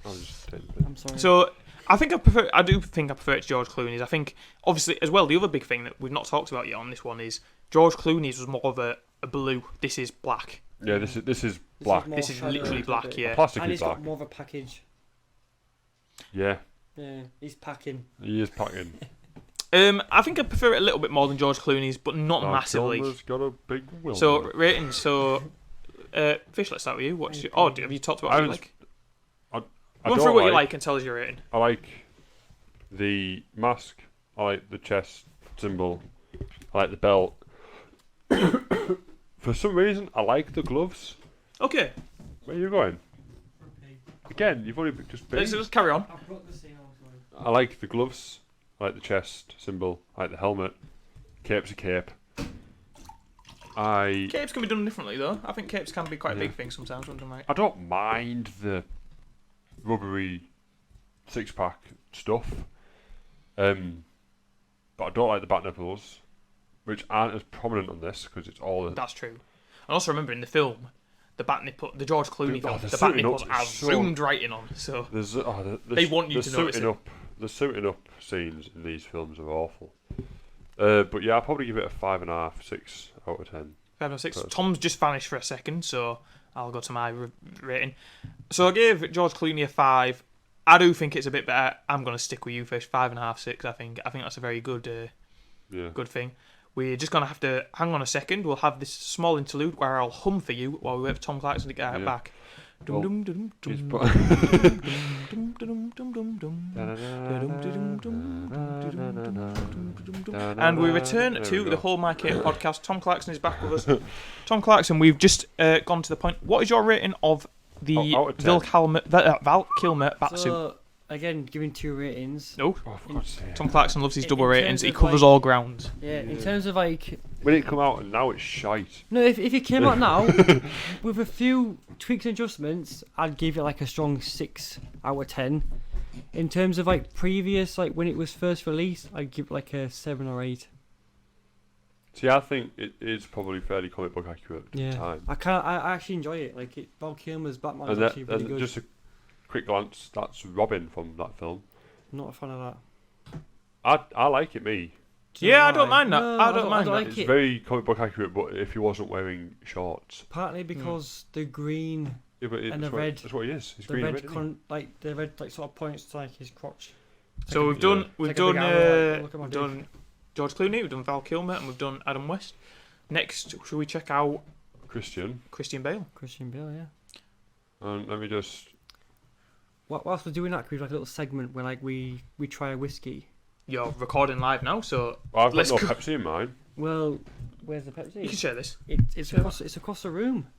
I'm sorry. So I do think I prefer it to George Clooney's. I think obviously as well the other big thing that we've not talked about yet on this one is George Clooney's was more of a blue. This is black. Yeah, this is black. This is literally black. Yeah, plastic and is he's black. got more of a package. Yeah. Yeah, he's packing. He is packing. I think I prefer it a little bit more than George Clooney's, but not massively. Kilmer's got a big will. So ratings. So, Fish, let's start with you. Have you talked about what you like? Run through what you like and tell us your rating. I like the mask. I like the chest symbol. I like the belt. For some reason, I like the gloves. Okay. Where are you going? Again, you've only just been. Let's just carry on. I like the gloves. I like the chest symbol. I like the helmet. Cape's a cape. Capes can be done differently though. I think capes can be quite a big thing sometimes when done right. I don't mind the rubbery six-pack stuff, but I don't like the bat nipples, which aren't as prominent on this because it's all. That's true. And also remember in the film, the George Clooney film, the bat nipples are zoomed right in on. So they want you to notice it. The suiting up scenes in these films are awful. But yeah, I'll probably give it a 5.5, 6 out of 10. 5 or 6. Tom's just vanished for a second, so I'll go to my rating. So I gave George Clooney a 5. I do think it's a bit better. I'm going to stick with you, Fish. 5.5, 6. I think that's a very good, good thing. We're just going to have to hang on a second. We'll have this small interlude where I'll hum for you while we wait for Tom Clarkson to get back. And we return to the Hold My Cape podcast. Tom Clarkson is back with us. Tom Clarkson, we've just gone to the point. What is your rating of the Val Kilmer Batsuit? Again, giving 2 ratings. No. Oh, for God's sake. Tom Clarkson loves his double ratings. He covers all ground. Yeah, in terms of like. When it come out and now it's shite. No, if it came out now with a few tweaks and adjustments, I'd give it like a strong 6 out of 10. In terms of like previous, like when it was first released, I'd give it like a 7 or 8. See, I think it is probably fairly comic book accurate at the time. I actually enjoy it. Like Val Kilmer's Batman is actually really good. Just a quick glance, that's Robin from that film. Not a fan of that. I like it, me. I don't mind that. No, I don't mind that. like It's it. very comic book accurate, but if he wasn't wearing shorts. Partly because the green and the red. That's what he is. He's the green red, and red. the red like sort of points to like his crotch. So we've done George Clooney, we've done Val Kilmer, and we've done Adam West. Next, should we check out Christian Bale? Christian Bale, yeah. And let me just. Whilst we're doing that, could we do like a little segment where like we try a whiskey? You're recording live now, so Well, I've got let's no go- Pepsi in mine. Well, where's the you can Pepsi? share this. It's across the room.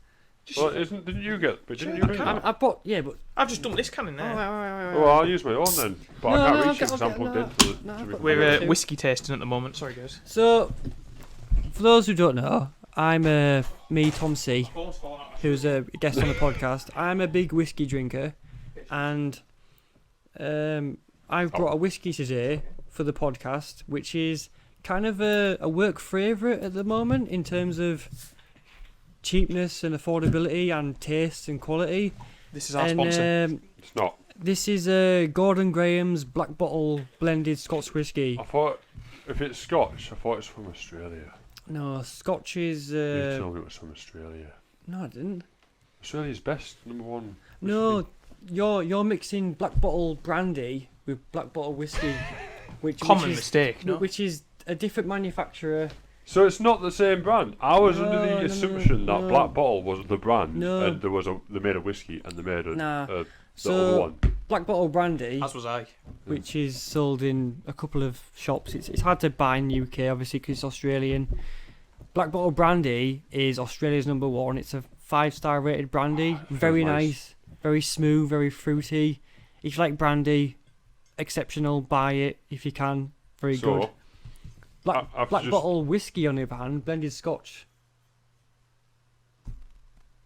Well, didn't you get? But didn't Sure, you I drink can. that? I bought, yeah, but I've just dumped this can in there. Well, I'll use my own then. But I can't reach it because I'm plugged into the. no, to I've my got- We're computer. whiskey tasting at the moment. Sorry, guys. So, for those who don't know, I'm me, Tom C, who's a guest on the podcast. I'm a big whiskey drinker, and I've brought a whiskey today for the podcast, which is kind of a work favourite at the moment in terms of cheapness and affordability and taste and quality. This is our sponsor. It's not. This is Gordon Graham's Black Bottle Blended Scotch Whisky. I thought if it's Scotch, I thought it's from Australia. No, Scotch is... You told me it was from Australia. no, I didn't. Australia's best, number one. No, you're mixing Black Bottle Brandy with Black Bottle Whiskey. Common mistake, no? Which is a different manufacturer. So it's not the same brand. I was under the No, assumption that no. Black Bottle was the brand, No. and they made a whiskey and they made a, Nah. the So- other one. Black Bottle Brandy, As was I. which is sold in a couple of shops. It's hard to buy in the UK, obviously, because it's Australian. Black Bottle Brandy is Australia's number one. It's a 5-star rated brandy. Very nice, very smooth, very fruity. If you like brandy, exceptional. Buy it if you can. Very good. So Black I've just- Bottle Whiskey, on the other hand, blended Scotch.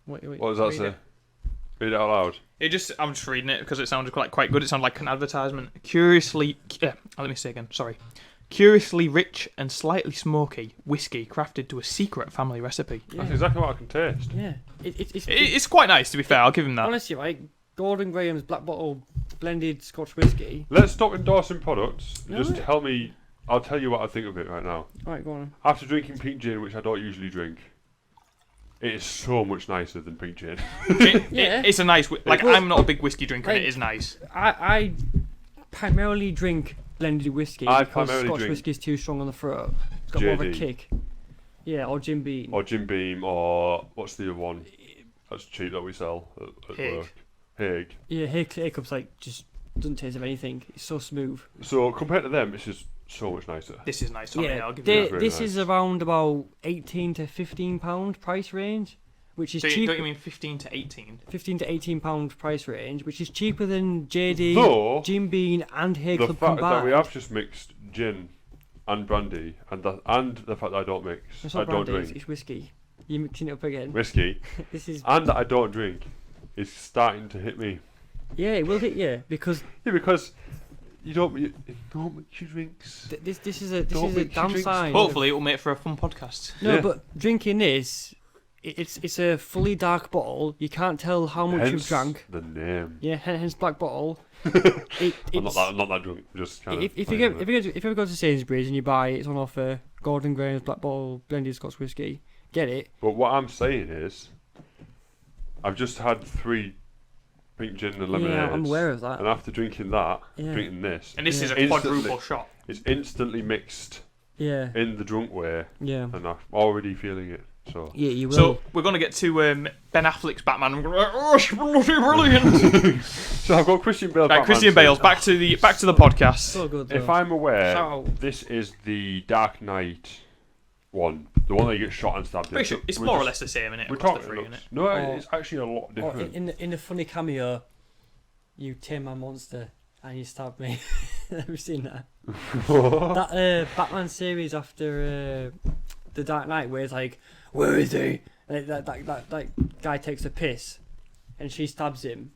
Wait, what does that read say? it. Read it out loud. I'm just reading it because it sounded quite good. It sounded like an advertisement. Let me say again. Sorry. Curiously rich and slightly smoky whiskey crafted to a secret family recipe. Yeah. That's exactly what I can taste. Yeah, it's It's quite nice, to be fair. I'll give him that. honestly, right. Gordon Graham's Black Bottle Blended Scotch Whisky. Let's stop endorsing products. No, Just wait. tell me. I'll tell you what I think of it right now. Alright, go on. After drinking pink gin, which I don't usually drink, it is so much nicer than pink gin. Yeah. It's a nice. Like, Well, I'm not a big whiskey drinker, and like- it is nice. I primarily drink blended whiskey I because primarily Scotch drink whiskey is too strong on the throat. It's got more of a JD. kick. Yeah, or Jim Beam. Or Jim Beam, or what's the other one? That's cheap that we sell at Hague. work. Hague. Yeah, Hiccups like just doesn't taste of anything. It's so smooth. So compared to them, it's just so much nicer. This is nice. I'll give you they- that. very this nice. is around about £18 to £15 price range, which is cheap. Don't you mean 15 to 18? £15 to £18 price range, which is cheaper than JD, Though, Jim Beam, and Hague the Club fact that combined. we have just mixed gin and brandy, and the fact that I don't mix, It's I not don't brandy, drink it's whiskey. You're mixing it up again. whiskey, This is and that I don't drink, is starting to hit me. yeah, it will hit you because Yeah, because you don't make your drinks. this is a Don't mix your drinks. downside. Hopefully, it will make for a fun podcast. No, Yeah. but drinking this, it's a fully dark bottle. You can't tell how much you've Hence drank. the name. Yeah, hence black bottle. I'm It's, not that drunk. Just kind if you ever go to Sainsbury's and you buy it, it's on offer. Gordon Graham's Black Bottle Blended Scotch Whisky. Get it. But what I'm saying is, I've just had 3 pink gin and lemonades. Yeah, I'm aware of that. And after drinking that, Yeah. drinking this, And this Yeah. is a Instantly. quadruple shot. it's instantly mixed Yeah, in the drunk way, yeah, and I'm already feeling it. So yeah. You will. So we're gonna get to Ben Affleck's Batman. I'm gonna be like, oh, it's bloody brilliant. So I've got Christian Bale. Right, Batman Christian suit. Bale's back to the podcast. so good. Though. If I'm aware, Shout out. this is the Dark Knight one, the one that you get shot and stabbed. in. Pretty sure it's more or less the same, innit? We're Across talking. the three, innit? No, Or- it's actually a lot Or different. in the funny cameo, you tame my monster and you stab me. Have you seen that? That Batman series after the Dark Knight, where it's like, where is he? And that guy takes a piss, and she stabs him,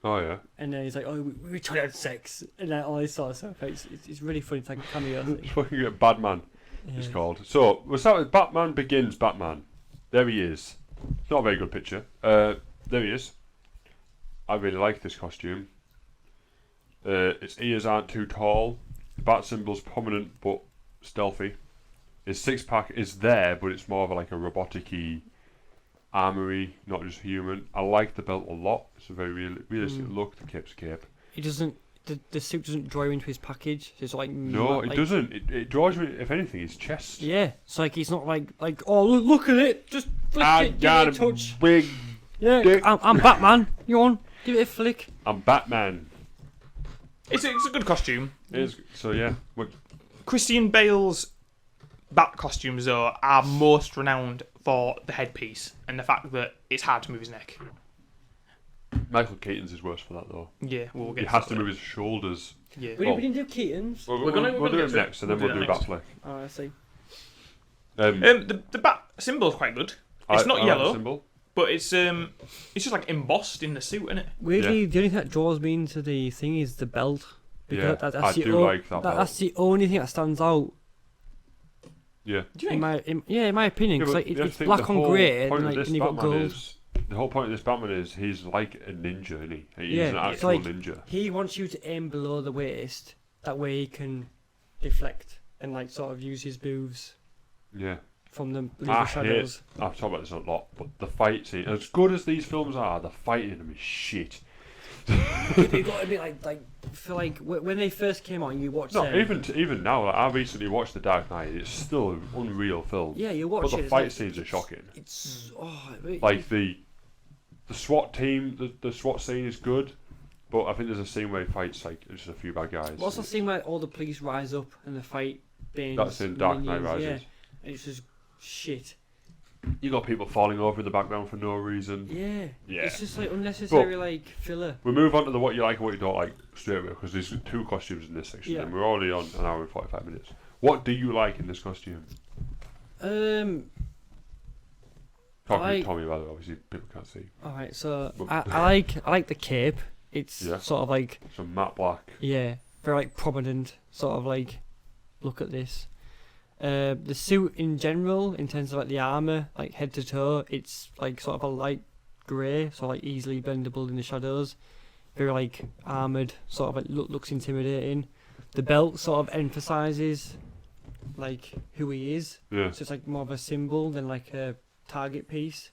Oh yeah. and then he's like, oh, we tried to have sex, and then all this sort of stuff. It's really funny. It's like a cameo thing. It's fucking a Badman. It's Yeah. called. So we'll start with Batman Begins. Batman. There he is. It's not a very good picture. There he is. I really like this costume. Its ears aren't too tall. The bat symbol's prominent but stealthy. His 6-pack is there, but it's more of like a robotic-y armory, not just human. I like the belt a lot. It's a very realistic look. The cape's a cape. He doesn't. the suit doesn't draw you into his package. So it's like No, it doesn't. It draws you, if anything, his chest. Yeah, it's like it's not like oh look at it, just flick I it, give got it a touch. big Yeah, dick. I'm Batman. You on? Give it a flick. I'm Batman. It's a good costume. So yeah. Christian Bale's Bat costumes, though, are most renowned for the headpiece and the fact that it's hard to move his neck. Michael Keaton's is worse for that though. Yeah, we'll get He has to move his shoulders. Yeah. We didn't do Keaton's. We'll gonna do get it to next, and then we'll we'll do do that Batfleck. Oh, I see. The bat symbol's quite good. It's not I like the yellow, symbol. but it's just like embossed in the suit, isn't it? Weirdly, the only thing that draws me into the thing is the belt. Yeah, That's I the do like that belt. That's the only thing that stands out. Yeah. Do you In think? my opinion, Yeah, because but like, you have it's to think black the on whole grey, point and of like this and you got Batman gold. the whole point of this Batman is he's like a ninja, isn't he? He's Yeah, an it's actual like- ninja. He wants you to aim below the waist. That way he can deflect and like sort of use his moves Yeah. from the I shadows. I've talked about this a lot, but the fight scene, as good as these films are, the fighting in them is shit. You got to be like feel like when they first came out, you watched No, them. even now, like, I recently watched The Dark Knight. It's still an unreal film. Yeah, you but watch the it. fight it's scenes are shocking. It's Like the SWAT team, the SWAT scene is good, but I think there's a scene where he fights like just a few bad guys. What's the scene where all the police rise up and the fight? Bane's That's in Dark Knight minions, Rises. Yeah, and it's just shit. You got people falling over in the background for no reason. Yeah, Yeah. it's just like unnecessary like filler. We move on to the what you like and what you don't like straight away because there's two costumes in this section Yeah. and we're already on an hour and 45 minutes. What do you like in this costume? Um. Talking I- to Tommy, by the way, obviously people can't see. All right, so Well- I like the cape. It's Yeah. sort of like Some matte black. very like prominent. Sort of like, look at this. The suit in general, in terms of like the armor, like head to toe, it's like sort of a light grey, so like easily blendable in the shadows. Very like armored, sort of like looks intimidating. The belt sort of emphasizes like who he is, Yeah. so it's like more of a symbol than like a target piece.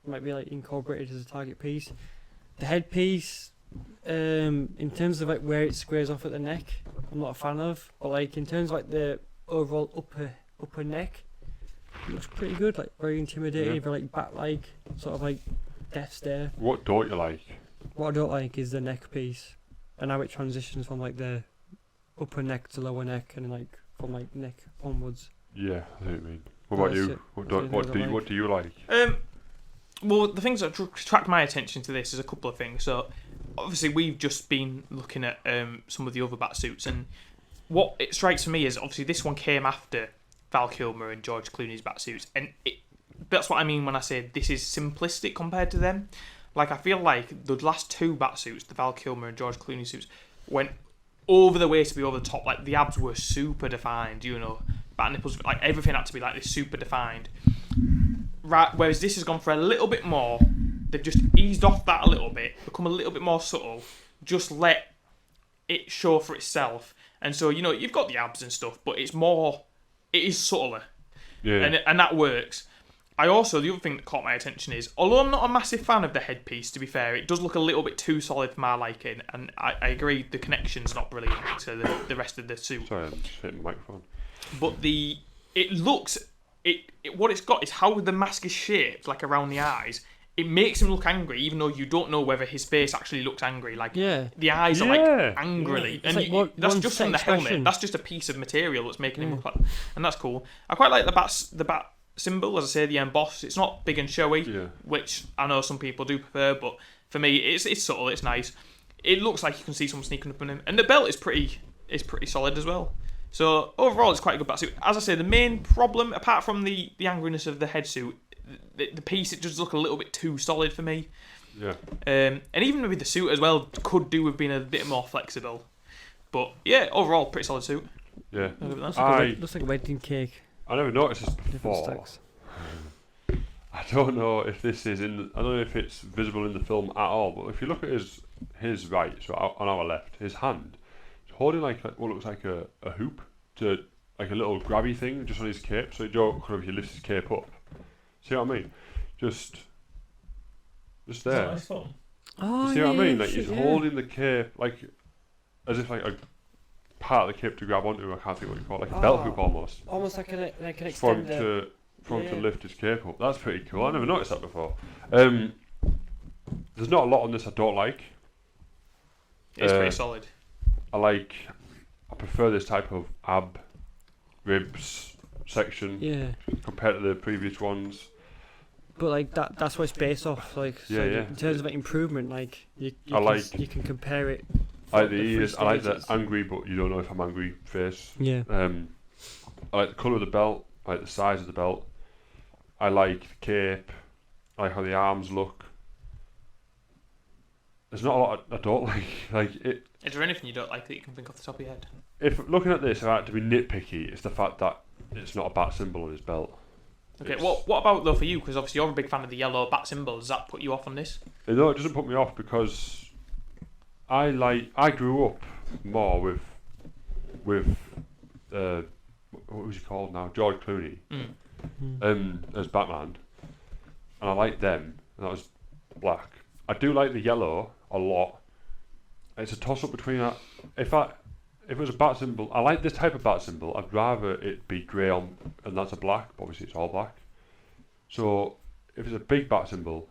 It might be like incorporated as a target piece. The headpiece, in terms of like where it squares off at the neck, I'm not a fan of. But like in terms of like the overall upper neck, it looks pretty good. Like very intimidating, Yeah. very like bat-like, sort of like death stare. What don't you like? What I don't like is the neck piece, and how it transitions from like the upper neck to lower neck, and then like from like neck onwards. Yeah, I know what you mean. What about That's you? it. What That's do, the what things do I you like. what do you like? Well, the things that attract my attention to this is a couple of things. So, obviously, we've just been looking at some of the other bat suits, and what it strikes me is obviously this one came after Val Kilmer and George Clooney's bat suits, and that's what I mean when I say this is simplistic compared to them. Like, I feel like the last two bat suits, the Val Kilmer and George Clooney suits, went over the way to be over the top. Like, the abs were super defined, you know, bat nipples, like everything had to be like this super defined. Right, whereas this has gone for a little bit more. They've just eased off that a little bit, become a little bit more subtle, just let it show for itself. And so, you know, you've got the abs and stuff, but it is subtler. Yeah. And that works. The other thing that caught my attention is, although I'm not a massive fan of the headpiece, to be fair, it does look a little bit too solid for my liking, and I agree the connection's not brilliant to the rest of the suit. Sorry, I'm just hitting the microphone. But what it's got is how the mask is shaped, like around the eyes. It makes him look angry, even though you don't know whether his face actually looks angry. Like, Yeah. the eyes are Yeah. like angrily, Yeah, it's and like that's one just set from the expression. helmet. That's just a piece of material that's making him look like, and that's cool. I quite like the bat symbol, as I say, the emboss. It's not big and showy, Yeah. which I know some people do prefer, but for me, it's subtle. It's nice. It looks like you can see someone sneaking up on him, and the belt is pretty solid as well. So overall, it's quite a good bat suit. As I say, the main problem, apart from the angriness of the head suit, the piece, it does look a little bit too solid for me. Yeah. And even with the suit as well, could do with being a bit more flexible. But yeah, overall, pretty solid suit. Yeah. I'll give it that. Looks like a wedding cake. I never noticed this Different before. stacks. I don't know if this is I don't know if it's visible in the film at all. But if you look at his right, so on our left, his hand, he's holding like what looks like a hoop to like a little grabby thing just on his cape. So he lifts his cape up. See what I mean? Just there. Oh, You see what I yeah, mean? Like shit, he's yeah. holding the cape like as if like a part of the cape to grab onto. I can't think what you call it, like a belt hoop almost. Almost like an For him extender. to lift his cape up. That's pretty cool. I never noticed that before. There's not a lot on this I don't like. It's pretty solid. I prefer this type of ab ribs section compared to the previous ones. But like that's what it's based off. Like, so in terms of like, improvement, like you can compare it. I like the ears. I like the angry, but you don't know if I'm angry face. Yeah. I like the colour of the belt. I like the size of the belt. I like the cape. I like how the arms look. There's not a lot I don't like. Like it. Is there anything you don't like that you can think off the top of your head? If looking at this, if I had to be nitpicky, it's the fact that it's not a bat symbol on his belt. Okay, what about though for you? Because obviously you're a big fan of the yellow bat symbol. Does that put you off on this? No, it doesn't put me off because I grew up more with what was he called now? George Clooney, as Batman, and I liked them. And that was black. I do like the yellow a lot. It's a toss up between that. If it was a bat symbol, I like this type of bat symbol. I'd rather it be grey on, and that's a black. But obviously, it's all black. So if it's a big bat symbol,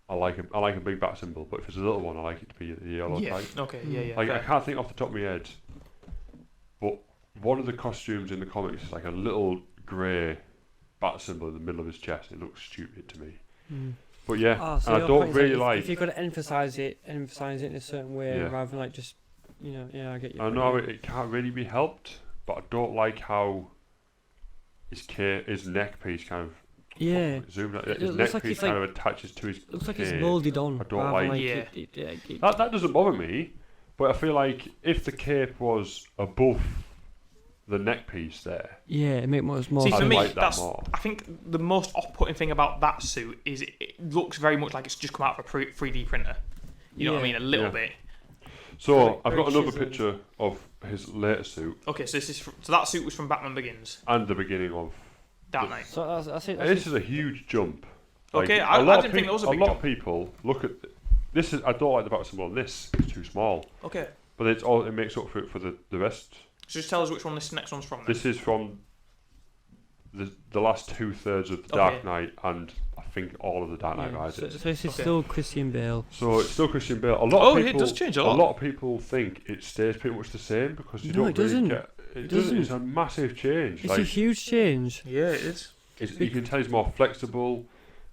I like a big bat symbol. But if it's a little one, I like it to be the yellow type. Okay. Yeah. Like fair. I can't think off the top of my head, but one of the costumes in the comics is like a little grey bat symbol in the middle of his chest. It looks stupid to me. But yeah, So and I don't really like. If you're going to emphasise it in a certain way rather than like just, I get you. I know it can't really be helped, but I don't like how his neck piece kind of zoomed out. His neck like piece kind of attaches to his. Looks like cape. it's moulded on. I don't like. That doesn't bother me, but I feel like if the cape was above the neck piece there. Yeah, it makes more. See, for me, like that more. I think the most off-putting thing about that suit is it looks very much like it's just come out of a 3D printer. You know what I mean? A little bit. So I've got another picture of his later suit. Okay, so so that suit was from Batman Begins. And the beginning of Dark Knight. So that's it. This is a huge jump. Okay, I didn't think it was a big lot jump. of people look at this. I don't like the back symbol on this. It's too small. Okay. But it makes up for it for the rest. So just tell us which one this next one's from. Then. This is from the last 2/3 of the Dark Knight, and I think all of the Dark Knight Rises. So this is still Christian Bale. So it's still Christian Bale. A lot of people, it does change a lot. A lot of people think it stays pretty much the same because you don't really get. It doesn't. It's a massive change. It's a huge change. Yeah, it is. You can tell he's more flexible.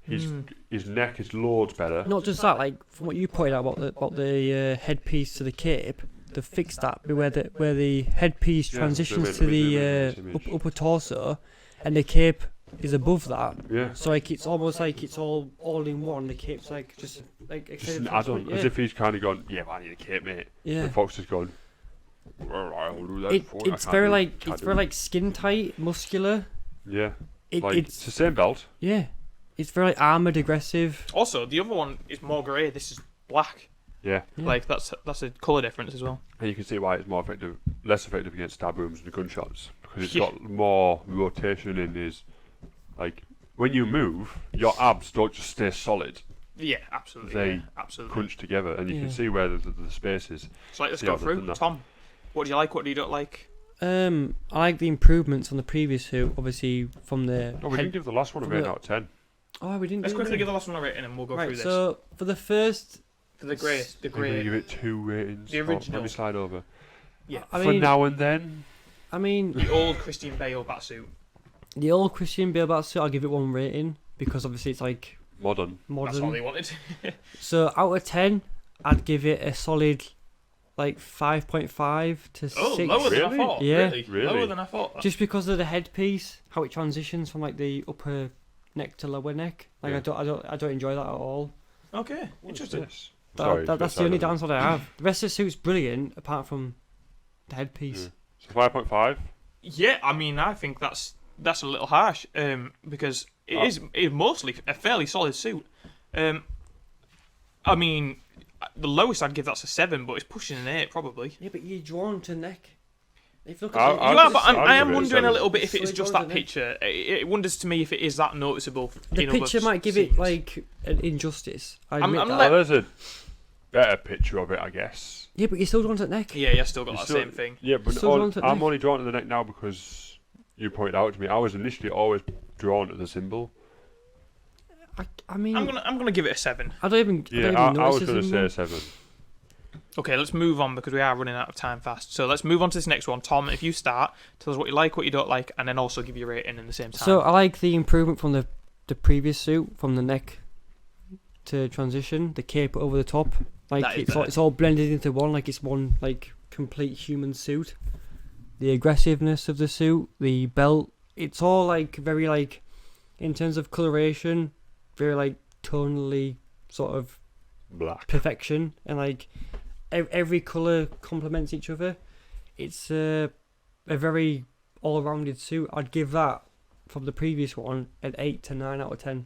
His neck is loads better. Not just that, like from what you pointed out about the headpiece to the cape, they fixed that where the headpiece transitions to the upper torso, and the cape is above that. Yeah. So like it's almost like it's all in one. The cape's like just an add-on, as if he's kind of gone. Yeah, but I need a cape, mate. Yeah. And Fox has gone. Well, I'll do that for you. It's very like skin tight, muscular. Yeah. It's the same belt. Yeah. It's very like, armoured, aggressive. Also, the other one is more grey. This is black. Yeah. Like that's a colour difference as well. And you can see why it's less effective against stab wounds and gunshots because it's got more rotation in his. Like when you move, your abs don't just stay solid. Yeah, absolutely. They absolutely crunch together, and you can see where the space is. So let's go through. Tom, what do you like? What do you don't like? I like the improvements on the previous suit, obviously from the. Oh, we didn't give the last one a 8 out of 10. Oh, we didn't. Let's quickly give the last one a rating, and we'll go through this. So for the first. For the grey. I'm gonna give it 2 ratings. The original. Let me slide over. Yeah. For now and then. I mean. The old Christian Bale batsuit. The old Christian Bale batsuit, I'll give it 1 rating because obviously it's like modern. That's all they wanted. So out of 10, I'd give it a solid like 5.5 to 6. Oh, lower than I thought. Yeah, really? Lower than I thought. Just because of the headpiece, how it transitions from like the upper neck to lower neck. Like I don't enjoy that at all. Okay, interesting. That's the only downside I have. The rest of the suit's brilliant apart from the headpiece. So 5.5. Yeah, I mean I think that's a little harsh because it is mostly a fairly solid suit. I mean, the lowest I'd give that's a 7, but it's pushing an 8 probably. Yeah, but you're drawn to neck. If you look at I am wondering a little bit if it is just that picture. It wonders to me if it is that noticeable. The picture might give it like an injustice. There's better picture of it, I guess. Yeah, but you're still drawn to the neck. Yeah, you still got You that still- same thing. Yeah, but Still drawn to the I'm neck. only drawn to the neck now because you pointed out to me. I was initially always drawn to the symbol. I mean, I'm gonna give it a 7. I don't even. Yeah, I I don't even was notice going to this say anymore. 7. Okay, let's move on because we are running out of time fast. So let's move on to this next one. Tom, if you start, tell us what you like, what you don't like, and then also give your rating in the same time. So I like the improvement from the previous suit, from the neck to transition, the cape over the top. Like That is it's all blended into one, like it's one like complete human suit. The aggressiveness of the suit, the belt, it's all like very like, in terms of coloration, very like tonally sort of Black. perfection, and like every color complements each other. It's a very all-rounded suit. I'd give that from the previous one an 8 to 9 out of 10.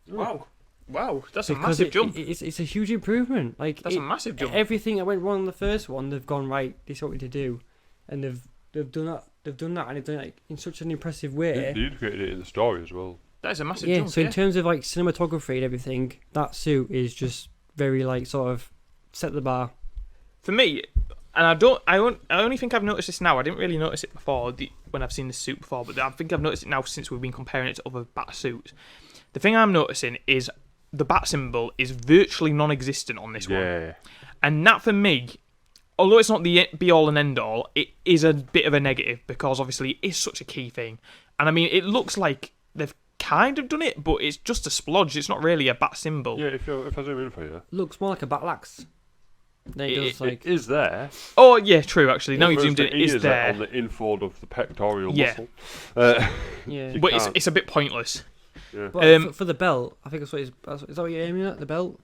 Wow, that's a Because massive jump. It's a huge improvement. Like That's a massive jump. everything that went wrong in the first one, they've gone right. This is what we need to do, and they've done that. They've done that, and they've done it in such an impressive way. They integrated it in the story as well. That is a massive Yeah. jump. So yeah. in terms of like cinematography and everything, that suit is just very like sort of set the bar. For me, and I only think I've noticed this now. I didn't really notice it before when I've seen this suit before, but I think I've noticed it now since we've been comparing it to other bat suits. The thing I'm noticing is the bat symbol is virtually non-existent on this one, Yeah. and that for me, although it's not the be all and end all, it is a bit of a negative because obviously it is such a key thing. And I mean, it looks like they've kind of done it, but it's just a splodge. It's not really a bat symbol. Yeah, if I zoom in for you. Looks more like a batlax. Then it does like It is there. Oh yeah, true. Actually, now you've Whereas zoomed in, the E it's is there. on the infold of the pectoral Yeah. muscle. yeah. You But can't- it's a bit pointless. Yeah. But for the belt, I think is that what you're aiming at? The belt.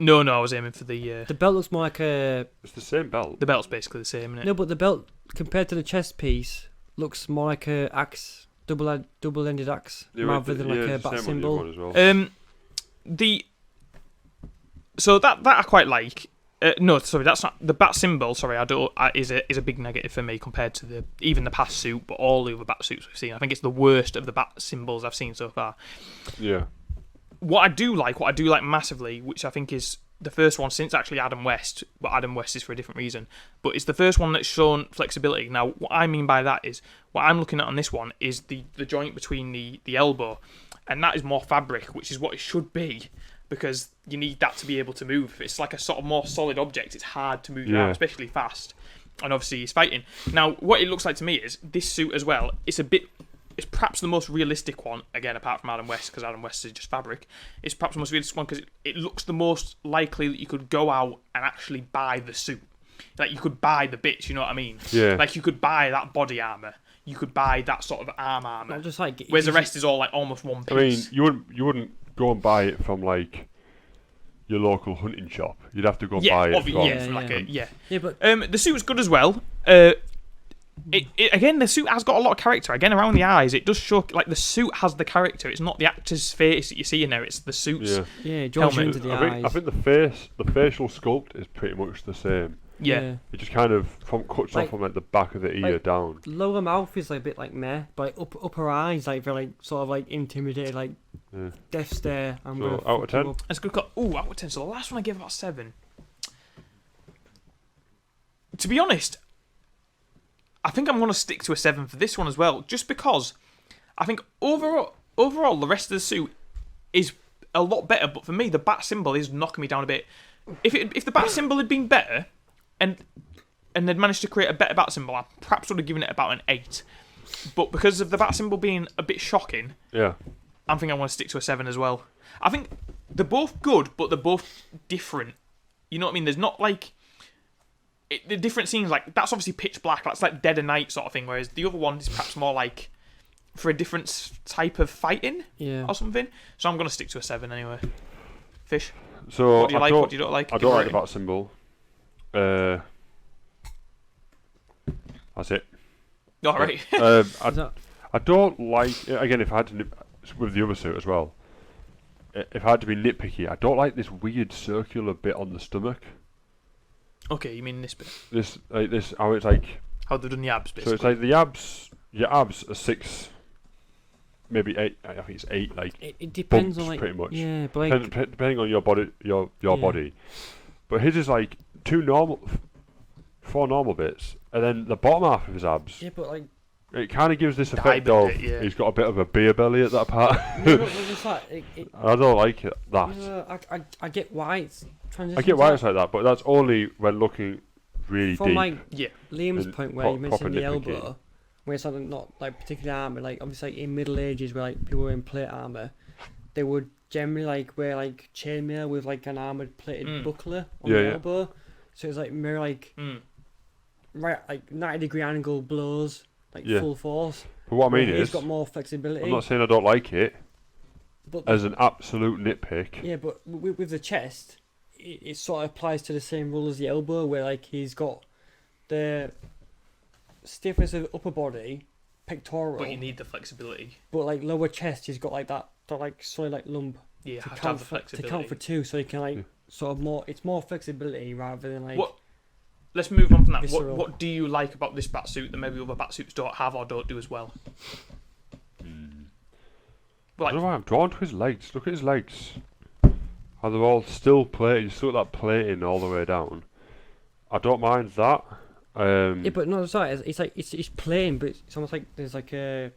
No, I was aiming for the The belt looks more like a It's the same belt. the belt's basically the same, isn't it? no, but the belt compared to the chest piece looks more like a axe, double-ended axe, Yeah, rather it- than yeah, like a it's the bat same on the other symbol. one as well. So that I quite like. No, sorry, that's not the bat symbol. Sorry, I don't. Is a big negative for me compared to even the past suit, but all the other bat suits we've seen. I think it's the worst of the bat symbols I've seen so far. Yeah. What I do like massively, which I think is the first one since actually Adam West, but Adam West is for a different reason, but it's the first one that's shown flexibility. Now, what I mean by that is, what I'm looking at on this one is the joint between the elbow, and that is more fabric, which is what it should be, because you need that to be able to move. If it's like a sort of more solid object, it's hard to move around, especially fast, and obviously he's fighting. Now, what it looks like to me is, this suit as well, it's perhaps the most realistic one, again, apart from Adam West, because Adam West is just fabric. It's perhaps the most realistic one because it looks the most likely that you could go out and actually buy the suit. Like, you could buy the bits, you know what I mean? Yeah. Like, you could buy that body armour. You could buy that sort of armour. Not just like Whereas the rest is all, like, almost one I mean, piece. you wouldn't go and buy it from like your local hunting shop. You'd have to go and buy it from. from like a... Yeah. Yeah, but The suit's good as well. Again, the suit has got a lot of character. Again, around the eyes, it does show like the suit has the character. It's not the actor's face that you see in there. It's the suit's. Yeah. yeah, it draws you Helmet. into the I eyes. think the facial sculpt is pretty much the same. Yeah. It just kind of cuts Like- off from like the back of the ear like- down. Lower mouth is like a bit like meh, but like upper eyes like very like sort of like intimidated, like Yeah. death stare. I'm So, gonna out of fuck you 10? up. That's a good call. Ooh, out of 10. So the last one I gave about 7. To be honest, I think I'm going to stick to a 7 for this one as well, just because I think overall the rest of the suit is a lot better. But for me, the bat symbol is knocking me down a bit. If the bat symbol had been better, and they'd managed to create a better bat symbol, I perhaps would have given it about an 8. But because of the bat symbol being a bit shocking, Yeah. I think I want to stick to a 7 as well. I think they're both good, but they're both different. You know what I mean? There's not like... the different scenes, like, that's obviously pitch black. That's like Dead of Night sort of thing, whereas the other one is perhaps more like for a different type of fighting Yeah. or something. So I'm going to stick to a 7 anyway. Fish, So what do you like, what do you not like? I Give don't a like the rating. bat symbol. That's it. All right. Is that- I don't like, again, if I had to with the other suit as well, if I had to be nitpicky, I don't like this weird circular bit on the stomach. Okay, you mean this bit. How it's like, How they've done the abs, so basically. it's like the abs, your abs are 6, maybe 8, I think it's 8, like, it depends bumps on like pretty much. yeah, but like depending on your body, your Yeah. body. but his is like four normal bits, and then the bottom half of his abs. Yeah, but like, It kind of gives this effect of Diamond it, yeah. he's got a bit of a beer belly at that part. no, but it's like, I don't like it. That no, I get why it's transition. I get why it's like that, but that's only when looking really from deep. like Yeah. Liam's and point where you proper mentioned the nitpicky. elbow, where it's not like particularly armor. Like obviously like, in Middle Ages where like people were in plate armor, they would generally like wear like chainmail with like an armored plated buckler on the elbow. So it's like more like right like 90-degree angle blows like full force. But what I mean he's is, got more flexibility. I'm not saying I don't like it but as an absolute nitpick. yeah, but with the chest, it sort of applies to the same rule as the elbow, where like he's got the stiffness of upper body, pectoral, But you need the flexibility. but like lower chest, he's got like that like solid like lump Yeah, you to have to have count the to flexibility. count for two, so he can like sort of more. It's more flexibility rather than like. What? Let's move on from that. Visceral. What do you like about this batsuit that maybe other batsuits don't have or don't do as well? I Like, don't know why I'm drawn to his legs. Look at his legs. How they're all still plated. You still got that plating all the way down. I don't mind that. Yeah, but no, sorry. It's like it's plain, but it's almost like there's like a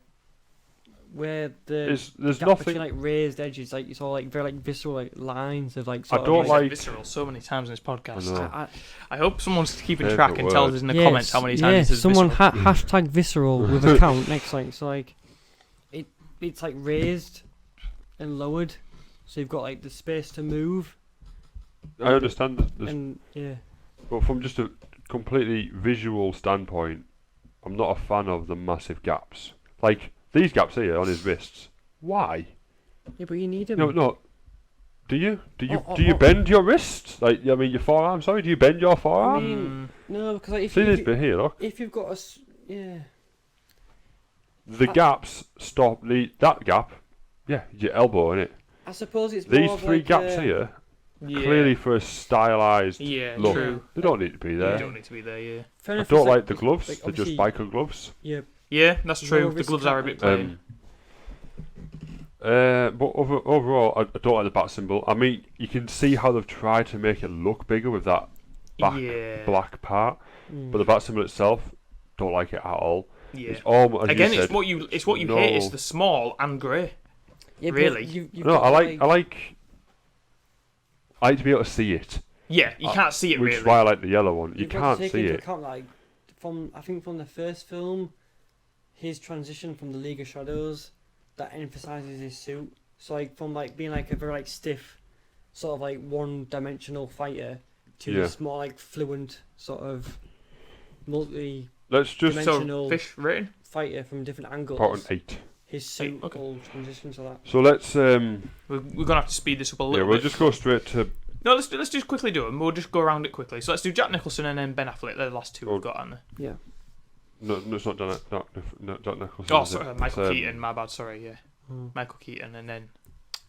where the there's gap nothing. between like raised edges, like it's all like very like visceral like lines of like. I Sort don't of, we said like- visceral so many times in this podcast. I know. I hope someone's keeping Favourite track and tells us in the Yeah, comments how many times yeah, he says someone visceral. hashtag visceral with a count next. Like it's like it's like raised and lowered, so you've got like the space to move. I understand that, And yeah, but from just a completely visual standpoint, I'm not a fan of the massive gaps. Like these gaps here on his wrists. Why? yeah, but you need them. No. Do you? Do you Oh, do you oh. bend your wrists? Like I mean your forearm. Sorry, do you bend your I forearm? mean, no, because like, See this bit here, look. if you've got yeah, The gaps stop that gap. Yeah, your elbow in it. I suppose it's more These of three like gaps a, here, Yeah. clearly for a stylized Yeah, look. true. They don't need to be They there. don't need to be there, yeah. fair I enough, don't it's like the gloves. like, They're just obviously- biker gloves. Yeah, Yeah, that's true. Lower The wrist gloves are a bit count, plain. But overall, I don't like the bat symbol. I mean, you can see how they've tried to make it look bigger with that back Yeah. black part, but the bat symbol itself, don't like it at all. Yeah. It's all as Again, you said, it's what you hate. It's no- the small and grey. yeah, Really? But you've No, got, I like to be able to see it, Yeah, you can't see it which really. is why I like the yellow one. You you've got can't to take see into it. account like I think from the first film, his transition from the League of Shadows that emphasizes his suit. So like from like being like a very like stiff, sort of like one-dimensional fighter to Yeah. this more like fluent sort of multi Let's just dimensional So, fish rating? fighter from different angles. put an 8. His suit okay. will transition to that. So let's We're gonna have to speed this up a yeah, little we'll bit. just go straight to No, let's just quickly do them. We'll just go around it quickly. So let's do Jack Nicholson and then Ben Affleck. They're the last two we've got, aren't they? Yeah. no, it's not Jack Nicholson. Oh, is it? sorry, Michael It's, Keaton. My bad. Sorry, yeah. Michael Keaton, and then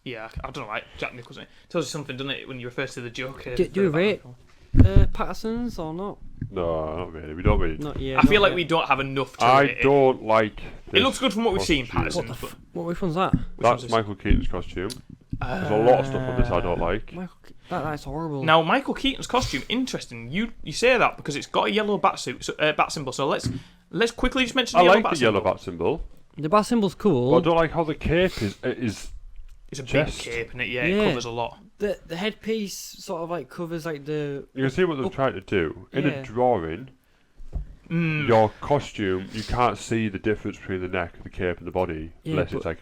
I don't know, like Jack Nicholson. It tells you something, doesn't it, when you refer to the Joker? Do for you the Batman rate film? Patterson's or not? No, not really. We don't really. Not yet. I feel like we don't have enough to I rate it. don't like. It looks good from what we've seen, costume. Patterson. What the but What? Which one's that? which That's one's this? Michael Keaton's costume. There's a lot of stuff on this I don't like. That's horrible. Now, Michael Keaton's costume, interesting. You say that because it's got a yellow bat symbol. So let's quickly just mention I the yellow like bat the yellow symbol. bat symbol, The bat symbol's but cool. I don't like how the cape is. It's a chest. big cape, isn't it? Yeah, Yeah. it covers a lot. The headpiece sort of like covers like the. You can see what they're trying to do in Yeah. a drawing. Your costume, you can't see the difference between the neck, the cape, and the body Yeah, unless it's but- like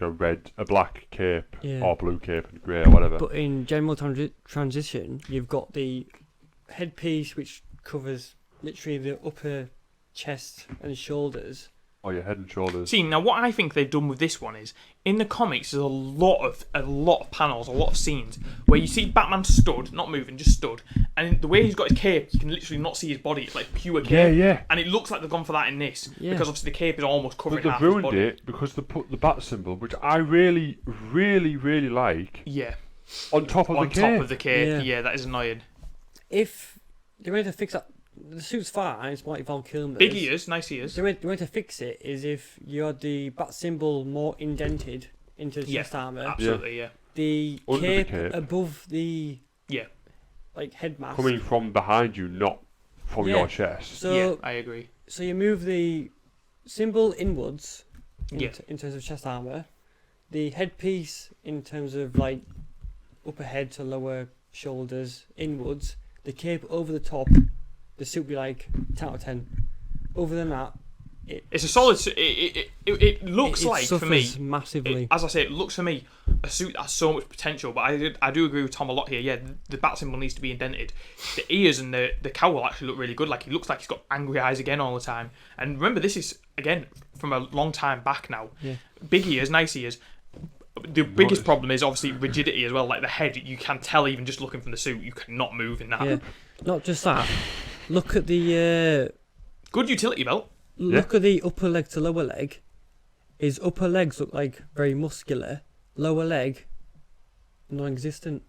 a black cape Yeah. or blue cape and grey or whatever. But in general transition, you've got the headpiece which covers literally the upper chest and shoulders. or your head and shoulders. See, now what I think they've done with this one is, in the comics, there's a lot of panels, a lot of scenes where you see Batman stood, not moving, just stood, and the way he's got his cape, you can literally not see his body. It's like pure cape. Yeah. And it looks like they've gone for that in this Yeah. because obviously the cape is almost But covering they've half his ruined body. it because they put the bat symbol, which I really, really, really like, Yeah, on top of on the top cape. of the cape. Yeah. Yeah, that is annoying. If the way to fix that, the suit's fine. It's like Val Kilmer's. Big ears, nice ears. The way to fix it is if you had the bat symbol more indented into the Yeah, chest armor. absolutely. Yeah. The Under the cape, cape. above the Yeah. like head mask. coming from behind you, not from Yeah. your chest. So yeah, I agree. so you move the symbol inwards Yeah. in terms of chest armor, the headpiece in terms of like upper head to lower shoulders inwards, the cape over the top, the suit be like 10 out of 10. Other than that, It's a solid. It looks it like for me. suffers massively. As I say, it looks for me a suit that has so much potential. But I do agree with Tom a lot here. Yeah, the bat symbol needs to be indented. The ears and the cowl actually look really good. Like he looks like he's got angry eyes again all the time. And remember, this is again from a long time back now. Yeah. Big ears, nice ears. The biggest problem is obviously rigidity as well. Like the head, you can tell even just looking from the suit, you cannot move in that. Yeah. Not just that. Look at the Good utility belt. look at the upper leg to lower leg. His upper legs look like very muscular. Lower leg, non-existent.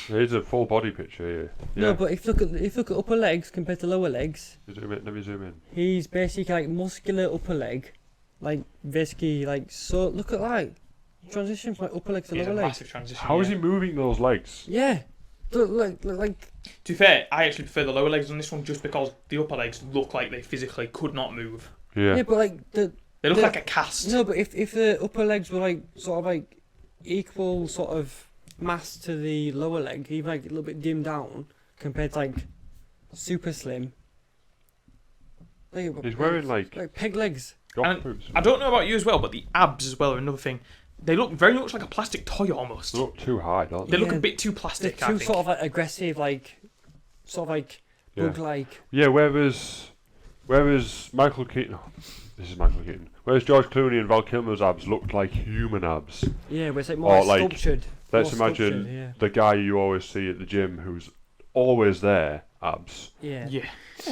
Here's a full body picture here. Yeah. No, but if you look at upper legs compared to lower legs, Zoom in, let me zoom in. he's basically like muscular upper leg, like basically like so. Look at that transition from like upper leg to It's a lower leg. massive transition. How is yeah. he moving those legs? Yeah, look like To be fair, I actually prefer the lower legs on this one just because the upper legs look like they physically could not move. Yeah. yeah, but like They look The- like a cast. no, but if the upper legs were like sort of like equal sort of mass to the lower leg, even like a little bit dimmed down compared to like super slim. Like, He's wearing like peg legs. golf And boots. I don't know about you as well, but the abs as well are another thing. They look very much like a plastic toy almost. They look too high, don't They they? look a Yeah. bit too They're plastic, I too think. sort of like aggressive, like sort of like Yeah. bug-like. Yeah, whereas Michael Keaton, this is Michael Keaton. Whereas George Clooney and Val Kilmer's abs looked like human abs. Yeah, where it's like more Or, like, sculptured. Let's more imagine sculptured, yeah. the guy you always see at the gym who's always there, abs, Yeah. Yeah.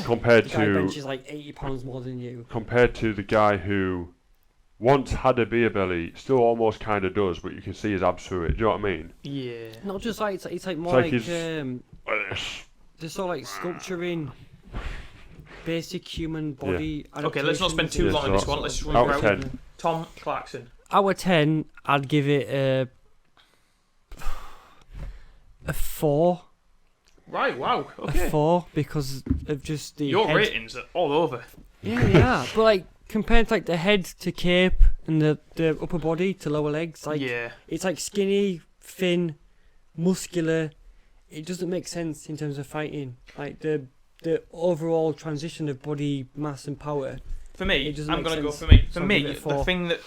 compared The guy to benches like 80 pounds more than you. the guy who once had a beer belly, still almost kind of does, but you can see his abs through it. Do you know what I mean? Yeah. Not just like it's like more like like, he's- just sort of like sculpturing basic human body. Okay, let's not spend too Yeah, long on so this one. Let's just run out of through. 10. Tom Clarkson. Out of 10, I'd give it a 4. Right, wow. A Okay. 4 because of just the Your head. ratings are all over. Yeah, they are. But like compared to like the head to cape and the upper body to lower legs, like yeah. it's like skinny, thin, muscular. It doesn't make sense in terms of fighting. Like the overall transition of body mass and power. For me, It doesn't I'm make going to go sense. for me. For So I'll me, give it a the 4. thing that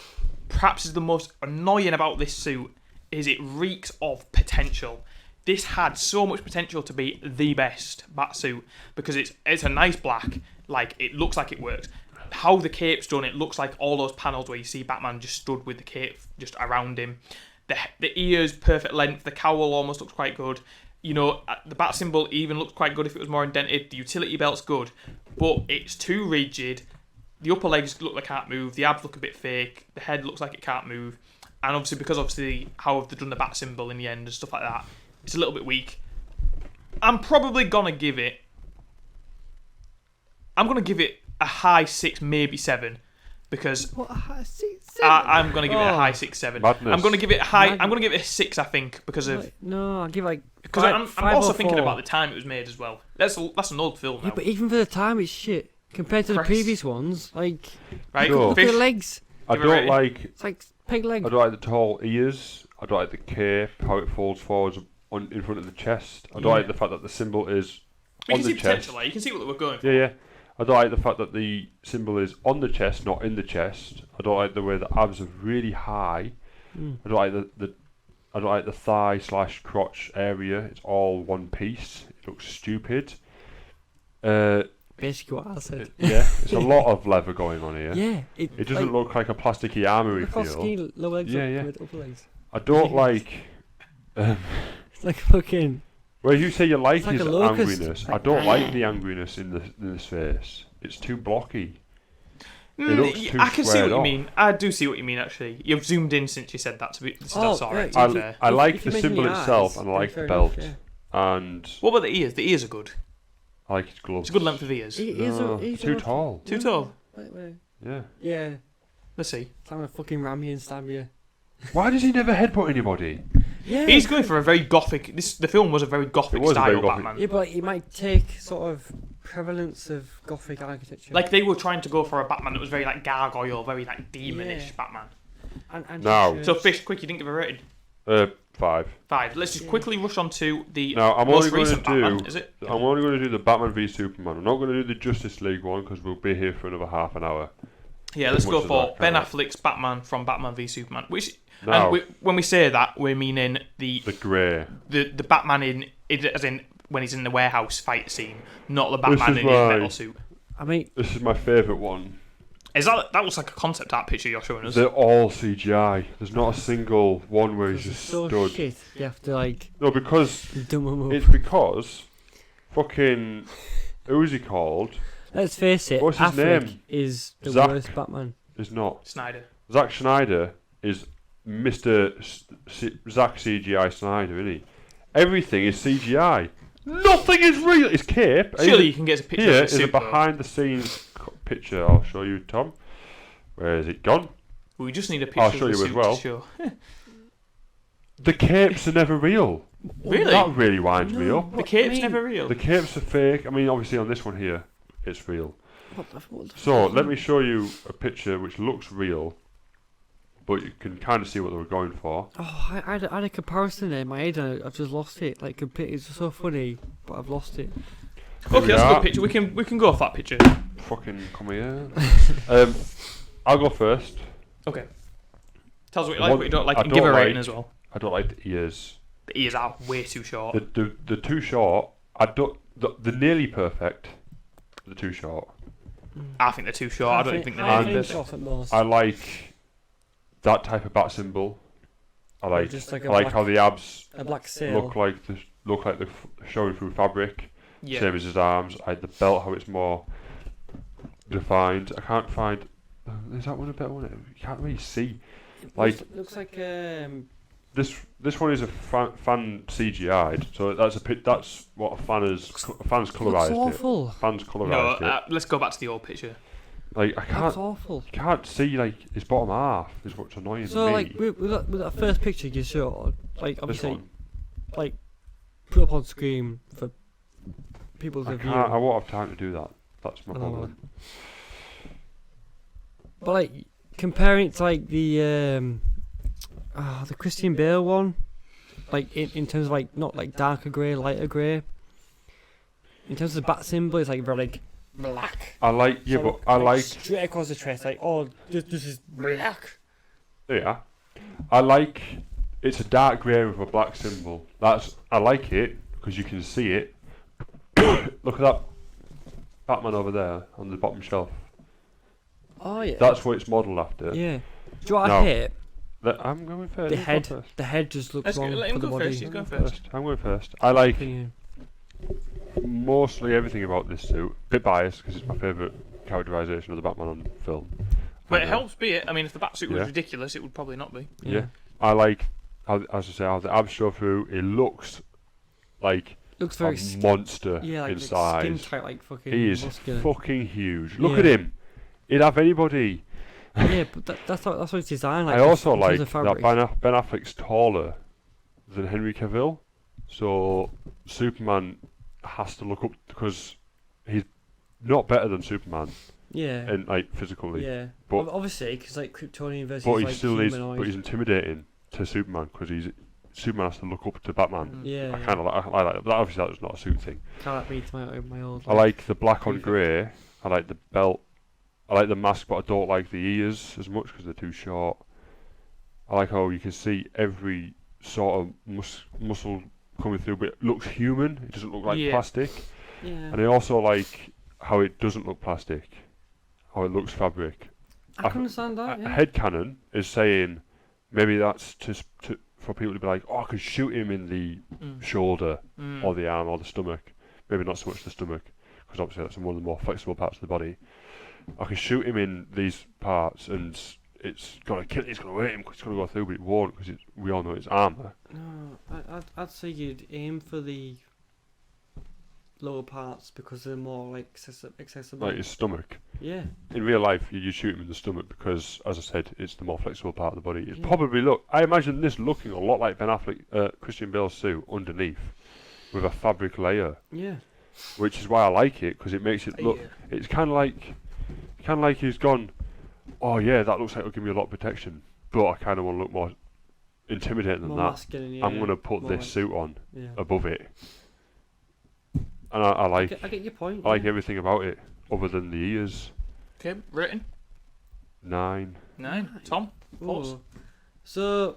perhaps is the most annoying about this suit is it reeks of potential. This had so much potential to be the best Batsuit because it's a nice black, like it looks like it works. How the cape's done, it looks like all those panels where you see Batman just stood with the cape just around him. The ears perfect length, the cowl almost looks quite good. You know, the bat symbol even looks quite good if it was more indented. The utility belt's good, but it's too rigid. The upper legs look like they can't move. The abs look a bit fake. The head looks like it can't move. And obviously how have they done the bat symbol in the end and stuff like that, it's a little bit weak. I'm probably gonna give it a high 6, maybe 7, because What? I'm gonna give it a Oh. high 6, 7. Madness. I'm gonna give it a high. Mad- I'm gonna give it a 6, I think, because of No, I'll give like. because I'm also thinking about the time it was made as well. That's an old film now, Yeah, but even for the time, it's shit compared to the Christ. previous ones. Like, right? Sure. look at Fish, the legs. I Give it a don't rating. like. It's like peg leg. I don't like the tall ears. I don't like the cape, how it folds forwards in front of the chest. I don't Yeah. like the fact that the symbol is you on can see the potential. chest. Like, you can see what we're going for. Yeah, yeah. I don't like the fact that the symbol is on the chest, not in the chest. I don't like the way the abs are really high. Mm. I don't like I don't like the thigh / crotch area. It's all one piece. It looks stupid. Basically, what I said. Yeah, it's a lot of leather going on here. Yeah, It doesn't look like a plasticky armory Look how feel. skinny lower legs Yeah, are yeah. compared to upper legs. I don't like. It's like fucking. Whereas you say you like It's like his a locust. angriness, I don't like the angriness in his face. It's too blocky. looks too I can see squared what you off. mean. I do see what you mean. Actually, you've zoomed in since you said that. That's Oh, alright. yeah, To be yeah. fair. I like If the you mention symbol the itself eyes, and I like fair the enough, belt. yeah. And What about the ears? The ears are good. I like his gloves. It's a good length of ears. No, too tall. Too tall. Wait. Yeah. Yeah, Let's see. I'm gonna fucking ram you and stab you. Why does he never headbutt anybody? Yeah. He's going for a very gothic. The film was a very gothic was a style very gothic. Batman. Yeah, but it might take sort of prevalence of Gothic architecture. Like they were trying to go for a Batman that was very like gargoyle, very like demonish Yeah. Batman. and No. So Fish, quick, you didn't give a rating. 5. 5. Let's just quickly rush on to the Now, I'm most only going recent to do. Batman. Is it? I'm only going to do the Batman v Superman. I'm not going to do the Justice League one because we'll be here for another half an hour. Yeah, let's As go much as for I Ben can. Affleck's Batman from Batman v Superman. Which, Now- and when we say that, we're meaning the Grey. Batman in as in when he's in the warehouse fight scene, not the This Batman is in his why- metal suit. I mean, This is my favourite one. Is that looks like a concept art picture you're showing us? They're all CGI. There's not a single one where he's it's just so stood. shit. You have to like No, because dumb 'em up. it's because fucking who's he called? Let's face it. What's his Affleck name? is the Zack. worst Batman. Is not. Snyder. Zack Snyder is Mr. Zack CGI Snyder, isn't he? Everything is CGI. Nothing is real. His cape. Surely you can get a picture Here of is his a suit. though. behind the scenes picture. I'll show you, Tom. Where is it gone? We just need a picture I'll of show the you as suit well. to show. The capes are never real. Really? That really winds me No. up. The What- cape's I mean- never real. The capes are fake. I mean, obviously on this one here, it's real. What the So fuck? let me show you a picture which looks real, but you can kind of see what they were going for. Oh, I had a comparison there in my head and I've just lost it. Like, it's so funny, but I've lost it. Here Okay, we that's a are. good picture. We can go off that picture. Fucking come here. I'll go first. Okay. Tell us what you The like, one what you don't like, I and give a don't rating like- as well. I don't like the ears. The ears are way too short. The too short. I don't. The nearly perfect. The too short. I think they're too short. I don't think they're I And- nearly think short at most. I like that type of bat symbol. I like. Just like I a like black- how the abs a black sail. look like they're showing through fabric. Yeah. Same as his arms. I like the belt, how it's more defined. I can't find. Is that one a better one? You can't really see. Like looks like this one is a fan CGI'd, so that's what a fan's looks colorized it. awful. Fans No, colorized it. let's go back to the old picture. Like I Looks can't, awful. you can't see like his bottom half is what's annoying So me. like with that first picture you showed, like this obviously one, like put up on screen for people to I view. can't. I won't have time to do that. That's my I know. problem. But like comparing it to like the Christian Bale one, like in terms of like not like darker grey, lighter grey. In terms of the bat symbol, it's like very like black. I like yeah, So, but I like straight across the chest, like this is black. yeah, I like it's a dark grey with a black symbol. I like it because you can see it. Look at that Batman over there on the bottom shelf. Oh yeah. That's what it's modelled after. Yeah. Do you know what No. I hate? I'm going first. The You go head. first. The head just looks Let's wrong let for him the go body. first. He's going I'm first. I'm going first. I like Opinion. mostly everything about this suit. Bit biased because it's my favourite characterisation of the Batman on film. But it And, helps be it. I mean, if the Batsuit was Yeah. ridiculous, it would probably not be. Yeah. I like how, as I say, how the abs show through. It looks like Looks a very monster yeah, like in skin size. tight, like fucking He is muscular. fucking huge. Look Yeah. at him. He'd have anybody. Yeah, but that's how it's designed. Like I also in terms like of that fabric. Ben Affleck's taller than Henry Cavill, so Superman has to look up because he's not better than Superman Yeah. in like physically, Yeah. but- Obviously, because like Kryptonian versus but he like still needs. humanoid. But he's intimidating to Superman because Superman has to look up to Batman. Yeah. I kind of like that, but obviously that's not a suit thing. Can't read my old. I like the black on Prefect. grey. I like the belt. I like the mask, but I don't like the ears as much because they're too short. I like how you can see every sort of muscle coming through, but it looks human. It doesn't look like Yeah. plastic. Yeah. And I also like how it doesn't look plastic. How it looks fabric. I can understand that. A Yeah. headcanon is saying maybe that's for people to be like, oh, I can shoot him in the shoulder or the arm or the stomach. Maybe not so much the stomach, because obviously that's one of the more flexible parts of the body. I can shoot him in these parts, and it's gonna kill. It's gonna hurt him. 'Cause it's gonna go through, but it won't because we all know it's armor. No, I'd say you'd aim for the lower parts because they're more like accessible. Like his stomach. Yeah. In real life, you shoot him in the stomach because, as I said, it's the more flexible part of the body. It's probably I imagine this looking a lot like Ben Affleck, Christian Bale's suit underneath, with a fabric layer. Yeah. Which is why I like it, because it makes it look. It's kind of like he's gone. Oh yeah, that looks like it'll give me a lot of protection, but I kind of want to look more intimidating than More that. masculine, yeah. I'm gonna put this like, suit on yeah. above it, and I like. I get your point. I like everything about it, other than the ears. Okay, rating 9. 9. Tom, thoughts? Ooh. So,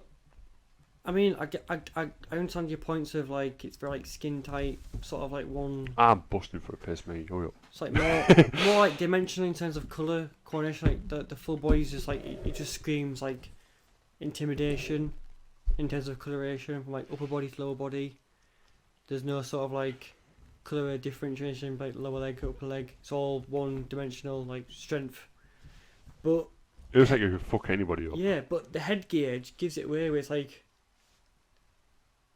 I mean, I understand your points of like it's very like skin tight, sort of like one. I'm busting for a piss, mate. Hurry up. It's like more like dimensional in terms of color coordination. Like the full body is just like it just screams like intimidation in terms of coloration from like upper body to lower body. There's no sort of like color differentiation like lower leg, upper leg. It's all one dimensional like strength. But It looks like you could fuck anybody up. yeah, but the headgear just gives it away where it's like,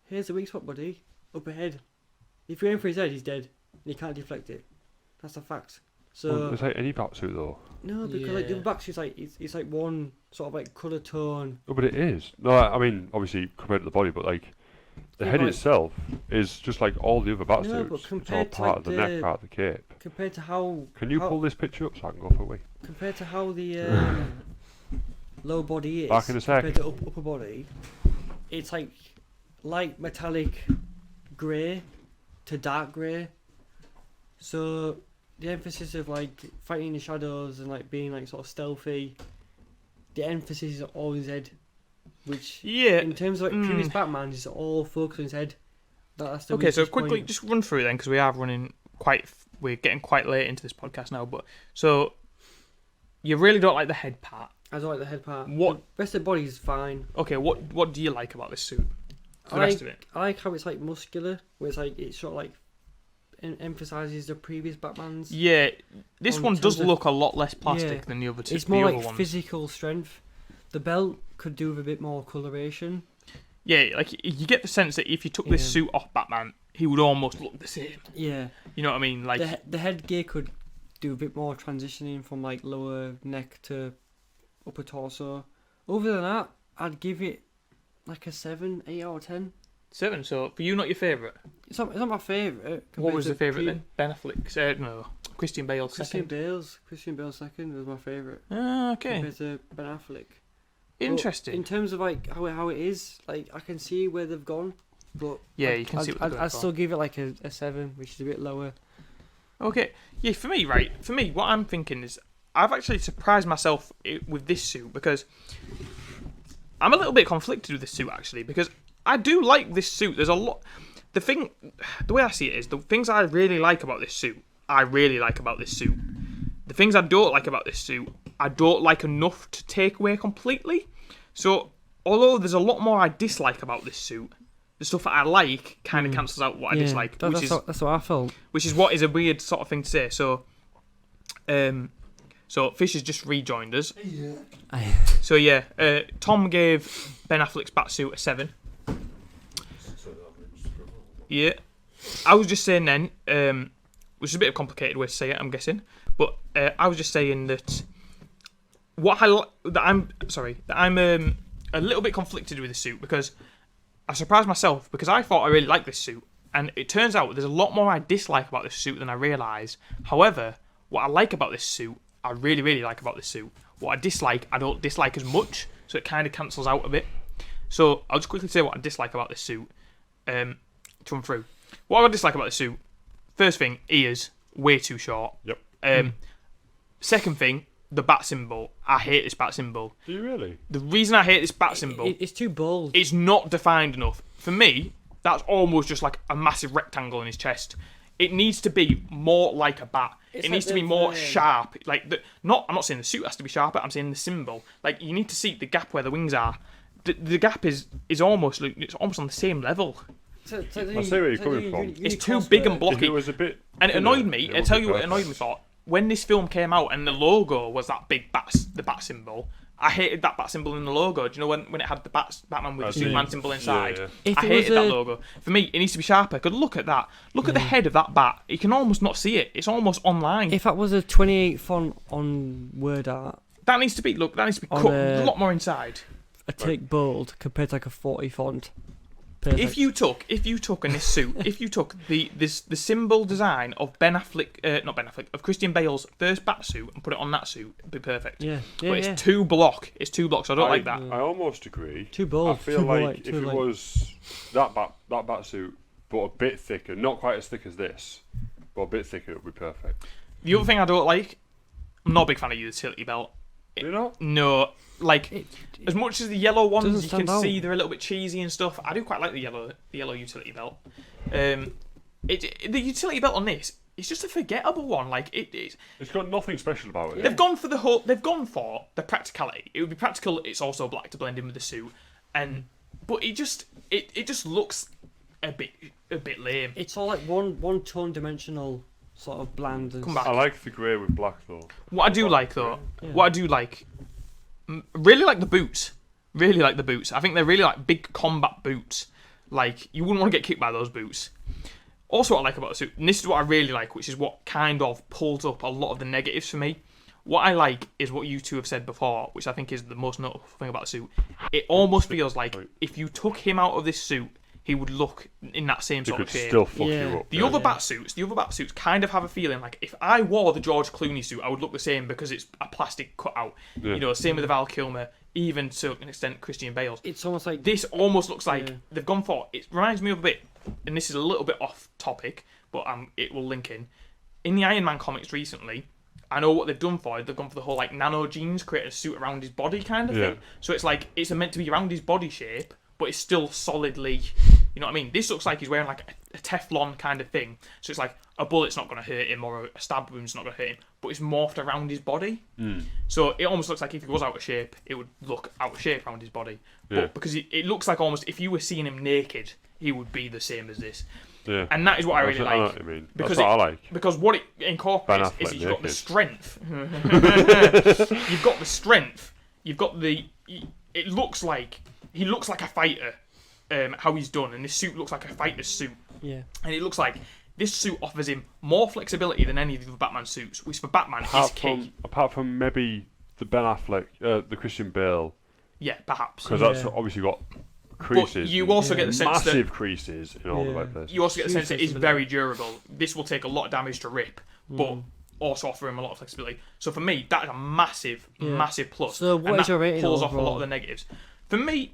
here's the weak spot, buddy. Up ahead. If you aim for his head, he's dead. And you can't deflect it. That's a fact. So Well, it's like any batsuit though. no, because like the Yeah. back suit's like it's like one sort of like colour tone. No, but it is. No, I mean obviously compared to the body, but like the Yeah, head but- itself is just like all the other batsuits. No, but it's all compared to, part like, of the neck, the- part of the cape. Compared to how Can you how- pull this picture up so I can go for a wee? compared to how the low body is Back in a sec. compared to upper body, it's like light metallic grey to dark grey. So the emphasis of like fighting in the shadows and like being like sort of stealthy, the emphasis is all on his head, which Yeah. in terms of like previous Batman is all focused on his head. That's the Okay, so weakest quickly, point. just run through it then, because we are running we're getting quite late into this podcast now. But so you really don't like the head part. I don't like the head part. What- The rest of the body is fine. Okay, what do you like about this suit? The I rest like, of it. I like how it's like muscular, where it's like it sort of like emphasizes the previous Batmans. Yeah, this On one does terms of- look a lot less plastic Yeah. than the other two. It's more the like other ones. physical strength. The belt could do with a bit more coloration. Yeah, like you get the sense that if you took this Yeah. suit off Batman, he would almost look the same. Yeah, You know what I mean? Like, the headgear could do a bit more transitioning from like lower neck to upper torso. Other than that, I'd give it like a 7, 8 out of 10. 7. So for you, not your favourite. It's not my favourite. What was the favourite then? Ben Affleck's. No, Christian Bale Christian second. Bale's second was my favourite. Ah, okay, Compared to Ben Affleck. But interesting. in terms of like how it is, like I can see where they've gone, but Yeah, I'd, you can see what they're going I'd for. still give it like a 7, which is a bit lower. Okay, yeah, for me, what I'm thinking is I've actually surprised myself with this suit because I'm a little bit conflicted with this suit actually because I do like this suit. There's a lot. The way I see it is the things I really like about this suit, I really like about this suit. The things I don't like about this suit, I don't like enough to take away completely. So, although there's a lot more I dislike about this suit, the stuff that I like kind of cancels out what I dislike, that's what I felt. which is what is a weird sort of thing to say. So, Fish has just rejoined us. So yeah, Tom gave Ben Affleck's Batsuit a 7. Yeah, I was just saying then, which is a bit of a complicated way to say it, I'm guessing, but I was just saying that I'm a little bit conflicted with the suit because I surprised myself because I thought I really liked this suit, and it turns out there's a lot more I dislike about this suit than I realise. However, what I like about this suit, I really, really like about this suit. What I dislike, I don't dislike as much, so it kind of cancels out a bit. So I'll just quickly say what I dislike about this suit. To run through. What I dislike about the suit, first thing, ears, way too short. Yep. Second thing, the bat symbol. I hate this bat symbol. Do you really? The reason I hate this bat symbol, It's too bold. it's not defined enough. For me, that's almost just like a massive rectangle in his chest. It needs to be more like a bat. It's It like needs to be they've, more sharp. Like I'm not saying the suit has to be sharper. I'm saying the symbol. Like you need to see the gap where the wings are. The gap is almost like it's almost on the same level. I see where you're coming from. It's too big and If blocky. it was a bit, And it thinner, annoyed me. it I would tell be you what perfect. annoyed me for when this film came out and the logo was that big bat, the bat symbol. I hated that bat symbol in the logo. Do you know when it had the Batman with the Superman symbol inside? Yeah. I hated that logo. For me, it needs to be sharper. Because look at that. Look at the head of that bat. You can almost not see it. It's almost online. If that was a 28 font on word art, That needs to be cut a lot more inside. a tick bold compared to like a 40 font. Perfect. If you took in this suit, if you took the symbol design of of Christian Bale's first bat suit and put it on that suit, it'd be perfect. Yeah, But it's too block. It's too block, so I don't like that. I almost agree. Too bold. I feel too like light, if too it light. was that bat suit, but a bit thicker, not quite as thick as this, but a bit thicker, it would be perfect. The other thing I don't like, I'm not a big fan of the utility belt. You know? No, like as much as the yellow ones doesn't you can stand out. see they're a little bit cheesy and stuff. I do quite like the yellow utility belt. The utility belt on this, it's just a forgettable one. Like it's got nothing special about it. they've gone for the practicality. It would be practical. It's also black to blend in with the suit, but it just looks a bit lame. It's all like one tone dimensional, sort of bland. And Come back. I like the grey with black though. What I do like though, really like the boots. Really like the boots. I think they're really like big combat boots. Like you wouldn't want to get kicked by those boots. Also, what I like about the suit, and this is what I really like, which is what kind of pulls up a lot of the negatives for me. What I like is what you two have said before, which I think is the most notable thing about the suit. It almost feels like if you took him out of this suit, he would look in that same sort of shape. It could still fuck you up. The other bat suits kind of have a feeling like if I wore the George Clooney suit, I would look the same because it's a plastic cutout. Yeah. You know, same with the Val Kilmer, even to an extent Christian Bale's. it's almost like This almost looks like they've gone for. It reminds me of a bit, and this is a little bit off topic, but it will link in. In the Iron Man comics recently, I know what they've done for it. They've gone for the whole like nano genes, create a suit around his body kind of thing. So it's like it's meant to be around his body shape, but it's still solidly. You know what I mean? This looks like he's wearing like a Teflon kind of thing. So it's like a bullet's not going to hurt him or a stab wound's not going to hurt him, but it's morphed around his body. So it almost looks like if he was out of shape, it would look out of shape around his body. But because it looks like almost if you were seeing him naked, he would be the same as this. Yeah. And that is what I really like. I know what you mean. Because That's what I like. Because what it incorporates Ben is Affleck you've got the naked. strength. You've got the strength. You've got the. It looks like he looks like a fighter. How he's done, and this suit looks like a fighter's suit. Yeah. And it looks like this suit offers him more flexibility than any of the other Batman suits, which for Batman is key. Apart from maybe the Ben Affleck, the Christian Bale, Yeah, perhaps. because that's obviously got creases. But you also get the sense that massive creases in all the right places. you also get the sense that it's very durable. This will take a lot of damage to rip, but also offer him a lot of flexibility. So for me, that is a massive, massive plus. So what and is your rating pulls off a overall? lot of the negatives. For me,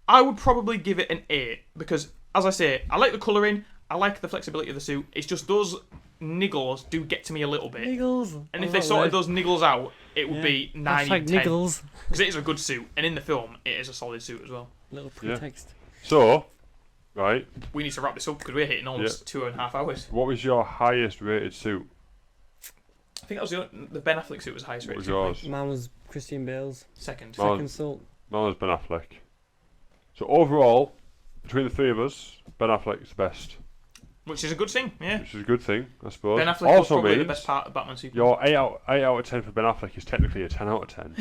I would probably give it an 8 because, as I say, I like the colouring, I like the flexibility of the suit. It's just those niggles do get to me a little bit. Niggles. And if they sorted those niggles out, it would be 9 Hashtag 10. niggles. Because it is a good suit, and in the film, it is a solid suit as well. Little pretext. So, right, We need to wrap this up because we're hitting almost 2.5 hours. what was your highest rated suit? I think that was the Ben Affleck suit was the highest What was rated. yours? Mine was Christian Bale's Second. Mine- second salt. Mine was Ben Affleck. So overall, between the three of us, Ben Affleck is the best, Which is a good thing, yeah. which is a good thing, I suppose. Ben Affleck was also probably the means best part of Batman Super. your 8 out of 10 for Ben Affleck is technically a 10 out of 10.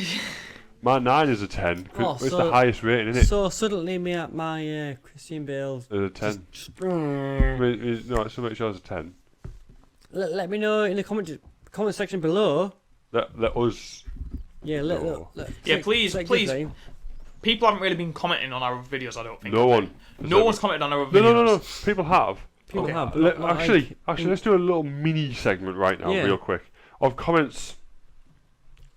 My 9 is a 10. 'Cause it's the highest rating, isn't it? So suddenly my Christian Bale's. It's a 10. Just, I mean, no, so make sure it's a 10. let me know in the comment section below. Let us. Yeah, No. Please. Name. People haven't really been commenting on our videos, I don't think. No one. No one's commented on our videos. No. People have. People Okay. have. but not Actually, like- let's do a little mini segment right now, Yeah. real quick, of comments.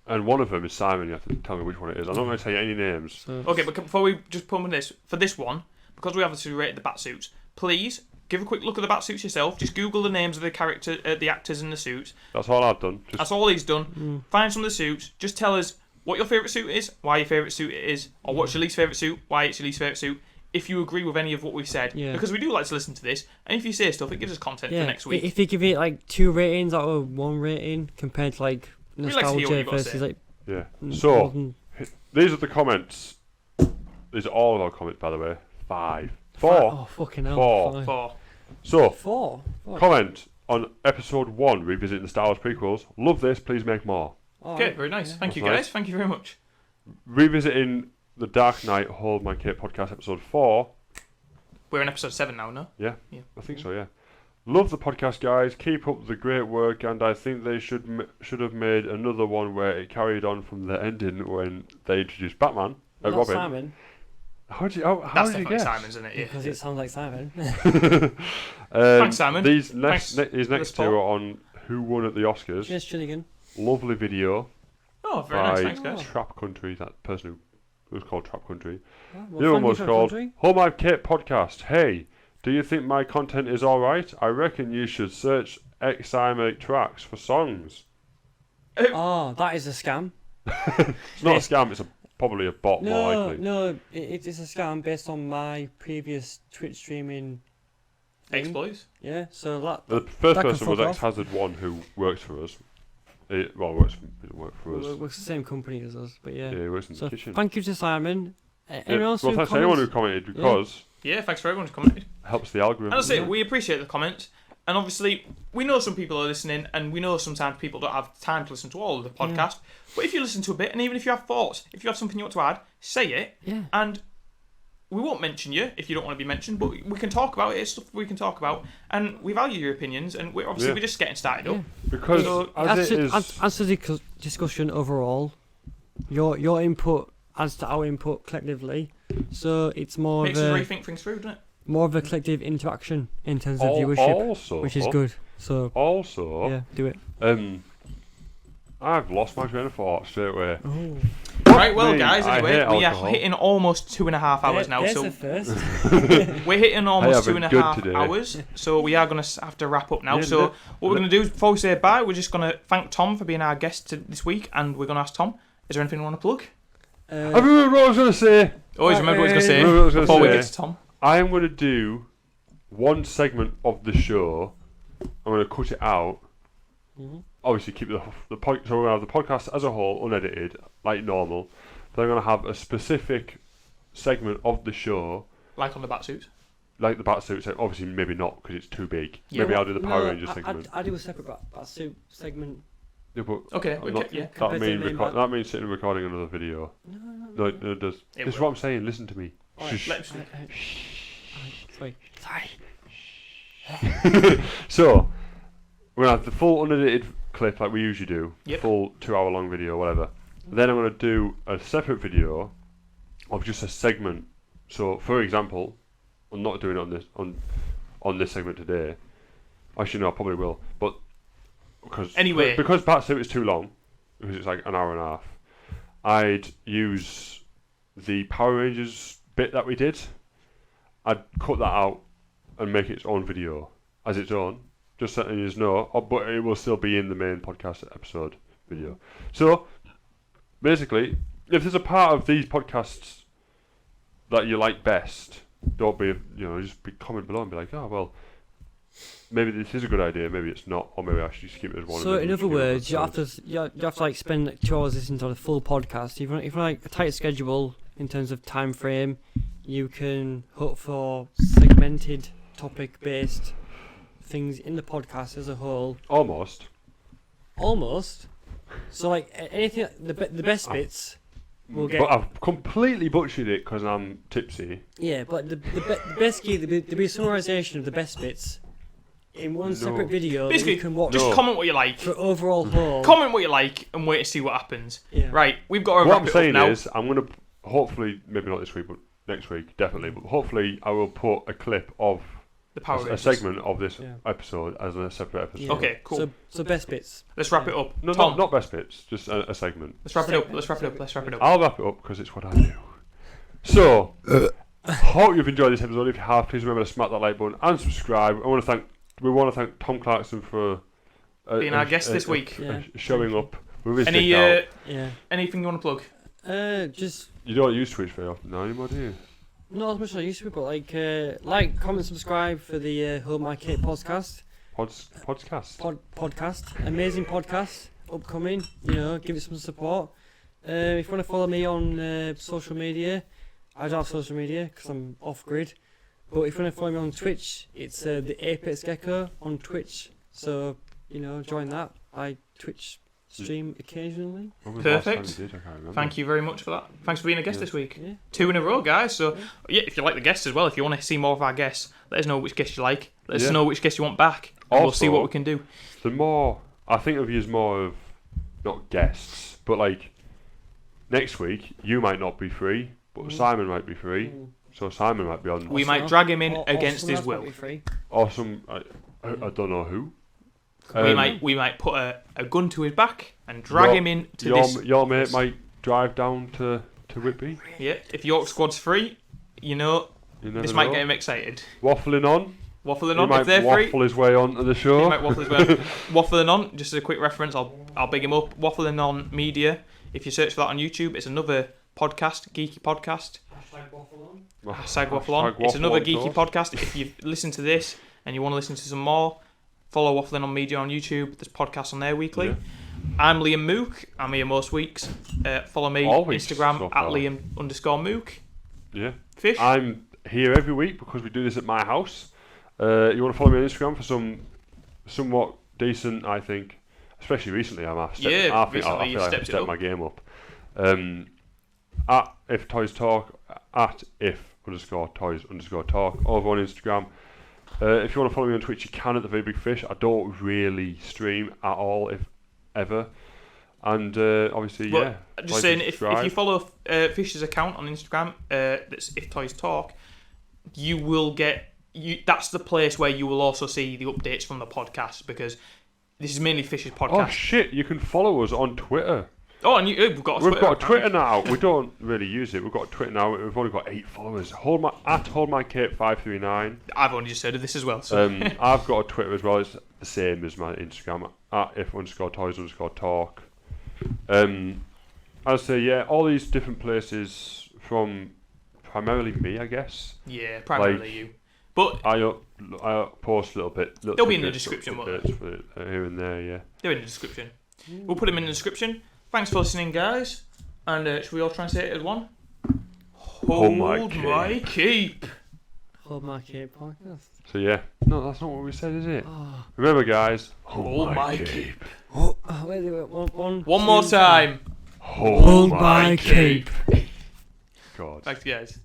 And one of them is Simon. You have to tell me which one it is. I'm not going to tell you any names. So, Okay, but before we just put on this, for this one, because we obviously rated the Batsuits, please give a quick look at the Batsuits yourself. Just Google the names of the actors in the suits. That's all I've done. Just That's all he's done. Find some of the suits. Just tell us what your favourite suit is, why your favourite suit it is, or what's your least favourite suit, why it's your least favourite suit. If you agree with any of what we've said, Yeah. because we do like to listen to this, and if you say stuff, it gives us content yeah, for next week. if you give it like 2 ratings out of 1 rating compared to like like to hear what nostalgia you've got to versus say. like. yeah. more So than- these are the comments. These are all of our comments, by the way. 5, 4. Oh fucking hell. 4. Fine. For So 4. comment on episode 1, revisiting the Star Wars prequels. Love this. Please make more. Okay, Alright, very nice. yeah. Thank you, That's guys. nice. Thank you very much. Revisiting the Dark Knight Hold My Cape podcast episode 4. We're in episode 7 now, no? Yeah, Yeah. I think so. Yeah. Love the podcast, guys. Keep up the great work, and I think they should have made another one where it carried on from the ending when they introduced Batman. Not Robin. Simon, How That's did you definitely guess? Simon's, isn't it? Yeah. because it sounds like Simon. Thanks, Simon. These Thanks these for the next two spot. are on Who Won at the Oscars. Cheers, Chilligan. Lovely video Oh, very by nice. Thanks, guys. Trap Country. That person who was called Trap Country. Oh, The well, other one thank you was for called country. Hold My Cape Podcast. Hey, do you think my content is alright? I reckon you should search XIMate tracks for songs. Oh, that is a scam. It's not a scam, it's probably a bot more No, likely. no, it's a scam based on my previous Twitch streaming thing. Exploits. Yeah, so that The first That can person was fuck X off. Hazard One who works for us. It doesn't work for us. works the same company as us, but yeah. Yeah, he works in So the kitchen. thank you to Simon. Yeah, Anyone else well, who thanks to anyone who comments? commented because Yeah, thanks for everyone who's commented. it helps the algorithm. And I'll say, Yeah. we appreciate the comments. And obviously, we know some people are listening, and we know sometimes people don't have time to listen to all of the podcast. But if you listen to a bit, and even if you have thoughts, if you have something you want to add, say it. Yeah. And we won't mention you if you don't want to be mentioned, but we can talk about it. It's stuff we can talk about. And we value your opinions, and we're Yeah. just getting started up. Because So, as it is, As to the discussion overall, your input adds to our input collectively, so it's more Makes of us a rethink things through, doesn't it? more of a collective interaction in terms of viewership, also, which is good. So Also, yeah, do it. I've lost my train of thought straight away. Oh, Right, well, me, guys, I anyway, hate we are alcohol. hitting almost 2.5 hours now. There's So the first. we're hitting almost Hey, I've been good 2.5 today. hours, so we are going to have to wrap up now. Yeah, So what we're going to do before we say bye, we're just going to thank Tom for being our guest this week, and we're going to ask Tom, is there anything you want to plug? I remember what I was going to say. Always remember what he's going to say Remember what I was gonna before we say. get to Tom. I am going to do one segment of the show. I'm going to cut it out. Obviously, keep so we're going to have the podcast as a whole unedited, like normal. But I'm going to have a specific segment of the show, Like on the Batsuits. like the Batsuit. Obviously, maybe not because it's too big. Yeah, Maybe I'll do the Power No, Rangers segment. I do a separate Batsuit segment. Yeah, but Okay, I'm okay, not- yeah. That Compared to means the main bat. that means sitting and recording another video. No, it does. It This is will. what I'm saying. Listen to me. Alright, Shush. let's- Sorry. So, we're going to have the full unedited clip like we usually do. Yep. Full 2 hour long video, whatever. Then I'm going to do a separate video of just a segment. So, for example, I'm not doing it on this segment today. Actually, no, I probably will. But because Batsuit is too long, because it's like an hour and a half, I'd use the Power Rangers bit that we did. I'd cut that out and make its own video as its own, just so you know. But it will still be in the main podcast episode video. So basically, if there's a part of these podcasts that you like best, don't be just be comment below and be like, oh well, maybe this is a good idea, maybe it's not, or maybe I should just keep it as one. So and in then other just do it words, you have episodes. to like spend like 2 hours listening to the full podcast. If you like a tight schedule in terms of time frame, you can hope for segmented topic based things in the podcast as a whole. Almost. So like anything, the best bits will get. But I've completely butchered it because I'm tipsy. Yeah, but the best key there'll be a summarisation of the best bits in one separate video that Basically, you can watch just No. comment what you like. for overall whole. Comment what you like and wait to see what happens. Yeah. Right, we've got to What wrap I'm it up saying now. is, I'm going to, hopefully, maybe not this week, but next week, definitely, but hopefully I will put a clip of The Power a Rangers. segment of this Yeah. episode as a separate episode. Yeah. Okay, cool. So best bits. Let's wrap it up. No, Tom, not best bits, just a segment. let's wrap it up. Let's wrap it up. Let's wrap it up. I'll wrap it up because it's what I do. So, hope you've enjoyed this episode. If you have, please remember to smack that like button and subscribe. We want to thank Tom Clarkson for Being our guest this week. Yeah. Showing up with his Any dick out. Yeah. anything you want to plug? Just You don't use Twitch very often now anymore, do you? not as much as I used to, but like, comment, subscribe for the Hold My Cape podcast. Podcast. Podcast, amazing podcast, upcoming. Give it some support. If you want to follow me on social media, I don't have social media because I'm off grid. But if you want to follow me on Twitch, it's the Apex Gecko on Twitch. So join that. I Twitch stream occasionally. When was the last time Perfect. you did? I can't remember. Thank you very much for that. Thanks for being a guest this week. Yeah. 2 in a row, guys. So, yeah, if you like the guests as well, if you want to see more of our guests, let us know which guests you like. Let us Yeah. know which guests you want back. And we'll see Also- what we can do. The more I think of you as more of not guests, but like next week you might not be free, but Simon might be free, so Simon might be on. We might drag him in against his will. Or some I don't know who. We might put a gun to his back and drag him in to this. Your mate might drive down to Whitby. Yeah, if York Squad's free, You never this might know. get him excited. Waffling on. Waffling He on, might if they're free. waffle his way onto the show. He might waffle his way. Waffling on, just as a quick reference, I'll big him up. Waffling on Media. If you search for that on YouTube, it's another podcast, geeky podcast. Hashtag waffle on. It's another geeky podcast. If you've listened to this and you want to listen to some more, follow Waffling on Media on YouTube. There's podcasts on there weekly. Yeah. I'm Liam Mook. I'm here most weeks. Follow me All weeks Instagram so at far. Liam_Mook. Yeah. Fish. I'm here every week because we do this at my house. You want to follow me on Instagram for some somewhat decent, I think, especially recently. I feel like I've stepped my game up. At if toys talk, at if_toys_talk over on Instagram. If you want to follow me on Twitch, you can at the Very Big Fish. I don't really stream at all, if ever. And obviously, Well, just like saying, and if subscribe. you follow Fish's account on Instagram, that's If Toys Talk, you will get that's the place where you will also see the updates from the podcast, because this is mainly Fish's Oh podcast. shit! You can follow us on Twitter. Oh, and we've got a We've Twitter. got a Twitter now. We don't really use it. We've got a Twitter now. We've only got 8 followers. Hold my Cape 539. I've only just heard of this as well. So I've got a Twitter as well. It's the same as my Instagram at if_toys_talk. I'd say all these different places from primarily me, I guess. yeah, primarily you. But I post a little bit. They'll be in the description, won't they? Here and there, yeah. they're in the description. We'll put them in the description. Thanks for listening, guys. And should we all try and say it as one? Hold my cape. Hold my cape podcast. So no, that's not what we said, is it? Remember, guys. Hold my cape. Wait, one One more time. Hold my cape. God. Thanks, guys.